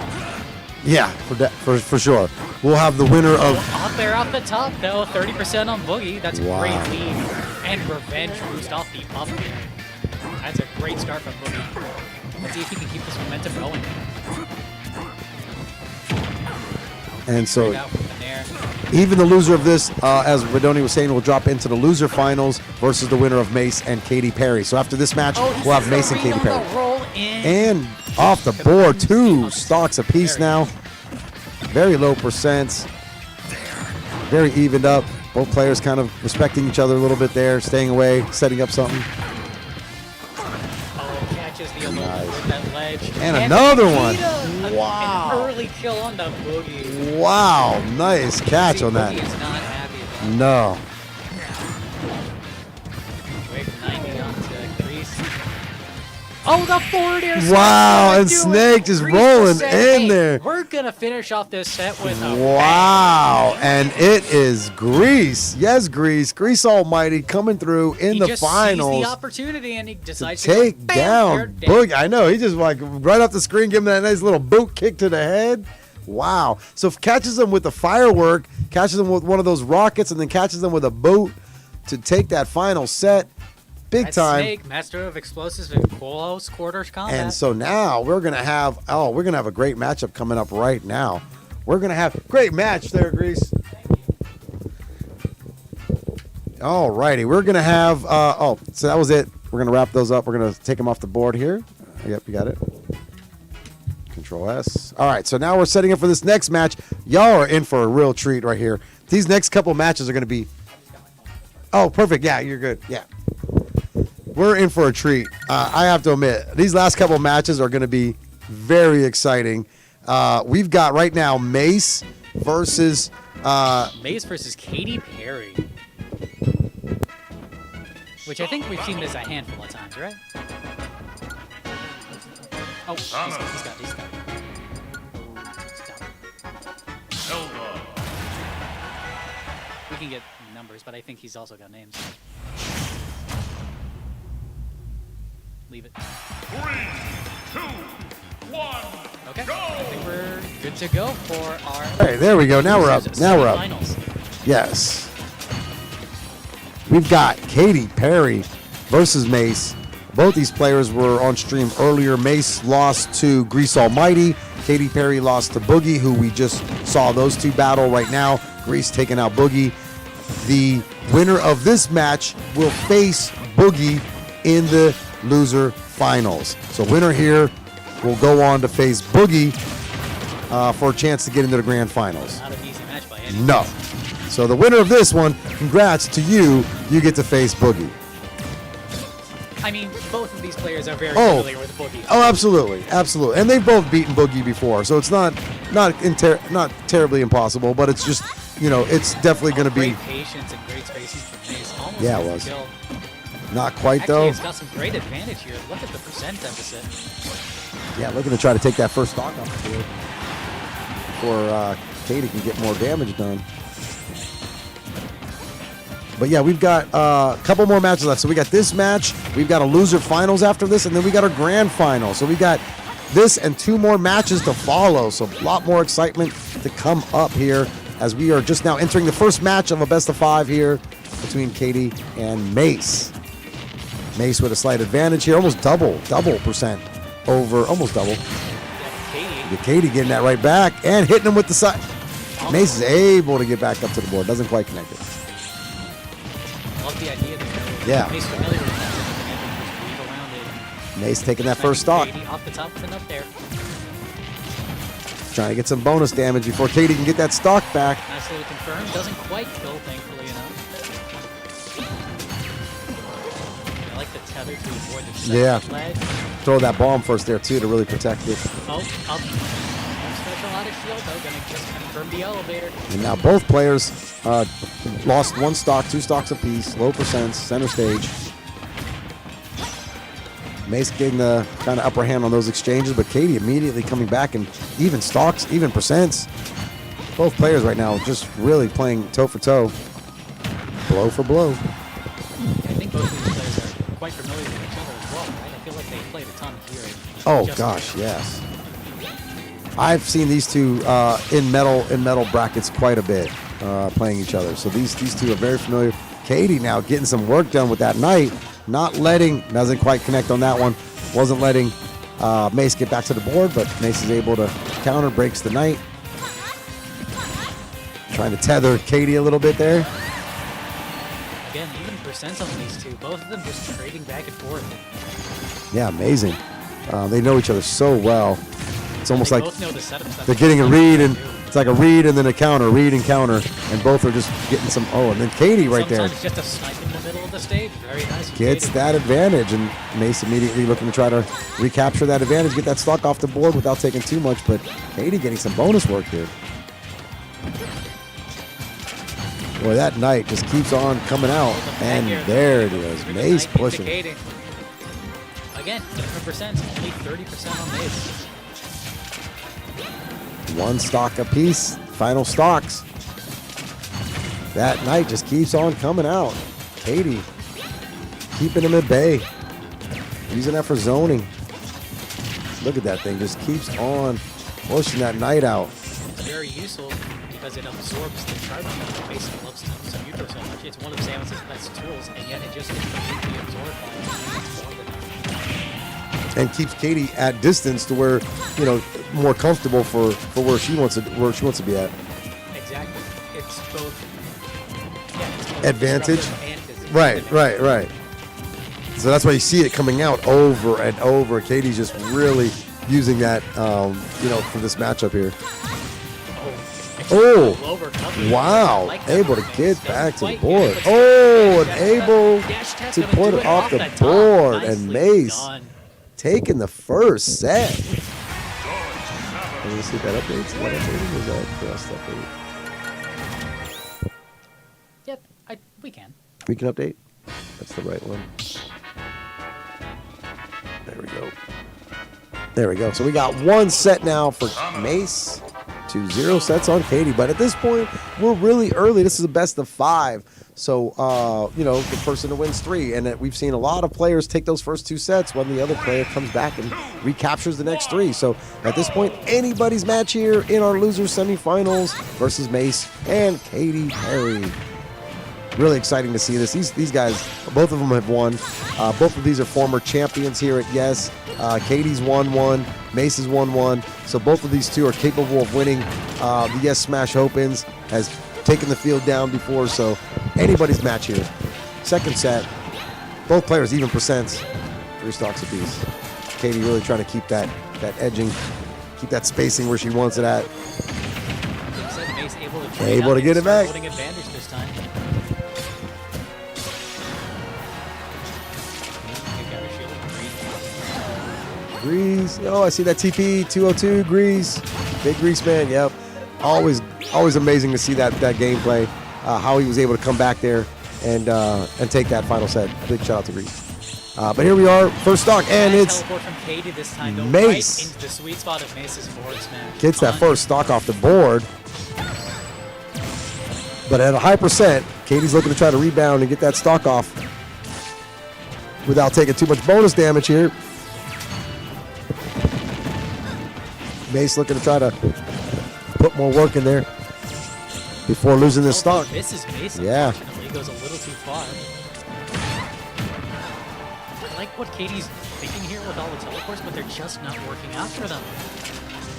Yeah, for sure. We'll have the winner of Up there off the top, though, 30% on Boogie. That's a Wow. great lead. And revenge boost off the up air. That's a great start from Boogie. Let's see if he can keep this momentum going. and so Straight out from there. even the loser of this, as Redoni was saying, will drop into the loser finals versus the winner of Mace and Katy Perry. So after this match, we'll have Mace and Katy Perry. Roll in. And off the board, 2 stocks apiece now. Very low percents. Very evened up. Both players kind of respecting each other a little bit there, staying away, setting up something. Oh, catches the alone with that ledge. And another Nikita, one. Wow. An early kill on the Boogie. Wow, nice catch See, on that. Boogie is not happy about it. No. Quick 90 onto Grease. Oh, the forward air. Wow, Snake and do it. Snake just Grease rolling said, in "Hey, there." We're going to finish off this set with a Wow, and it is Grease. Yes, Grease. Grease Almighty coming through in He the just finals. sees the opportunity and he To decides take to go, bam, you're down dead. Boogie. I know, he just like right off the screen, giving that nice little boot kick to the head. Wow. So if catches him with the firework, catches him with one of those rockets, and then catches him with a boot to take that final set. Big That's time. Snake, master of explosives in close quarters combat. And so now we're gonna have a great matchup coming up right now. We're gonna have great match there, Grease. All righty, we're gonna have so that was it. We're gonna wrap those up. We're gonna take them off the board here. Yep, you got it. Control S. All right, so now we're setting up for this next match. Y'all are in for a real treat right here. These next couple matches are gonna be. Oh, perfect. Yeah, you're good. Yeah. We're in for a treat. I have to admit, these last couple matches are going to be very exciting. We've got right now Mace versus Maze versus Katy Perry. Which I think we've seen this a handful of times, right? Oh, he's got. We can get numbers, but I think he's also got names. Leave it. 3, 2, 1, Okay. go! I think we're good to go for our. Hey, there we go. Now we're up. losers Now we're up. semifinals. Yes. We've got Katy Perry versus Mace. Both these players were on stream earlier. Mace lost to Grease Almighty. Katy Perry lost to Boogie, who we just saw those two battle right now. Grease taking out Boogie. The winner of this match will face Boogie in the loser finals. So winner here will go on to face Boogie for a chance to get into the grand finals. Not an easy match by any means. No. So the winner of this one, congrats to you. You get to face Boogie. I mean, both of these players are very Oh. familiar with Boogie. Oh, absolutely, absolutely. And they've both beaten Boogie before, so it's not terribly impossible. But it's just, it's definitely going to be Great patience and great spacing from Mace. Almost Yeah, it gets the was. kill. not quite Actually, though. it's got some great advantage here. Look at the percent deficit. Yeah, looking to try to take that first stock off the field before Katy can get more damage done. But yeah, we've got a couple more matches left. So we got this match, we've got a loser finals after this, and then we got a grand final. So we got this and 2 more matches to follow. So a lot more excitement to come up here as we are just now entering the first match of a best of 5 here between Katy and Mace. Mace with a slight advantage here, almost double percent over, almost double. Yeah, Katie. Get Katy getting that right back and hitting him with the side. Mace is able to get back up to the board, doesn't quite connect it. Love the idea that Yeah. Mace familiar with that. And just weave around it. Mace taking that first stock, Katie off the top of the nut there. trying to get some bonus damage before Katy can get that stock back. Nicely confirmed. Doesn't quite kill, thankfully enough. I like the tether to avoid the Yeah. second ledge. Throw that bomb first there too to really protect it. Oh, up. Special out of shield though. Gonna just confirm the elevator. And now both players lost 1 stock, 2 stocks apiece, low percents, center stage. Mace getting the kind of upper hand on those exchanges, but Katy immediately coming back and even stocks, even percents. Both players right now just really playing toe for toe, blow for blow. I think both of these players are quite familiar with each other as well, right? I feel like they've played a ton here. Oh Just- gosh, yes. I've seen these two in metal brackets quite a bit, playing each other. So these two are very familiar. Katy now getting some work done with that knight, doesn't quite connect on that one. Wasn't letting Mace get back to the board, but Mace is able to counter, breaks the knight. Trying to tether Katy a little bit there. Again, even percents on these two. Both of them just trading back and forth. Yeah, amazing. They know each other so well. It's almost They like both know the setup stuff. they're getting a read, and it's like a read and then a counter, read and counter, and both are just getting some. Oh, and then Katy right there Sometimes just a snipe in the middle of the stage. Very nice. from gets Katie. that advantage, and Mace immediately looking to try to recapture that advantage, get that stock off the board without taking too much. But Katy getting some bonus work here. Boy, that knight just keeps on coming out, and there it is. Bring a Mace knight into pushing. Katie. Again, different percents. Only 30% on Mace. 1 stock apiece, final stocks. That knight just keeps on coming out. Katy keeping him at bay, using that for zoning. Look at that thing, just keeps on pushing that knight out. It's very useful because it absorbs the charge that Mace loves to Samuto so much. It's one of Samus's best tools, and yet it just gets completely absorbed by it. And keeps Katy at distance to where, more comfortable for where she wants to be at. Exactly. It's both. Yeah, it's both Advantage. destructive and physical. Right. So that's why you see it coming out over and over. Katie's just really using that, for this matchup here. Oh, Low recovery. wow. I like that Able to from Mace. get Doesn't back to the quite board. get it, but Oh, and dash able dash attack's to gonna put do it off the top. board. And Nicely Mace done. taking the first set. Let me see if that updates. Is that updated? Is that just updated? Yep, we can. We can update. That's the right one. There we go. So we got 1 set now for Mace, to 0 sets on Katie. But at this point, we're really early. This is a best of 5. So, you know, the person who wins 3. And we've seen a lot of players take those first 2 sets when the other player comes back and recaptures the next 3. So at this point, anybody's match here in our losers semifinals versus Mace and Katy Perry. Really exciting to see this. These guys, both of them have won. Both of these are former champions here at Yes. Katie's won 1, Mace has won 1. So both of these two are capable of winning the Yes Smash Opens. Has taken the field down before, so anybody's match here. Second set, both players even percents, 3 stocks apiece. Katie really trying to keep that edging, keep that spacing where she wants it at. Mace Able to get it back. Holding advantage this time. Grease. Oh, I see that TP 202. Grease. Big Grease man. Yep. Always amazing to see that gameplay. How he was able to come back there and take that final set. Big shout out to Grease. But here we are, first stock, and it's teleport from Katie this time, though, Mace. right into the sweet spot of Mace's forward smash. gets that first stock off the board. But at a high percent, Katie's looking to try to rebound and get that stock off without taking too much bonus damage here. Mace looking to try to put more work in there before losing this stock. This is Mace, Yeah. unfortunately, goes a little too far. I like what Katie's thinking here with all the teleports, but they're just not working out for them.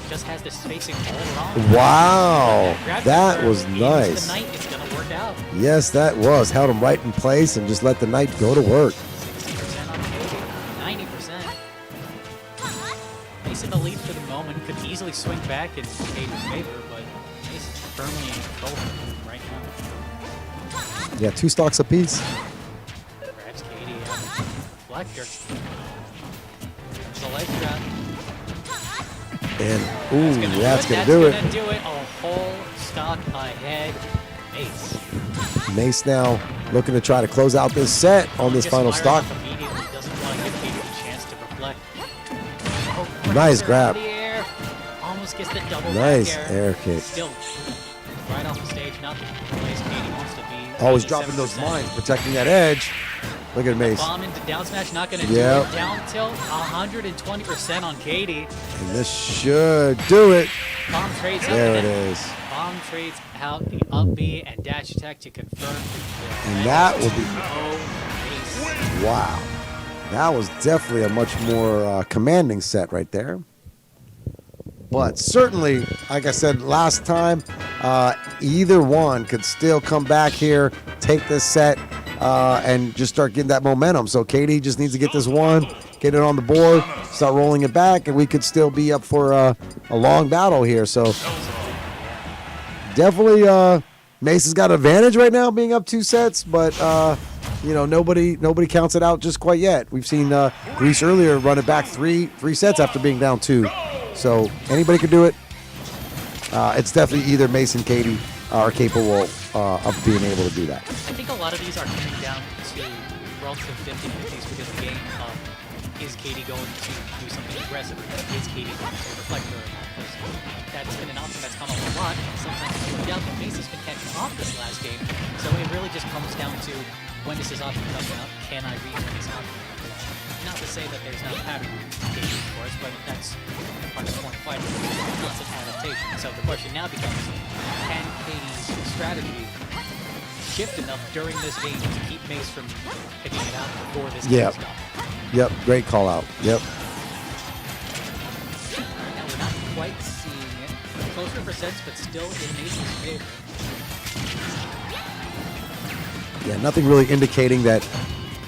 Just has the spacing all wrong. Wow, Grab that her was into nice. The knight, it's gonna work out. Yes, that was. Held him right in place and just let the knight go to work. 60% on Katie, 90%. Mace in the lead for the moment, could easily swing back in Katie's favor, but Mace is firmly in control right now. Yeah, 2 stocks apiece. Grabs Katie out. Reflector. The ledge trap. And, ooh, that's going to That's do it. gonna do it. A whole stock ahead. Mace. Mace now looking to try to close out this set on this Just final firing stock. off immediately. Doesn't want to give Katie a chance to reflect. Oh, Nice pressure grab. out of the air. Almost gets the double Nice back air kick. Still right off the stage. Not the place Katie wants to be. Always dropping those 87%. mines, protecting that edge. Look at Mace. Bomb into down smash. Not going to Yeah. do it. Down tilt. 120% on Katie. And this should do it. Bomb trades There out. it is. Bomb trades out the up B and dash attack to confirm. And that will be, Oh, Mace. wow. That was definitely a much more commanding set right there. But certainly, like I said last time, either one could still come back here, take this set, and just start getting that momentum. So Katie just needs to get this one, get it on the board, start rolling it back, and we could still be up for a long battle here. So definitely, Mace has got an advantage right now, being up 2 sets, but you know, nobody counts it out just quite yet. We've seen Grease earlier run it back three sets after being down 2. So anybody can do it. It's definitely either Mace and Katie are capable of being able to do that. I think a lot of these are coming down to relative 50-50s because the game of is Katie going to do something aggressive or is Katie going to reflect her? Because that's been an option that's come up a lot. Sometimes it's worked out, but Mace has been catching off this last game. So it really just comes down to when does this option come out? Can I read when this option comes out? Not to say that there's not pattern to Katie, of course, but that's part of the point of fighting. It's constant adaptation. So the question now becomes, can Katie's strategy shift enough during this game to keep Mace from picking it out before this game Yep. stops? Yep, great call out. Yep. Right now we're not quite seeing it. Closer percents, but still in Mace's favor. Yeah, nothing really indicating that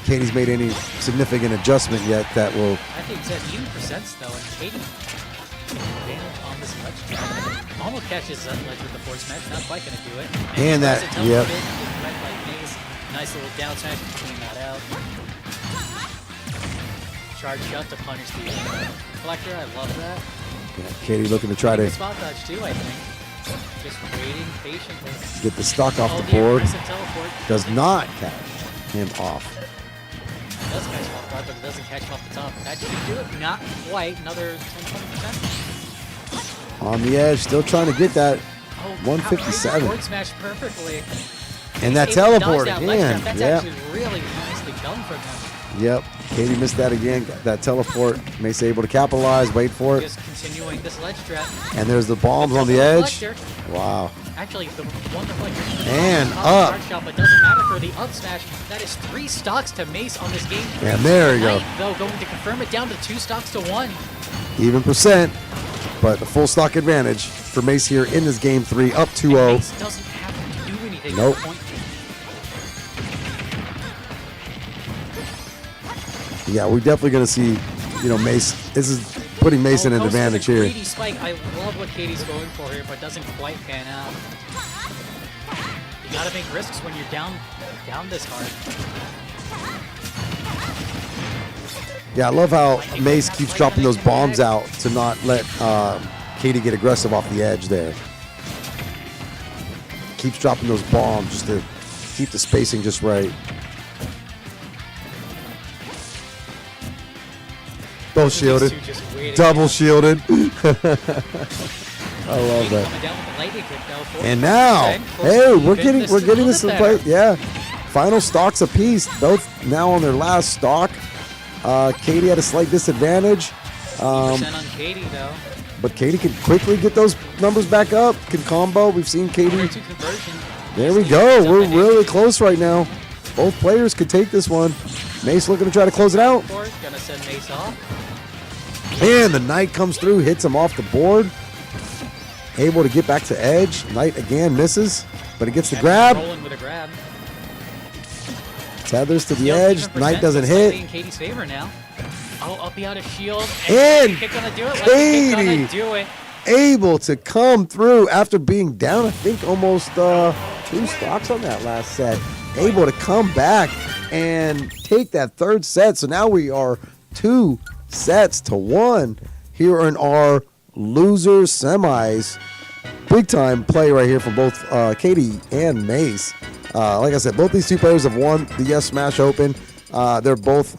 Katie's made any significant adjustment yet that will. I think it's at even percents though, and Katie taking advantage on this ledge. Almost catches that ledge with the force smash, not quite gonna do it. And that- tries to yep. teleport it with red light Mace. Nice little down smash to clean that out. Charge shot to punish the collector. I love that. Yeah, Katie looking to try Good to spot dodge too, I think. Just waiting patiently. get the stock off Oh, the board. aggressive teleport. Does not catch him off. It does catch him off guard, but it doesn't catch him off the top. That should do it. Not quite. Another 10-20%. On the edge, still trying to get that Oh, 157. Forward smash perfectly. and that Able to dodge teleport that ledge again. trap. That's Yep. actually really nicely done from him. Yep. Katie missed that again. Got that teleport. Mace able to capitalize. Wait for it. Just continuing this ledge trap. And there's the bombs on the Double edge. deflector. Wow. Actually, the one deflector. And Top up. guard shot, but doesn't matter for the up smash. That is 3 stocks to Mace on this game. And there you go. Knight, though, going to confirm it down to 2 stocks to 1. Even percent. But a full stock advantage for Mace here in this game 3, up 2-0. Mace doesn't have to do anything Nope. at the point. Yeah, we're definitely going to see, Mace. This is putting Mace in an Goes for the advantage here. greedy spike. I love what Katie's going for here, but doesn't quite pan out. You gotta make risks when you're down this hard. Yeah, I love how Mace keeps dropping those bombs out to not let Katie get aggressive off the edge there. Keeps dropping those bombs just to keep the spacing just right. Both shielded. These two just waiting. Double shielded. I love Katie that. coming down with the lightning kick though. And now, Okay, hey, we're even. getting a this little in bit play. Yeah, final stocks apiece. Both now on their last stock. Katie had a slight disadvantage, better. 10% on Katie though. but Katie can quickly get those numbers back up. Can combo. We've seen Katie. 2 conversion. There we Easily go. picks up We're an really HP. close right now. Both players could take this one. Mace looking to try to close it out. Forward, gonna send Mace off. And the Knight comes through, hits him off the board. Able to get back to edge. Knight again misses, but it gets the grab. Rolling with a grab. Tethers to the Still edge. even Knight percent doesn't slightly hit. in Katie's favor now. Oh, up the out of shield. And Kick gonna do it. Katie. Lightning kick gonna do it. Able to come through after being down, I think almost 2 stocks on that last set. Able to come back and take that third set. So now we are 2 sets to 1 here in our losers semis. Big time play right here from both Katie and Mace. Like I said, both these 2 players have won the Yes Smash Open. They're both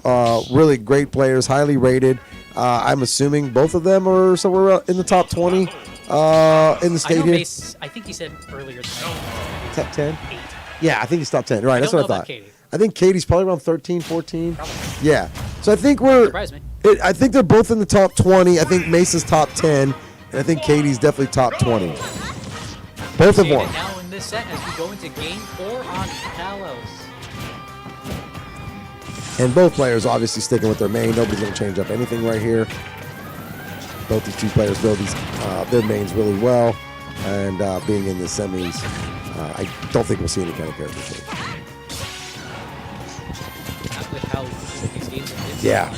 really great players, highly rated. I'm assuming both of them are somewhere in the top 20 in the I state know here. Mace, I think he said earlier tonight. Top 10? 8. Yeah, I think he's top 10. Right, that's don't what I know about thought. Katie. I think Katie's probably around 13, 14. Probably. Yeah. So I think we're. Surprise me. I think they're both in the top 20. I think Mace is top 10, and I think Katie's definitely top 20. Both have won. Now in this set as we go into game 4 on Talos. And both players obviously sticking with their main. Nobody's going to change up anything right here. Both these 2 players know their mains really well. And being in the semis, I don't think we'll see any kind of character change. Not with how these games have been. Yeah.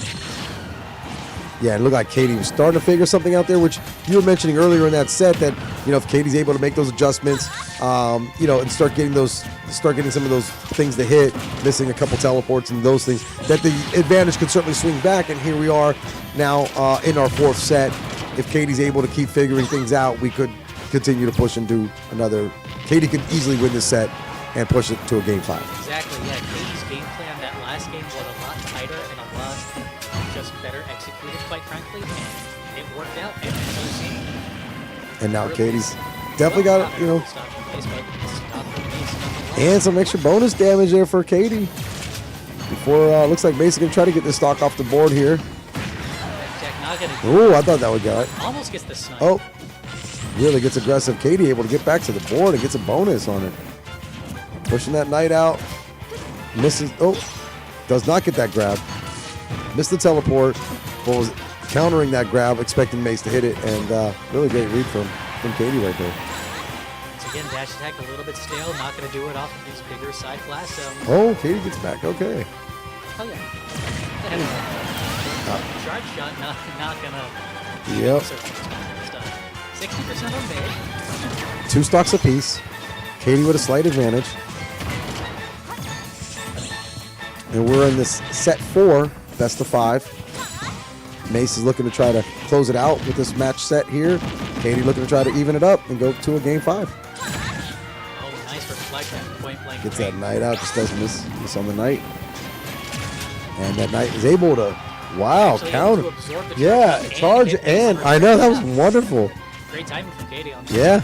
Yeah, it looked like Katie was starting to figure something out there, which you were mentioning earlier in that set that, if Katie's able to make those adjustments, and start getting some of those things to hit, missing a couple teleports and those things, that the advantage could certainly swing back. And here we are now in our 4th set. If Katie's able to keep figuring things out, we could continue to push into another. Katie could easily win this set and push it to a game 5. Exactly, yeah. Katie's game plan that last game was a lot tighter and a lot just better executed, quite frankly, and it worked out. And so game. And now Katie's definitely got, and some extra bonus damage there for Katie. Before looks like Mason gonna try to get this stock off the board here. Jack not gonna Oh, I thought that would get it. almost gets the snipe. Oh, really gets aggressive. Katie able to get back to the board and gets a bonus on it. Pushing that Knight out. Misses. Oh, does not get that grab. Missed the teleport. But was countering that grab, expecting Mace to hit it, and really great read from Katie right there. Once again, dash attack a little bit stale. Not gonna do it off of his bigger side flash zone. Oh, Katie gets back. Okay. Oh yeah. Charge shot, not gonna. Yep. 60% on mid. 2 stocks apiece. Katie with a slight advantage. And we're in this set 4, best of 5. Mace is looking to try to close it out with this match set here. Katie looking to try to even it up and go to a game 5. Oh, nice reflection, point blank. Gets that Knight out, just doesn't miss on the Knight. And that Knight is able to, wow, Actually able counter. to absorb the Yeah, charge hit and, Mace. I know, that was wonderful. Great timing from Katie on that. Yeah.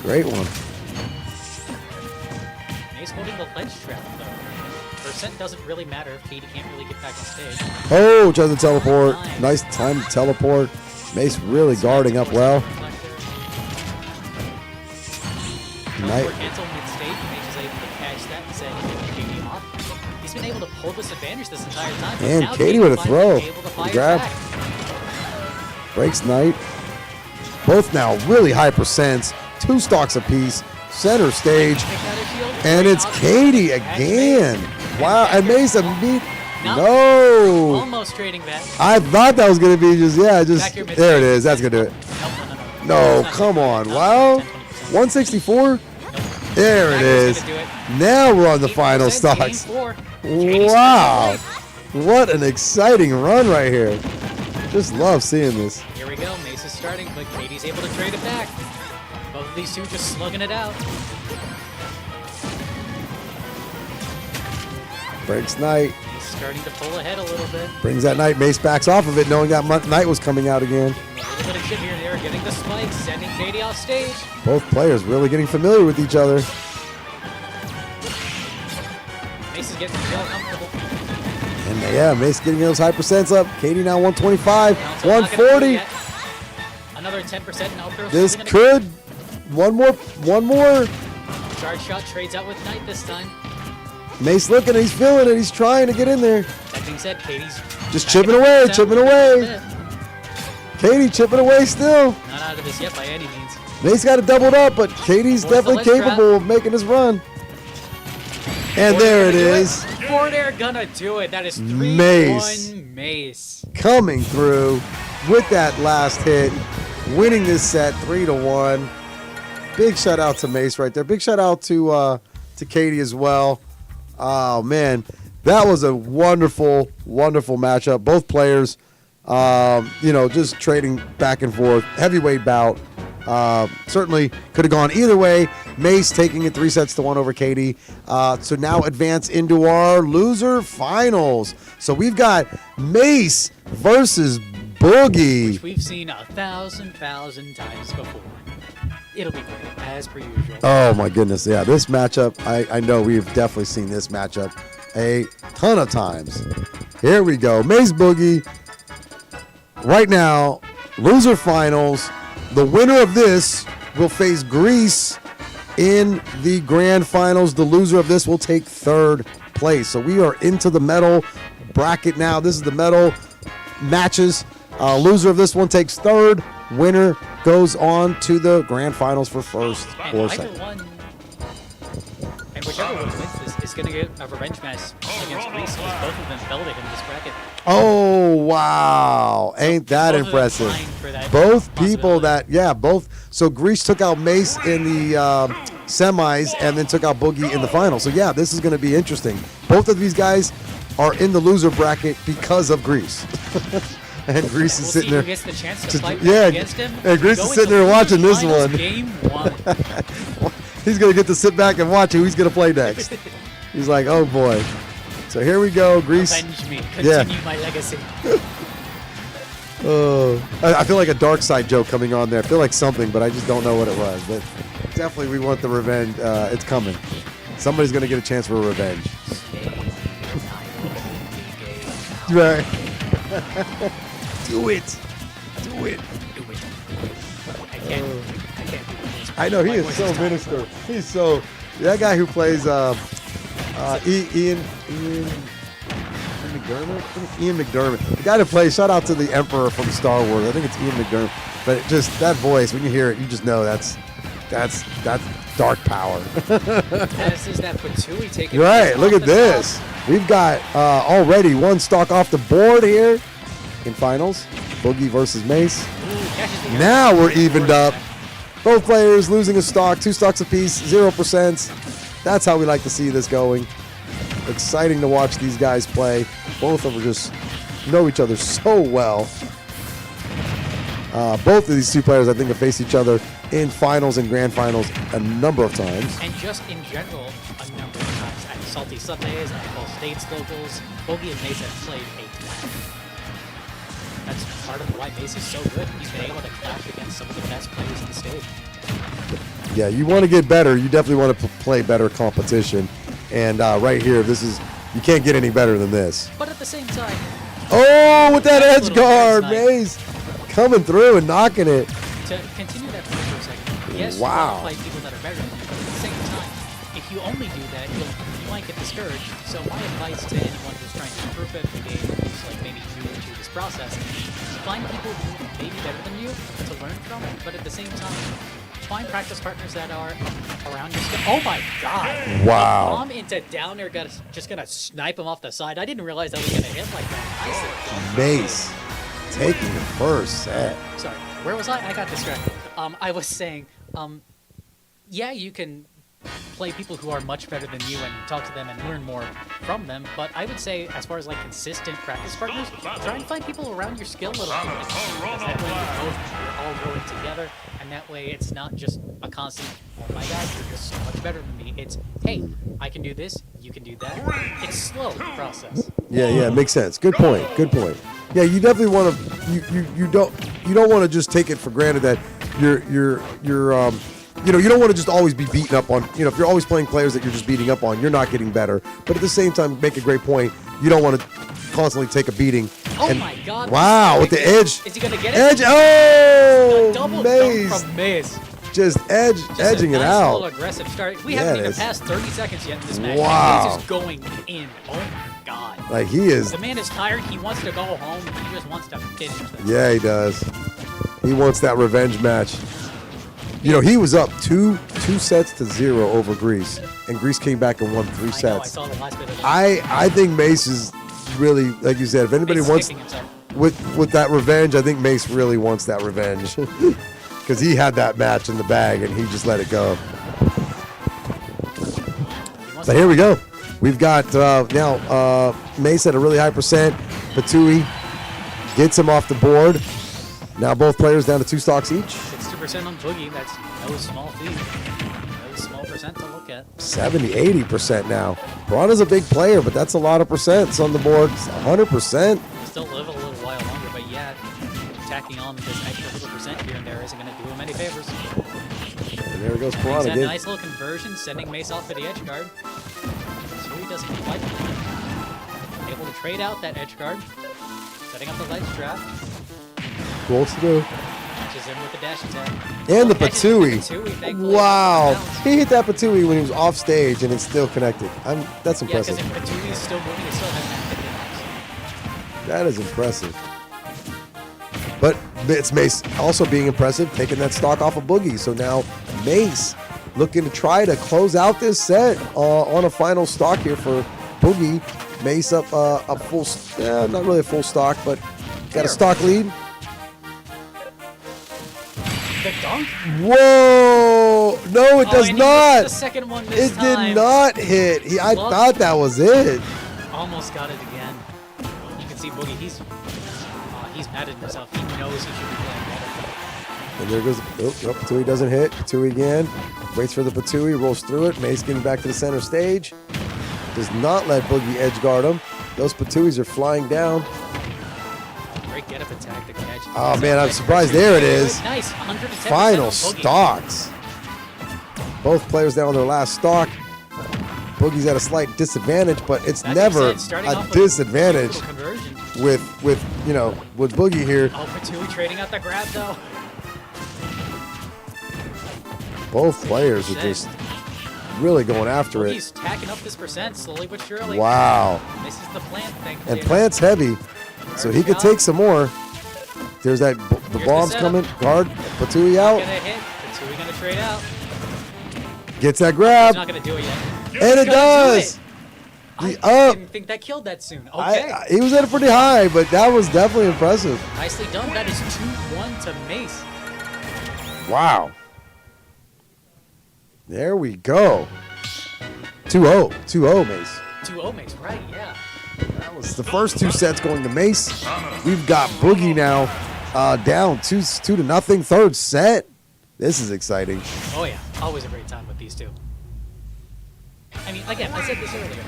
Great one. Mace holding the ledge trap, though. Percent doesn't really matter if Katie can't really get back on stage. Oh, tries to teleport. Nice time to teleport. Mace really guarding up well. Teleport cancel mid-stage. Mace is able to catch that and send Katie off. He's been able to hold this advantage this entire time. but And now Katie with a finally throw. able to fire Grab. back. Breaks Knight. Both now really high percents. 2 stocks apiece. Center stage. Take out his shield. And Great it's option. Katie That's again. Mace. Wow. And back Mace here. immediately. No. No. Almost trading back. I thought that was going to be just, yeah, just. Back here mid-stage. There it is. That's going to do it. No, It's not come gonna on. do it. Wow. 10-20%. 164. There it Back is. here's gonna do it. Now we're on the 8%, final game stocks. 4. Katie's Wow. starting What an exciting run right here. Just love seeing this. late. Here we go. Mace is starting, but Katie's able to trade it back. Both of these two just slugging it out. Breaks Knight. He's starting to pull ahead a little bit. Brings that Knight. Mace backs off of it, knowing that Knight was coming out again. A little bit of shit here and there, getting the spikes, sending Katie off stage. Both players really getting familiar with each other. Mace is getting real comfortable. And yeah, Mace getting those high percents up. Katie now 125, Now it's not gonna do 140. yet. Another 10% now. Pearl's This gonna- could. One more. Charge shot trades out with Knight this time. Mace looking, he's feeling it. He's trying to get in there. That being said, Katie's Just backing chipping up away, down chipping a away. bit. Katie chipping away still. Not out of this yet by any means. Mace got it doubled up, but Katie's Force the definitely ledge trap. capable of making this run. And Forward there air it gonna do is. Forward air gonna do it. That is 3-1 Mace. Mace. Coming through with that last hit, winning this set 3-1. Big shout out to Mace right there. Big shout out to Katie as well. Oh man, that was a wonderful, wonderful matchup. Both players, just trading back and forth. Heavyweight bout. Certainly could have gone either way. Mace taking it 3-1 over Katie. So now advance into our loser finals. So we've got Mace versus Boogie. We've seen 1,000 times before. It'll be great, as per usual. Oh my goodness, yeah, this matchup, I know we've definitely seen this matchup a ton of times. Here we go, Mace Boogie. Right now, loser finals. The winner of this will face Greece in the grand finals. The loser of this will take 3rd place. So we are into the medal bracket now. This is the medal matches. Loser of this one takes 3rd. Winner goes on to the grand finals for 1st And or either 2nd. one, and whichever one wins this is going to get a revenge match against Greece because both of them belted in this bracket. Oh wow! Ain't that Both of them impressive? vying for that Both people possibility. both. So Greece took out Mace in the semis and then took out Boogie in the final. So yeah, this is going to be interesting. Both of these guys are in the loser bracket because of Greece. And Greece is We'll sitting see there. who gets the chance to to- fight yeah, back against him. and Greece Go is sitting into there watching losers this finals, one. Game 1. He's going to get to sit back and watch who he's going to play next. He's like, oh boy. So here we go, Greece. Avenge me. Yeah. Continue my legacy. Oh, I feel like a dark side joke coming on there. I feel like something, but I just don't know what it was. But definitely, we want the revenge. It's coming. Somebody's gonna get a chance for revenge. Right. Do it. Do it. I can't do this. I know he My is voice so tired. minister. He's so that guy who plays Ian McDermott. Ian McDermott. The guy that plays. Shout out to the Emperor from Star Wars. I think it's Ian McDermott. But just that voice, when you hear it, you just know that's dark power. This is that Patui taking Right, this look off at the this. top. We've got already one stock off the board here in finals. Boogie versus Mace. Ooh, catches the Now we're evened up. Both players losing a stock, 2 stocks apiece, 0%. That's how we like to see this going. Exciting to watch these guys play. Both of them just know each other so well. Both of these two players, I think, have faced each other in finals and grand finals a number of times. And just in general, a number of times at Salty Sundays, at Ball States locals, Bogey and Mace have played a ton. That's part of why Mace is so good. He's been able to clash against some of the best players in the stage. Yeah, you want to get better. You definitely want to play better competition. And right here, you can't get any better than this. But at the same time, Oh, with that That's edge a little guard, nice. Mace coming through and knocking it. to continue that point for a second, yes, Wow. you want to fight people that are better than you, but at the same time, if you only do that, you might get discouraged. So my advice to anyone who's trying to improve at the game, who's like maybe new to this process, find people who may be better than you to learn from, but at the same time, find practice partners that are around your skill. Oh my god! Wow. Bomb into downer, just gonna snipe him off the side. I didn't realize that was gonna hit like that. Mace taking the first set. Sorry, where was I? I got distracted. I was saying, yeah, you can play people who are much better than you and talk to them and learn more from them, but I would say, as far as like consistent practice partners, try and find people around your skill level. Because that way you're all growing together, and that way it's not just a constant, oh my god, you're just so much better than me. It's, hey, I can do this, you can do that. It's slow process. Yeah, makes sense. Good point. Good point. Yeah, you definitely want to. You don't want to just take it for granted that you're you don't want to just always be beaten up on. If you're always playing players that you're just beating up on, you're not getting better. But at the same time, make a great point. You don't want to constantly take a beating. Oh and, my god. Wow, with the edge. Is he gonna get it? Edge. A Oh, double Mace. dunk from Maze. Just edging Just it a nice out. little aggressive start. We Yeah, haven't it even is. passed 30 seconds yet in this match. Wow. Maze is going in. Oh my god. Like he is. The man is tired. He wants to go home. He just wants to finish this. Yeah, he does. He wants that revenge match. He was up 2-0 over Greece, and Greece came back and won 3 I know. I sets. saw the last bit of it. I think Mace is really, like you said, if anybody Mace is wants kicking himself. with that revenge, I think Mace really wants that revenge because he had that match in the bag and he just let it go. He wants But here we go. We've got now Mace at a really high percent. Patui gets him off the board. Now both players down to 2 stocks each. 60% on Boogie. That's no small feat. No small percent to look at. 70, 80% now. Brana's a big player, but that's a lot of percents on the board. 100%. Still live a little while longer, but yeah, tacking on this extra little percent here and there isn't going to do him any favors. And there goes He's Piranha had a again. nice little conversion, sending Mace off for the edge guard. So he doesn't quite able to trade out that edge guard, setting up the ledge trap, Rolls through. catches him with the dash attack. And the Catches him with the Patui. Patui, thankfully. Wow. Bounce. He hit that Patui when he was off stage and it's still connected. That's Yeah, because impressive. if Patui is still moving, it still has that hit. That is impressive. But it's Mace also being impressive, taking that stock off of Boogie. So now Mace looking to try to close out this set on a final stock here for Boogie. Mace up a full, not really a full stock, but got a stock lead. The dunk? Whoa! No, it Oh, and and he not. missed the second one this It time. did not hit. I Well- thought that was it. Almost got it again. You can see Boogie, he's mad at himself. He knows he should be playing better. And there goes, Patui doesn't hit. Patui again. Waits for the Patui, rolls through it. Mace getting back to the center stage. Does not let Boogie edge guard him. Those Patuis are flying down. Great get up attack to catch. Oh, man, I'm surprised. There it is. Nice, 110% Final on Boogie. stocks. Both players down on their last stock. Boogie's at a slight disadvantage, but it's That being never said, starting a off with a disadvantage little conversion. with Boogie here. Oh, Patui trading out the grab though. Both players are just really going after it. Boogie's tacking up this percent slowly but surely. Wow. This is the plant thing. And Jada. Plant's heavy, so he could take some more. There's that, the Here's the bombs setup. coming. Guard, Patui out. Gonna hit. Patui gonna trade out. Gets that He's grab. not gonna do it yet. And it Gonna do does. it. The I up. didn't think that killed that soon. Okay. He was at a pretty high, but that was definitely impressive. Nicely done. That is 2-1 to Mace. Wow. There we go. 2-0. 2-0, Mace. 2-0 Mace, right? Yeah. That was the first 2 sets going to Mace. We've got Boogie now down 2-0. Third set. This is exciting. Oh yeah. Always a great time with these two. I mean, again, I said this earlier.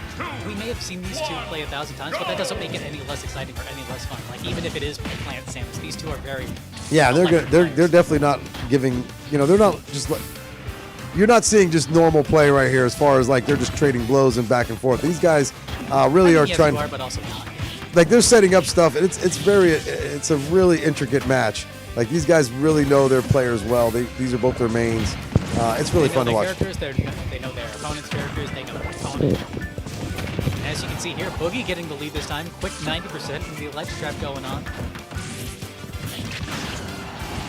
We may have seen these two play 1,000 times, but that doesn't make it any less exciting or any less fun. Like, even if it is Plant Samus, these two are very. Yeah, they're good. electric They're players. definitely not giving. They're not just like. You're not seeing just normal play right here, as far as like they're just trading blows and back and forth. These guys really are Yes, trying. you are, but also not. Like they're setting up stuff. And it's a really intricate match. Like these guys really know their players well. These are both their mains. It's really They fun know to their watch. characters, they know their opponent's characters, they know their opponent. And as you can see here, Boogie getting the lead this time. Quick 90% from the ledge trap going on.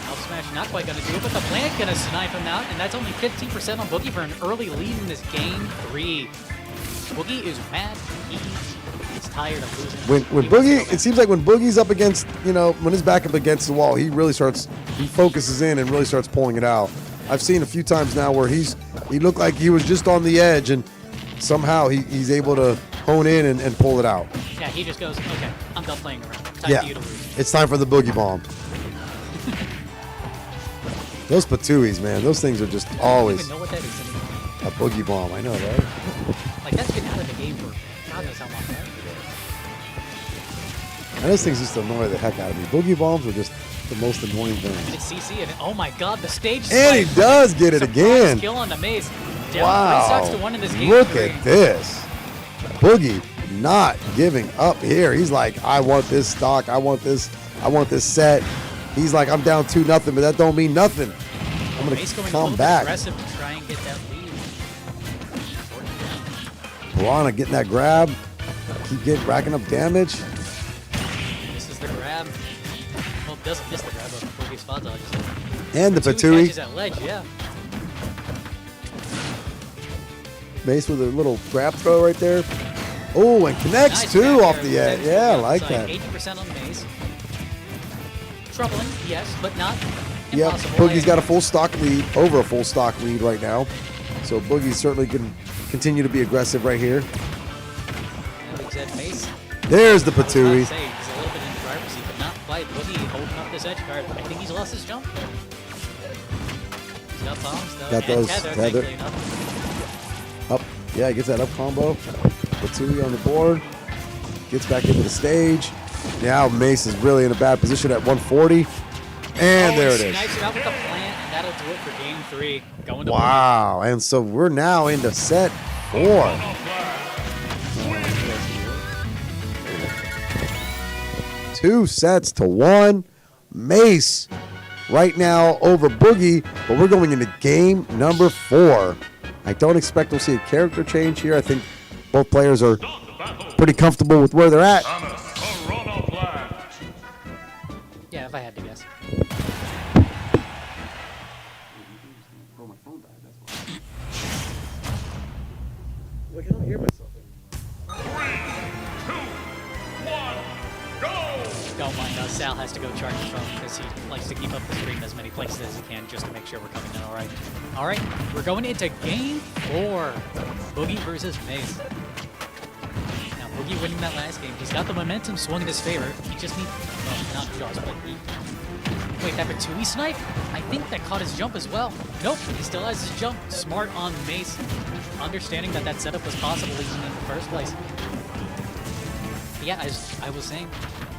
Up smash not quite going to do it, but the plant going to snipe him out, and that's only 15% on Boogie for an early lead in this game 3. Boogie is mad. He's tired of losing. When He wants to go Boogie, back. it seems like when Boogie's up against, when his back up against the wall, he focuses in and really starts pulling it out. I've seen a few times now where he looked like he was just on the edge, and somehow he's able to hone in and pull it out. Yeah, he just goes, okay, I'm done playing around. Time Yeah, for you to lose. it's time for the Boogie Bomb. Those Patuis, man, those things are just I don't always even know what that is anymore. a Boogie Bomb. I know, right? Like, that's been out of the game for God knows how long, right? And those things just annoy the heck out of me. Boogie Bombs are just the most annoying thing. It's CC, and oh my God, the stage And he spike. does get it Surprise again. Kill on the maze. Down Wow. 3 stocks to 1 in this game. Look 3. at this. Boogie not giving up here. He's like, I want this stock. I want this set. He's like, I'm down 2-0, but that don't mean nothing. I'm going Mace to going a come little bit back. aggressive to try and get that lead. Short it down. Piranha getting that grab. Keep racking up damage. This is the grab. Well, doesn't miss the grab of Boogie's spot dodge. And the Catches Patui. that ledge, yeah. Mace with a little grab throw right there. Oh, and connects Nice too grab off there. the edge. Sends Yeah, I to the like outside. that. 80% on the maze. Troubling, yes, but not Yep, impossible. Boogie's got a full stock lead, over a full stock lead right now. So Boogie certainly can continue to be aggressive right here. Big Zed Mace. There's the I was about to Patui. say, he's a little bit in the driver's seat, but not quite. Boogie holding up this edge guard. I think he's lost his jump. He's got bombs, though. Got and those, tether, tether. thankfully enough. Up, yeah, he gets that up combo. Patui on the board. Gets back into the stage. Now Mace is really in a bad position at 140. And there it is. Snipes it out with the plant, and that'll do it for game 3. Going to Wow, and so we're now into set 4. 2 sets to 1. Mace right now over Boogie, but we're going into game number 4. I don't expect we'll see a character change here. I think both players are pretty comfortable with where they're at. Thomas Corona Plant. Yeah, if I had to guess. Don't mind us. Sal has to go charge his phone because he likes to keep up the stream as many places as he can just to make sure we're coming in all right. All right, we're going into game 4. Boogie versus Mace. Now, Boogie winning that last game. He's got the momentum swung in his favor. He just needs, well, not just, but he... Wait, that Patui snipe? I think that caught his jump as well. Nope, he still has his jump. Smart on Mace. Understanding that that setup was possible even in the first place. But yeah, as I was saying,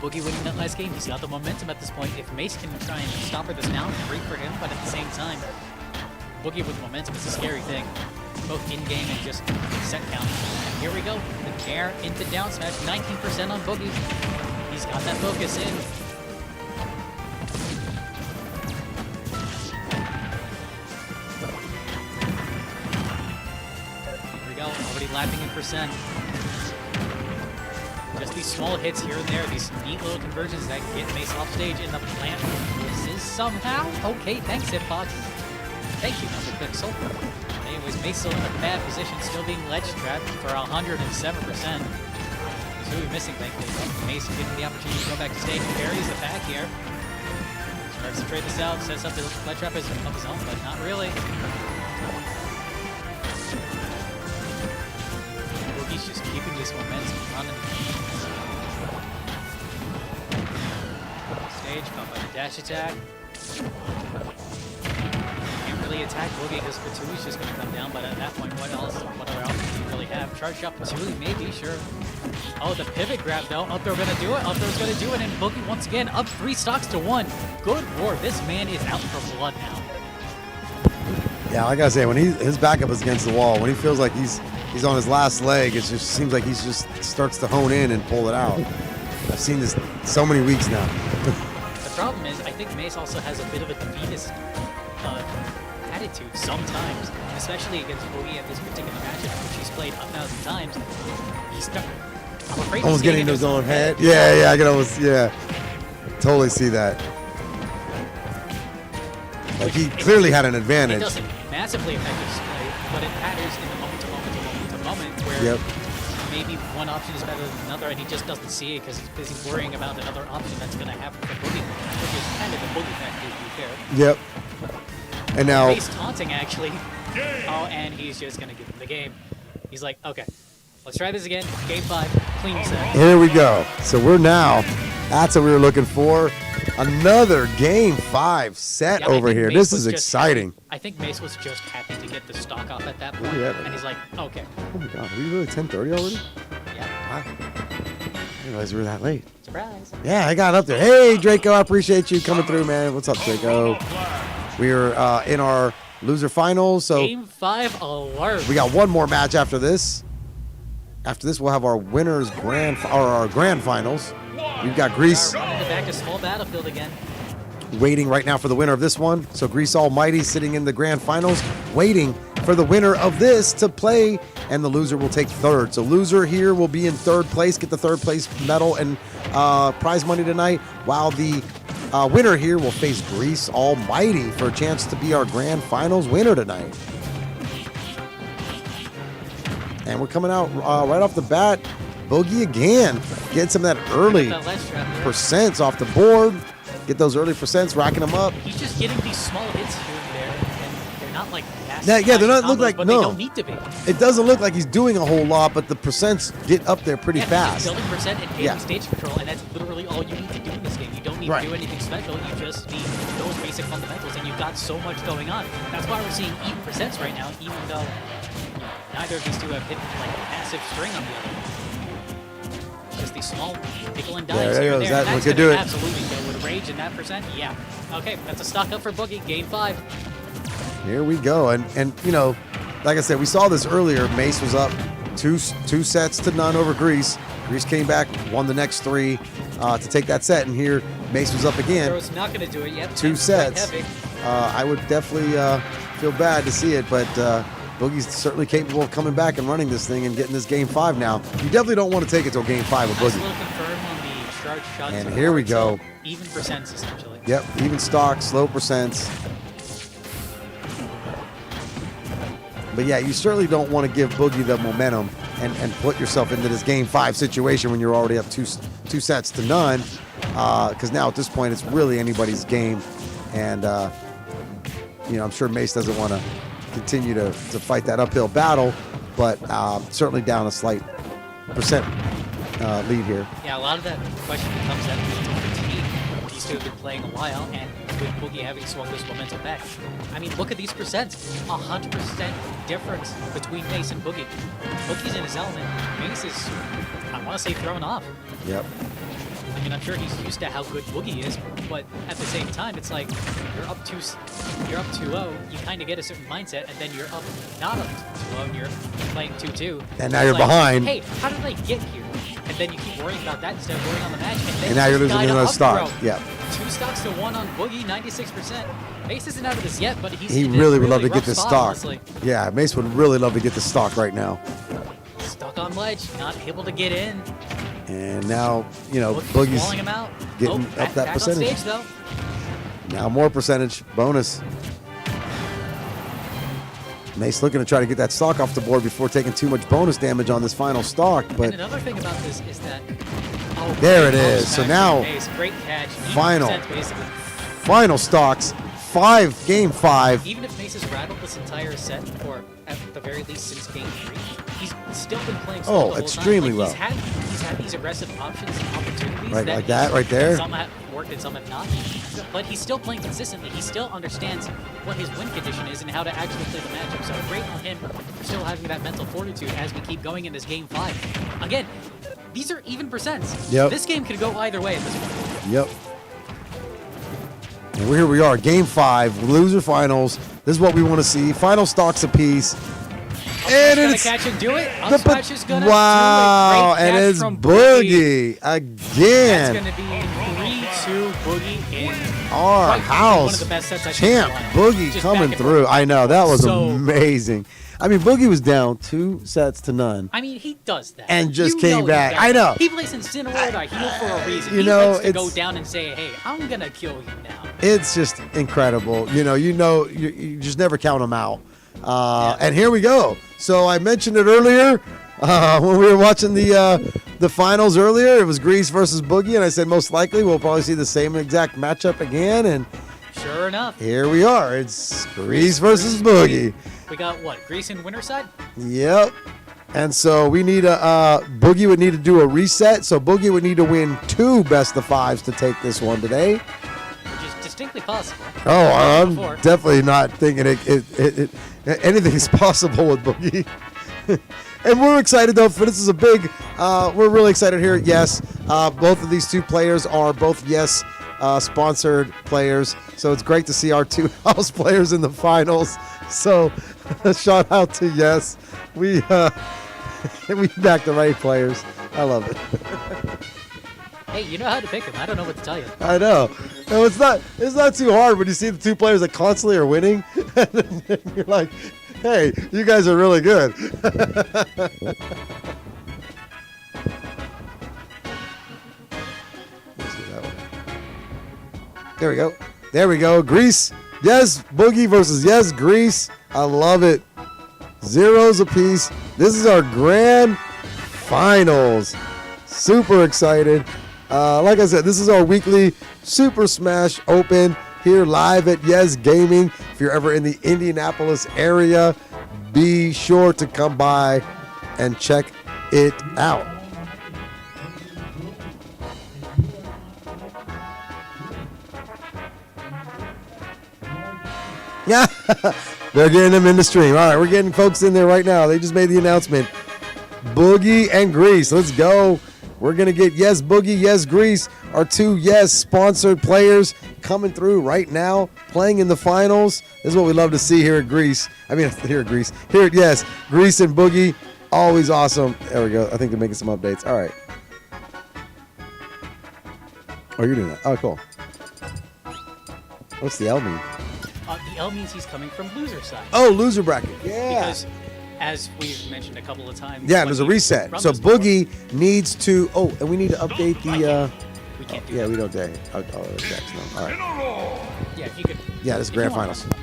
Boogie winning that last game, he's got the momentum at this point. If Mace can try and stop her this now, great for him, but at the same time, Boogie with momentum is a scary thing. Both in-game and just set count. And here we go, the care into down smash, 19% on Boogie. He's got that focus in. Here we go, already lapping in percent. Just these small hits here and there, these neat little conversions that get Mace off stage in the plant. This is somehow okay. Thanks, Hitbox. Thank you, Number Pixel. Anyways, Mace still in a bad position, still being ledge trapped for 107%. Who are we missing, thankfully? Mace getting the opportunity to go back to stage. Buries the back here. Starts to trade this out, sets up the ledge trap of his own, but not really. Boogie's just keeping this momentum running. Stage, caught by the dash attack. Can't really really attack Boogie because Patuli's just going to come down, but at that point, what other options do you really have? Charge shot Patuli, maybe, sure. Oh, the pivot grab though. Up throw gonna do it. Up throw's gonna do it, and Boogie once again up 3 stocks to 1. Good lord, this man is out for blood now. Yeah, like I say, when his backup is against the wall, when he feels like he's on his last leg, it just seems like he's just starts to hone in and pull it out. I've seen this so many weeks now. The problem is, I think Mace also has a bit of a defeatist attitude sometimes, especially against Boogie at this particular matchup, which he's played 1,000 times. I'm afraid Almost he's getting into his own head. Yeah, I can almost, totally see that. Like he clearly had an It advantage. doesn't massively affect his play, but it matters in the moment to moment to moment to moment where Yep. maybe one option is better than another and he just doesn't see it because he's busy worrying about another option that's going to happen for Boogie, which is kind of the Boogie factor, to be fair. Yep. And now, Base taunting, actually. Oh, and he's just going to give him the game. He's like, okay, let's try this again. Game 5, clean set. here we go. So we're now, that's what we were looking for. Another game 5 set Yeah, I over think here. Mace This was is just exciting. I think Mace was just happy to get the stock off at that point, yeah. and he's like, okay, Oh my God, are we really 10:30 already? yeah, Wow. I didn't realize we were that late. surprise. Yeah, I got up there. Hey, Draco, I appreciate you coming through, man. What's up, Draco? We're in our loser finals, so Game 5 alert. we got one more match after this. After this, we'll have our winners our grand finals. We've got Greece Running the back to small battlefield again. waiting right now for the winner of this one. So Greece Almighty sitting in the grand finals, waiting for the winner of this to play, and the loser will take third. So loser here will be in third place, get the third place medal and prize money tonight, while the winner here will face Greece Almighty for a chance to be our grand finals winner tonight. And we're coming out right off the bat. Boogie again, getting some of that early That ledge trap there. percents off the board. Get those early percents, racking them up. He's just getting these small hits here and there, and they're not like massive. Yeah, they're not combos, look like but no. they don't need to be. It doesn't look like he's doing a whole lot, but the percents get up there pretty Yeah, he's fast. just building percent and gaining Yeah. stage control, and that's literally all you need to do in this game. You don't need Right. to do anything special. You just need those basic fundamentals, and you've got so much going on. That's why we're seeing even percents right now, even though neither of these two have hit like a massive string on the other. Just these small nickel and dimes There here goes. and there. That- That's we could gonna do it. absolutely go with rage in that percent. Yeah. Okay, that's a stock up for Boogie. Game 5. Here we go. And you know, like I said, we saw this earlier. Mace was up two sets to none over Greece. Greece came back, won the next 3 to take that set, and here Mace was up again. Thro's not going to do it yet. 2 It's quite sets. heavy. I would definitely feel bad to see it, but Boogie's certainly capable of coming back and running this thing and getting this game 5 now. You definitely don't want to take it till game 5 with Nice Boogie. little confirm on the charge shot. And to the here we board, so go. Even percents, essentially. Yep, even stock, slow percents. But yeah, you certainly don't want to give Boogie the momentum and put yourself into this game 5 situation when you're already up two sets to none. Because now at this point, it's really anybody's game. And, you know, I'm sure Mace doesn't want to continue to fight that uphill battle, but certainly down a slight percent lead here. Yeah, a lot of that question becomes that mental fatigue. These two have been playing a while, and with Boogie having swung this momentum back. I mean, look at these percents. 100% difference between Mace and Boogie. Boogie's in his element. Mace is, I want to say, thrown off. Yep. I mean, I'm sure he's used to how good Boogie is, but at the same time, it's like you're up 2-0, you kind of get a certain mindset, and then you're up not up 2-0, and you're playing 2-2. And now It's you're like, behind. Hey, how did I get here? And then you keep worrying about that instead of worrying on the match. And, then And now you're you just losing gotta another up stock. throw. Yeah. 2 stocks to 1 on Boogie, 96%. Mace isn't out of this yet, but he's He in a really would love to rough get this spot, stock. honestly. Yeah, Mace would really love to get the stock right now. Stuck on ledge, not able to get in. And now, you know, Boogie's Boogie's walling him out. getting back, up that back percentage. On stage, though. Now more percentage, bonus. Mace looking to try to get that stock off the board before taking too much bonus damage on this final stock, And but another thing about this is that There it great is. post So action now, base, great catch, even final. percent, basically. final stocks, game 5. Even if Mace has rattled this entire set, or at the very least since game 3, he's still been playing slow the whole extremely time. well. He's had these aggressive options and opportunities Right, that like that right there. some were worked and some have not. But he's still playing consistently. He still understands what his win condition is and how to actually play the matchup. So great on him for still having that mental fortitude as we keep going in this game 5. Again, these are even percents. Yep. This game could go either way at this point. Yep. And here we are, game 5, loser finals. This is what we want to see. Final stocks apiece. And Gonna it's catch and do it. the Upsmash is gonna wow, do it. Great and catch it's from Boogie That's again. gonna be 3-2 Boogie in Our one of house the best sets I've champ seen in a while. Boogie Just coming back and through. forth. I know that was So- amazing. I mean, Boogie was down 2 sets to none. I mean, he does that. And just You came know he back. does I know. that. He plays Incineroar or heal for a reason. You He know, likes to go it's- down and say, hey, I'm gonna kill you now. It's just incredible. You just never count them out. And here we go. So I mentioned it earlier when we were watching the finals earlier. It was Grease versus Boogie, and I said most likely we'll probably see the same exact matchup again. And Sure enough. here we are. It's Grease versus Boogie. We got what? Grease in winner side? Yep. And so we need Boogie would need to do a reset. So Boogie would need to win 2 best of 5s to take this one today. Which is distinctly possible. Oh, I'm Before. definitely not thinking anything's possible with Boogie. And we're excited though. For this is a big. We're really excited here. Yes, both of these 2 players are both Yes sponsored players. So it's great to see our 2 house players in the finals. So shout out to Yes. We back the right players. I love it. Hey, you know how to pick him. I don't know what to tell you. I know. No, it's not too hard when you see the 2 players that constantly are winning. And you're like, hey, you guys are really good. Let's do that one. There we go. There we go. Grease. Yes, Boogie versus Yes, Grease. I love it. 0s apiece. This is our grand finals. Super excited. Like I said, this is our weekly Super Smash Open here live at Yes Gaming. If you're ever in the Indianapolis area, be sure to come by and check it out. Yeah, they're getting them in the stream. All right, we're getting folks in there right now. They just made the announcement. Boogie and Grease, let's go. We're going to get Yes Boogie, Yes Grease, our 2 Yes sponsored players coming through right now, playing in the finals. This is what we love to see here at Grease. I mean, here at Grease. Here at Yes, Grease and Boogie, always awesome. There we go. I think they're making some updates. All right. Oh, you're doing that. Oh, cool. What's the L mean? The L means he's coming from loser side. Oh, loser bracket. Yeah. Because, as we've mentioned a couple of times. Yeah, when there's a he reset. runs So this before, Boogie needs to. Oh, and we need to update the. we can't do Yeah, that. we don't dang. Oh, checks. No. All right. Yeah, if you could. Yeah, this is if grand you want- finals.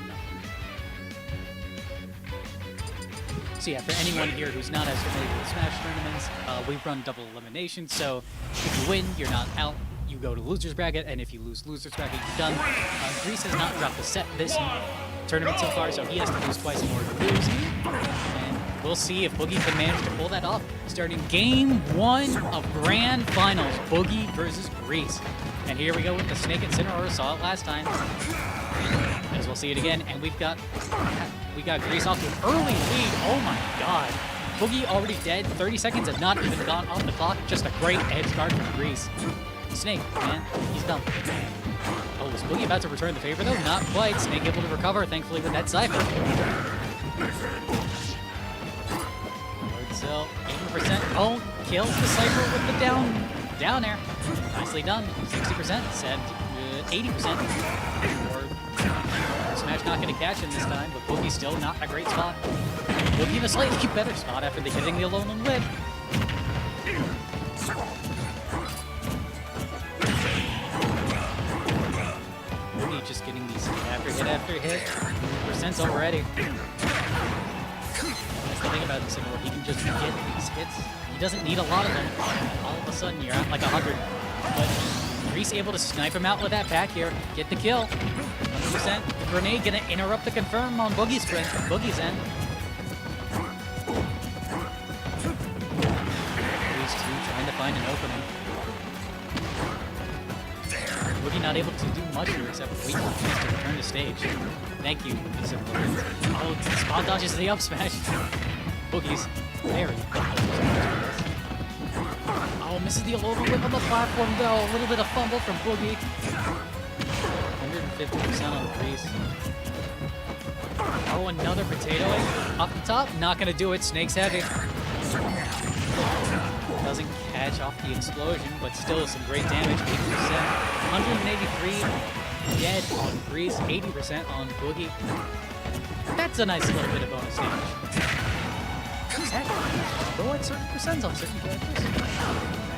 So yeah, for anyone here who's not as familiar with Smash tournaments, we run double elimination. So if you win, you're not out. You go to losers bracket, and if you lose losers bracket, you're done. Grease has not dropped a set this tournament so far, so he has to lose twice in order to lose. And we'll see if Boogie can manage to pull that off. Starting game 1 of grand finals, Boogie versus Grease. And here we go with the Snake Incineroar. Saw it last time. As we'll see it again, and we got Grease off to an early lead. Oh my god. Boogie already dead. 30 seconds have not even gone off the clock. Just a great edge guard from Grease. Snake, man, he's done. Oh, is Boogie about to return the favor though? Not quite. Snake able to recover, thankfully, with that Cypher. So, 80%. Oh, kills the Cypher with the down air. Nicely done. 60%, said 80%. Or Smash not going to catch him this time, but Boogie's still not in a great spot. Boogie in a slightly better spot after the hitting the aluminum lid. Boogie just getting these hit after hit. Percents already. That's the thing about Incineroar, he can just get these hits. He doesn't need a lot of them. All of a sudden, you're at like 100. But Grease able to snipe him out with that back here, get the kill. 100%. The grenade gonna interrupt the confirm on Boogie's end. Grease 2 trying to find an opening. Boogie not able to do much here except wait for Grease to return to stage. Thank you, except oh, spot dodges the up smash. Boogie's very oh, misses the Alola whip on the platform though. A little bit of fumble from Boogie. 150% on Grease. Oh, another potato egg up the top. Not gonna do it. Snake's heavy. Doesn't catch off the explosion, but still some great damage. 80%. 183 dead on Grease. 80% on Boogie. That's a nice little bit of bonus damage. Is that low at certain percents on certain characters?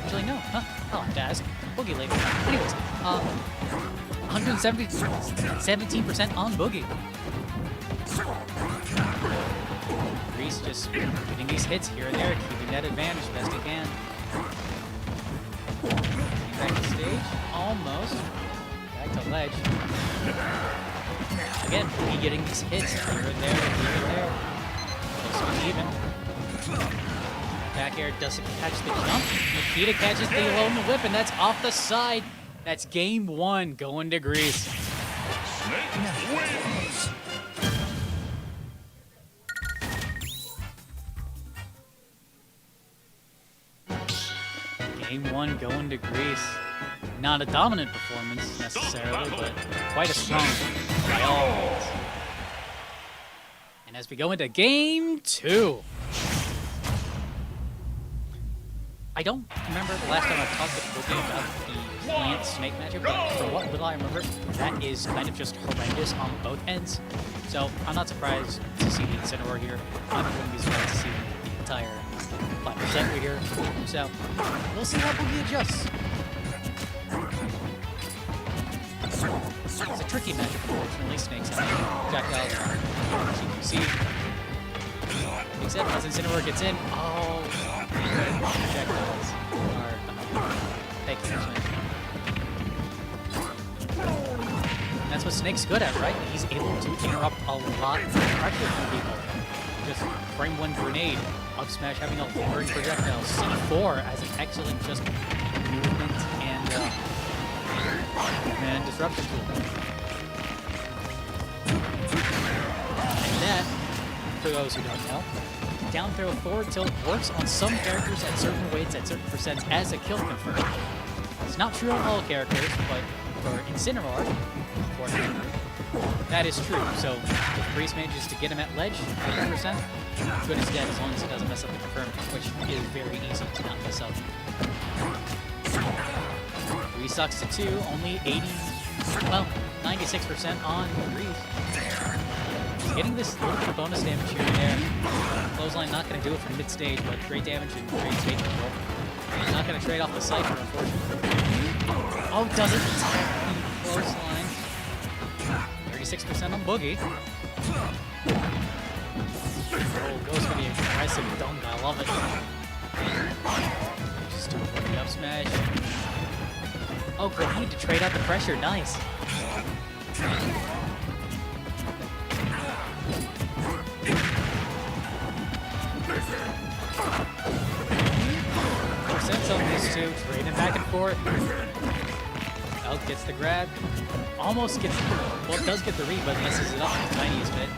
Actually, no. Huh? I'll have to ask Boogie later. Anyways, 17% on Boogie. Grease just getting these hits here and there, keeping that advantage best he can. Getting back to stage, almost. Back to ledge. Again, Boogie getting these hits here and there, here and there. Close to even. Back air doesn't catch the jump. Nikita catches the Alolan whip, and that's off the side. That's game 1 going to Grease. Snake wins. Game 1 going to Grease. Not a dominant performance necessarily, but quite a strong one by all means. And as we go into game 2. I don't remember the last time I talked to Boogie about the plant snake matchup, but from what little I remember, that is kind of just horrendous on both ends. So I'm not surprised to see the Incineroar here. I'm going to be surprised to see the entire 5% here. So we'll see how Boogie adjusts. It's a tricky matchup, unfortunately. Snake's out. Projectiles on GQC. Except as Incineroar gets in, oh, projectiles are thank you, Snake. That's what Snake's good at, right? He's able to interrupt a lot of pressure from people. Just frame 1 grenade, up smash having a lowering projectile, C4 as an excellent just movement and disruption tool. And that, for those who don't know, down throw forward tilt works on some characters at certain weights at certain percents as a kill confirm. It's not true on all characters, but for Incineroar, unfortunately, that is true. So if Grease manages to get him at ledge at 100%, good as dead as long as he doesn't mess up the confirm, which is very easy to not mess up. Grease sucks to 2, only 96% on Grease. Getting this little bit of bonus damage here and there. Clothesline not going to do it from mid-stage, but great damage and great stage control. Not going to trade off the Cypher, unfortunately. Oh, doesn't attack the clothesline. 36% on Boogie. Oh, goes for the aggressive dunk. I love it. Just doing the up smash. Oh, good. Need to trade out the pressure. Nice. Sense on these two, trading back and forth. Elk gets the grab. Almost gets, well, it does get the read, but messes it up the tiniest bit.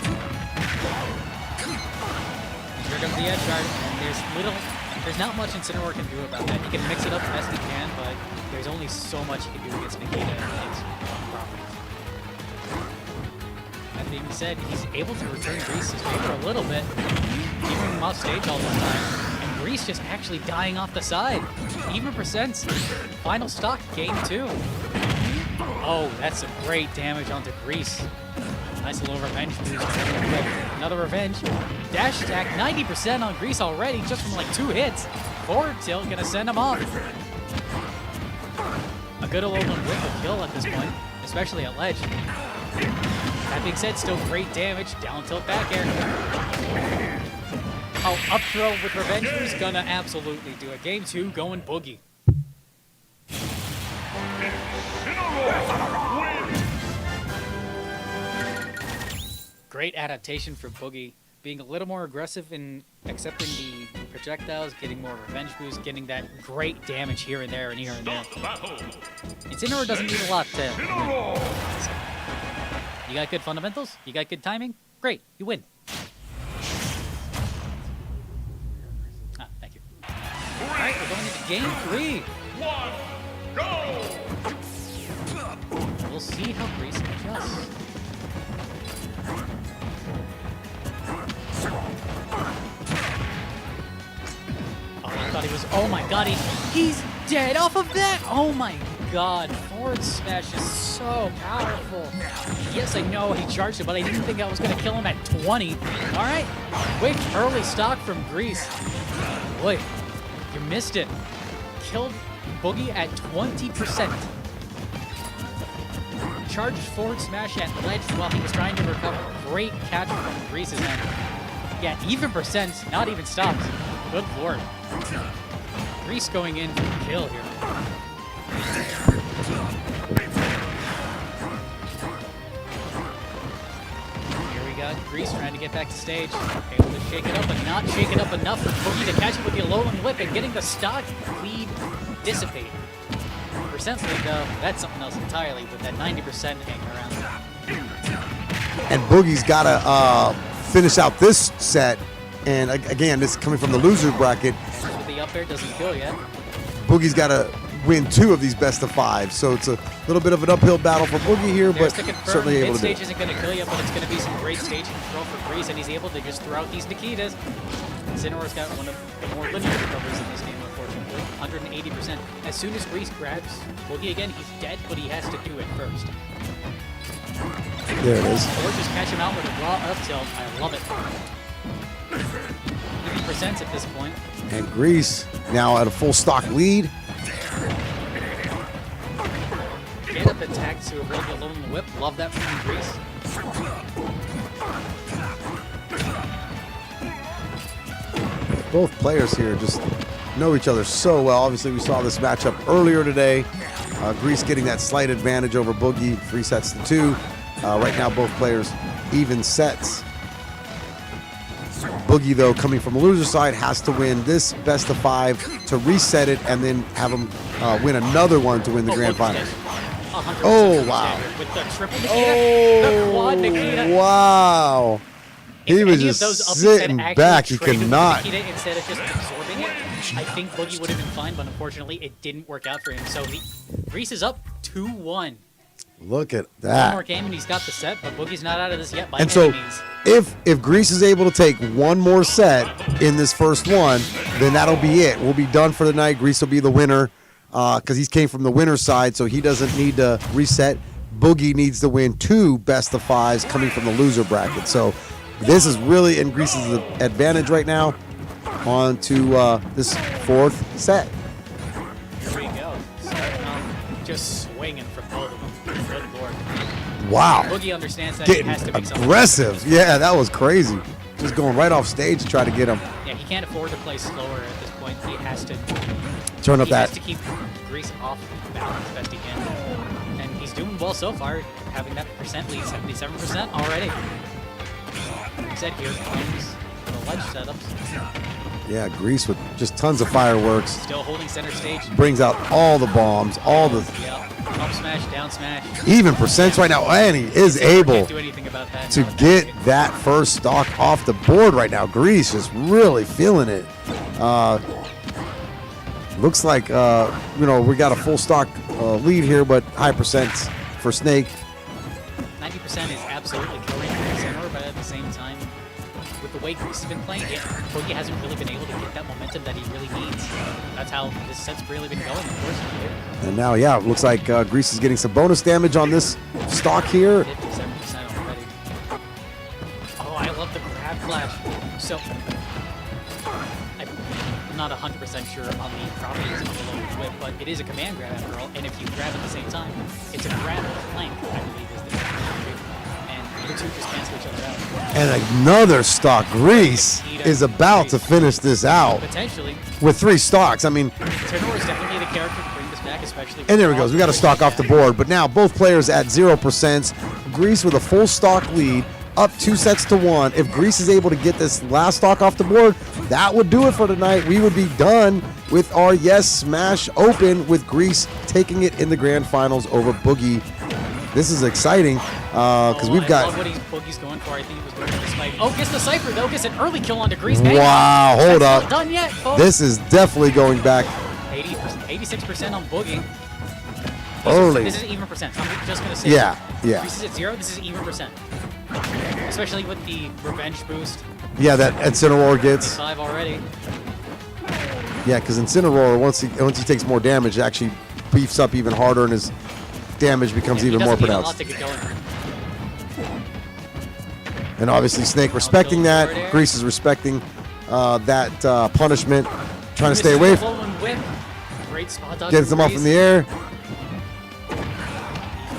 Here comes the edge guard, and there's not much Incineroar can do about that. He can mix it up best he can, but there's only so much he can do against Nikita and his properties. That being said, he's able to return Grease's favor a little bit, keeping him off stage all the time. Grease just actually dying off the side. Even percents. Final stock, game 2. Oh, that's some great damage onto Grease. Nice little revenge boost. Another revenge. Dash attack, 90% on Grease already, just from like 2 hits. Forward tilt, gonna send him off. A good Alolan whip will kill at this point, especially at ledge. That being said, still great damage. Down tilt back air. Oh, up throw with Revenge is gonna absolutely do it. Game 2 going Boogie. Great adaptation for Boogie, being a little more aggressive in accepting the projectiles, getting more revenge boost, getting that great damage here and there and here and there. Battle. Incineroar doesn't need a lot to win. Roar. You got good fundamentals, you got good timing, great, you win. Ah, thank you. Alright, we're going into game 3. 1. Go. We'll see how Grease adjusts. Oh, I thought he was. Oh my god, he's dead off of that! Oh my god, forward smash is so powerful. Yes, I know he charged it, but I didn't think I was gonna kill him at 20. Alright, quick early stock from Grease. Boy, you missed it. Killed Boogie at 20%. Charged forward smash at ledge while he was trying to recover. Great catch from Grease's end. Yeah, even percents, not even stops. Good lord. Grease going in for the kill here. Here we got Grease trying to get back to stage. Able to shake it up, but not shake it up enough for Boogie to catch it with the Alolan Whip and getting the stock lead dissipate. Percent lead, though, that's something else entirely with that 90% hanging around. And Boogie's got to finish out this set. And again, this is coming from the loser bracket. And with the up air doesn't kill yet. Boogie's got to win 2 of these best of 5. So it's a little bit of an uphill battle for Boogie here, There's but to confirm, certainly able to do mid-stage it. isn't going to kill you, but it's going to be some great stage control for Grease, and he's able to just throw out these Nikitas. Incineroar's got one of the more linear recoveries in this game, unfortunately. 180%. As soon as Grease grabs Boogie again, he's dead, but he has to do it first. There it is. Or just catch him out with a raw up tilt. I love it. Even percents at this point. And Grease now at a full stock lead. Get up attack to avoid the Alolan Whip. Love that from Grease. Both players here just know each other so well. Obviously, we saw this matchup earlier today. Grease getting that slight advantage over Boogie, 3 sets to 2. Right now, both players even sets. Boogie, though, coming from the loser side, has to win this best of 5 to reset it and then have him win another one to win the grand final. Oh, wow. With the triple Nikita, the quad Nikita. Wow. If He was any of just those upbeats had sitting actually back. He traded could with not. Nikita instead of just absorbing it, I think Boogie would have been fine, but unfortunately it didn't work out for him. So Grease is up 2-1. Look at One more that. game and he's got the set, but Boogie's not out of this yet by And any so means. if Grease is able to take one more set in this first one, then that'll be it. We'll be done for the night. Grease will be the winner because he came from the winner's side, so he doesn't need to reset. Boogie needs to win 2 best of 5s coming from the loser bracket. So this is really in Grease's advantage right now. On to this 4th set. Here we go. Starting off just swinging from both of them. Good lord. Wow. Boogie understands that he Getting has to make something. aggressive. Yeah, that was crazy. Just going right off stage to try to get him. Yeah, he can't afford to play slower at this point. He has to Turn up he has that. to keep Grease off balance best he can. And he's doing well so far, having that percent lead, 77% already. Like I said, here comes the ledge setups. Yeah, Grease with just tons of fireworks. Still holding center stage. Brings out all the bombs, all the Yeah, up smash, down smash. even percents right now. And he is able Can't do anything about that. to get that first stock off the board right now. Grease is really feeling it. Looks like, we got a full stock lead here, but high percents for Snake. 90% is absolutely killing Incineroar, but at the same time, with the way Grease has been playing, Boogie hasn't really been able to get that momentum that he really needs. That's how this set's really been going, unfortunately. And now, yeah, it looks like Grease is getting some bonus damage on this stock here. 57% already. Oh, I love the grab flash. So, I'm not 100% sure on the properties of the Alolan Whip, but it is a command grab after all, and if you grab at the same time, it's a grab flank, I believe is the term. And the two just cancel each other out. And another stock. Grease is about to finish this out Potentially, with 3 stocks. I mean, Incineroar is definitely the character to bring this back, especially. and there he goes. We got a stock off the board. But now both players at 0%. Grease with a full stock lead. up 2-1. If Greece is able to get this last stock off the board, that would do it for tonight. We would be done with our Yes Smash Open with Greece taking it in the grand finals over Boogie. This is exciting because we've I got. love what Boogie's going for. I think he was going for the spike. Oh, gets the Cypher though. Gets an early kill onto Grease. Bang. Wow, hold That's up. Not done yet, folks. This is definitely going back 86% on Boogie. early. This is even percent. I'm just gonna say. Yeah, yeah. Grease is at 0. This is even percent. Especially with the revenge boost. Yeah, that Incineroar gets. 5 already. Yeah, because Incineroar, once he takes more damage, it actually beefs up even harder and his damage becomes Yeah, he even more doesn't need a lot pronounced. to get going. And obviously Snake respecting that. Grease is respecting that punishment, trying to stay away. Flow and whip. Great spot dodge Gets from him off in the Grease. air.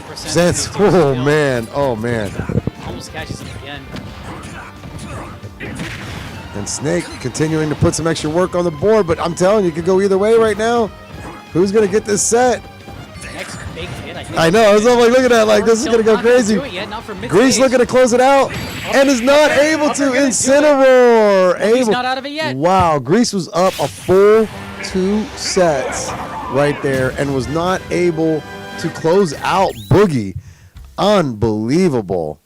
Percent Sense. boost to his Oh kill. man. Oh man. Almost catches him again. And Snake continuing to put some extra work on the board, but I'm telling you, it could go either way right now. Who's gonna get this set? Next big hit, I think. I know. I was like, look at that. Like, this is gonna go crazy. Grease looking to close it out and is not able to. Incineroar He's able. not out of it yet. Wow, Grease was up a full 2 sets right there and was not able to close out Boogie. Unbelievable.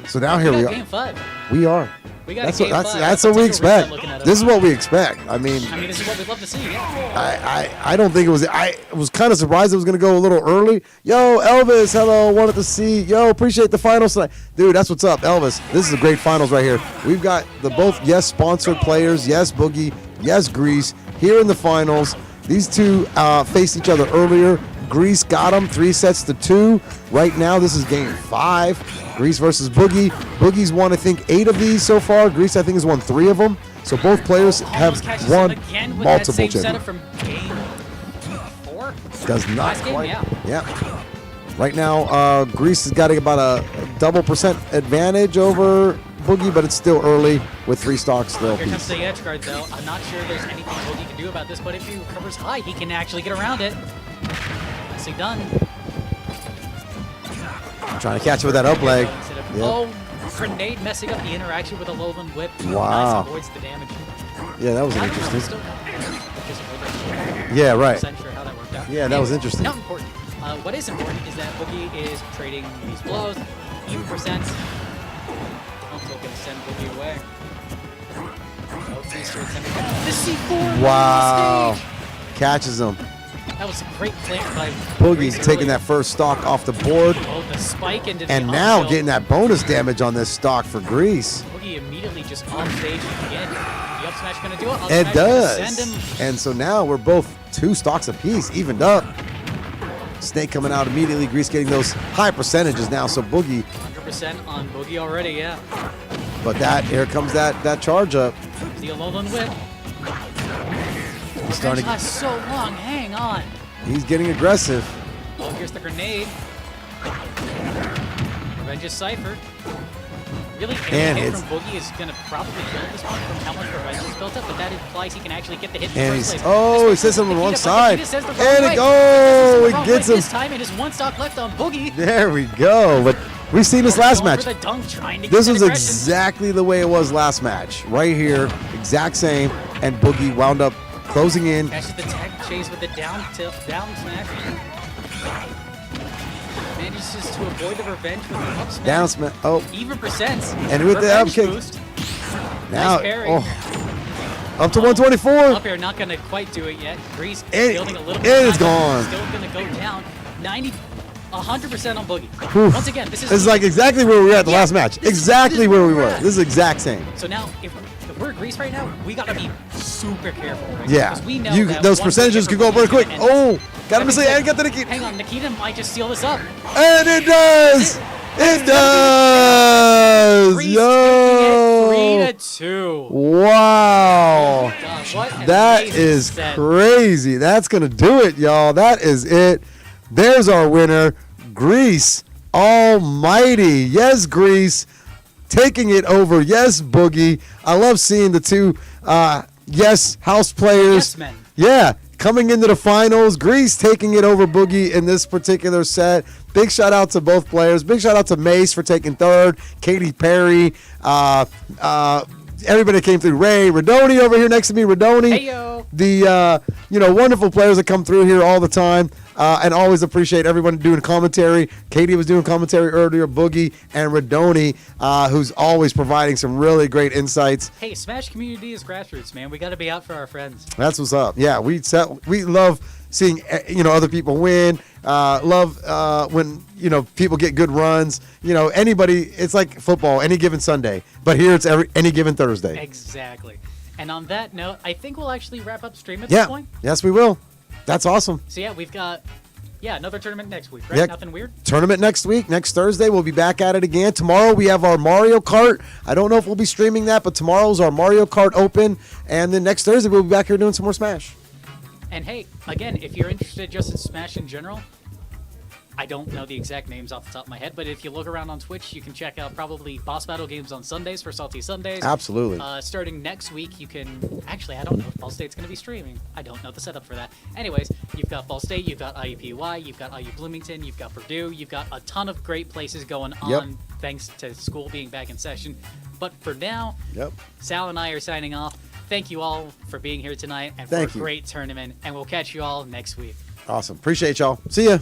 So now here we Game are. 5. We are. We got That's a what game that's 5. that's what we That's what we're expect. looking at. This is what we expect. I mean, I mean, this is what we'd love to see. Yeah. I don't think it was. I was kind of surprised it was going to go a little early. Yo, Elvis, hello, wanted to see. Yo, appreciate the finals tonight. Dude, that's what's up, Elvis. This is a great finals right here. We've got the both Yes sponsored players, Yes Boogie, Yes Grease, here in the finals. These two faced each other earlier. Grease got them 3-2. Right now, this is game 5. Grease versus Boogie. Boogie's won, I think, 8 of these so far. Grease, I think, has won 3 of them. So both players have Almost catches won him again with multiple that same setup championships. from game 4. Does not Last game, quite. yeah. Right now, Grease has got about a double percent advantage over Boogie, but it's still early with 3 stocks still. Here comes Piece. the edge guard, though. I'm not sure there's anything Boogie can do about this, but if he recovers high, he can actually get around it. Nicely done. Trying to catch it with that up leg. Yep. Oh, grenade messing up the interaction with a Lowland Whip. Wow. Nice, avoids the damage. Yeah, that was I don't know, interesting. still- just avoid Yeah, right. that. 100% sure how that worked out. Yeah, that was Anyway, interesting. Not important. What is important is that Boogie is trading these blows, even percents. Also going to send Boogie away. Oh, please turn send him. The C4 Wow. stage. Catches him. That was a great plant by Boogie's Grease taking earlier. that first stock off the board. Oh, the spike into the And now uphill. getting that bonus damage on this stock for Grease. Boogie immediately just off stage again. The up smash gonna do it. Up It smash gonna does. Send him. And so now we're both 2 stocks apiece, evened up. Snake coming out immediately. Grease getting those high percentages now. So Boogie, 100% on Boogie already. Yeah. but here comes that charge up. The Alolan Whip. He's starting. Not so long. Hang on. He's getting aggressive. Oh, here's the grenade. Revenge is Cypher. Really, And any hit it's- from Boogie is gonna probably kill this one from how much Revenge is built up, but that implies he can actually get the hit in the And first he's place. he Especially says on the with wrong Nikita, but side. Nikita says the wrong And way. it goes. Wrong It gets way him. This time it is 1 stock left on Boogie. There we go. But we've seen this last Going match. for the dunk, trying to get This that was aggression. exactly the way it was last match. Right here, exact same. And Boogie wound up closing in. Catches the tag chase with the down tilt, down smash. Manages to avoid the revenge with the up smash. Down smash. Oh, Even percents. And with the up Revenge kick. boost. now. Nice parry. Up to 124. Up air not gonna quite do it yet. Grease And- building a little and bit. it's gone. Still gonna go down. 100% on Boogie. Whew. Once again, this is This is like exactly where we were at the Yeah, last match. this is- Exactly this is where we where were. we're at. This is exact same. So now, if we're Grease right now, we gotta be super careful. Right? Yeah. Because we know You that those one percentages hit could from go very Boogie is quick. gonna end this. Oh, got him to say and got the Nikita. Hang on, Nikita might just steal this up. And it does. It does. Grease Yo. taking it 3-2. Wow. God, what an That amazing is set. crazy. That's going to do it, y'all. That is it. There's our winner, Grease Almighty. Yes, Grease taking it over. Yes, Boogie. I love seeing the two Yes house players. Yes men. Yeah, coming into the finals. Grease taking it over Boogie in this particular set. Big shout out to both players. Big shout out to Mace for taking third. Katy Perry. Everybody came through. Ray, Radoni over here next to me. Radoni. Hey, yo. The wonderful players that come through here all the time. And always appreciate everyone doing commentary. Katie was doing commentary earlier, Boogie, and Radoni, who's always providing some really great insights. Hey, Smash community is grassroots, man. We got to be out for our friends. That's what's up. Yeah, we love seeing other people win. Love when people get good runs. Anybody. It's like football, any given Sunday, but here it's any given Thursday. Exactly. And on that note, I think we'll actually wrap up stream at Yeah. this point. Yes, we will. That's awesome. So yeah, we've got another tournament next week, right? Yeah. Nothing weird. Tournament next week. Next Thursday, we'll be back at it again. Tomorrow, we have our Mario Kart. I don't know if we'll be streaming that, but tomorrow's our Mario Kart Open. And then next Thursday, we'll be back here doing some more Smash. And hey, again, if you're interested just in Smash in general, I don't know the exact names off the top of my head, but if you look around on Twitch, you can check out probably Boss Battle games on Sundays for Salty Sundays. Absolutely. Starting next week, you can... Actually, I don't know if Ball State's going to be streaming. I don't know the setup for that. Anyways, you've got Ball State, you've got IUPUI, you've got IU Bloomington, you've got Purdue, you've got a ton of great places going on Yep. thanks to school being back in session. But for now, Yep. Sal and I are signing off. Thank you all for being here tonight and Thank for a you. great tournament, and we'll catch you all next week. Awesome. Appreciate y'all. See ya.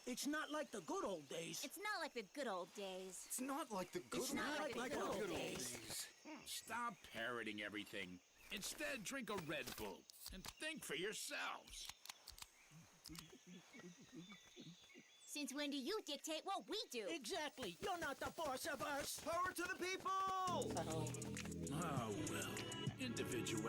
It's not like the good old days. It's not like the good old days. It's not like the good, It's not like the good old days. Stop parroting everything. Instead, drink a Red Bull and think for yourselves. Since when do you dictate what we do? Exactly. You're not the boss of us. Power to the people.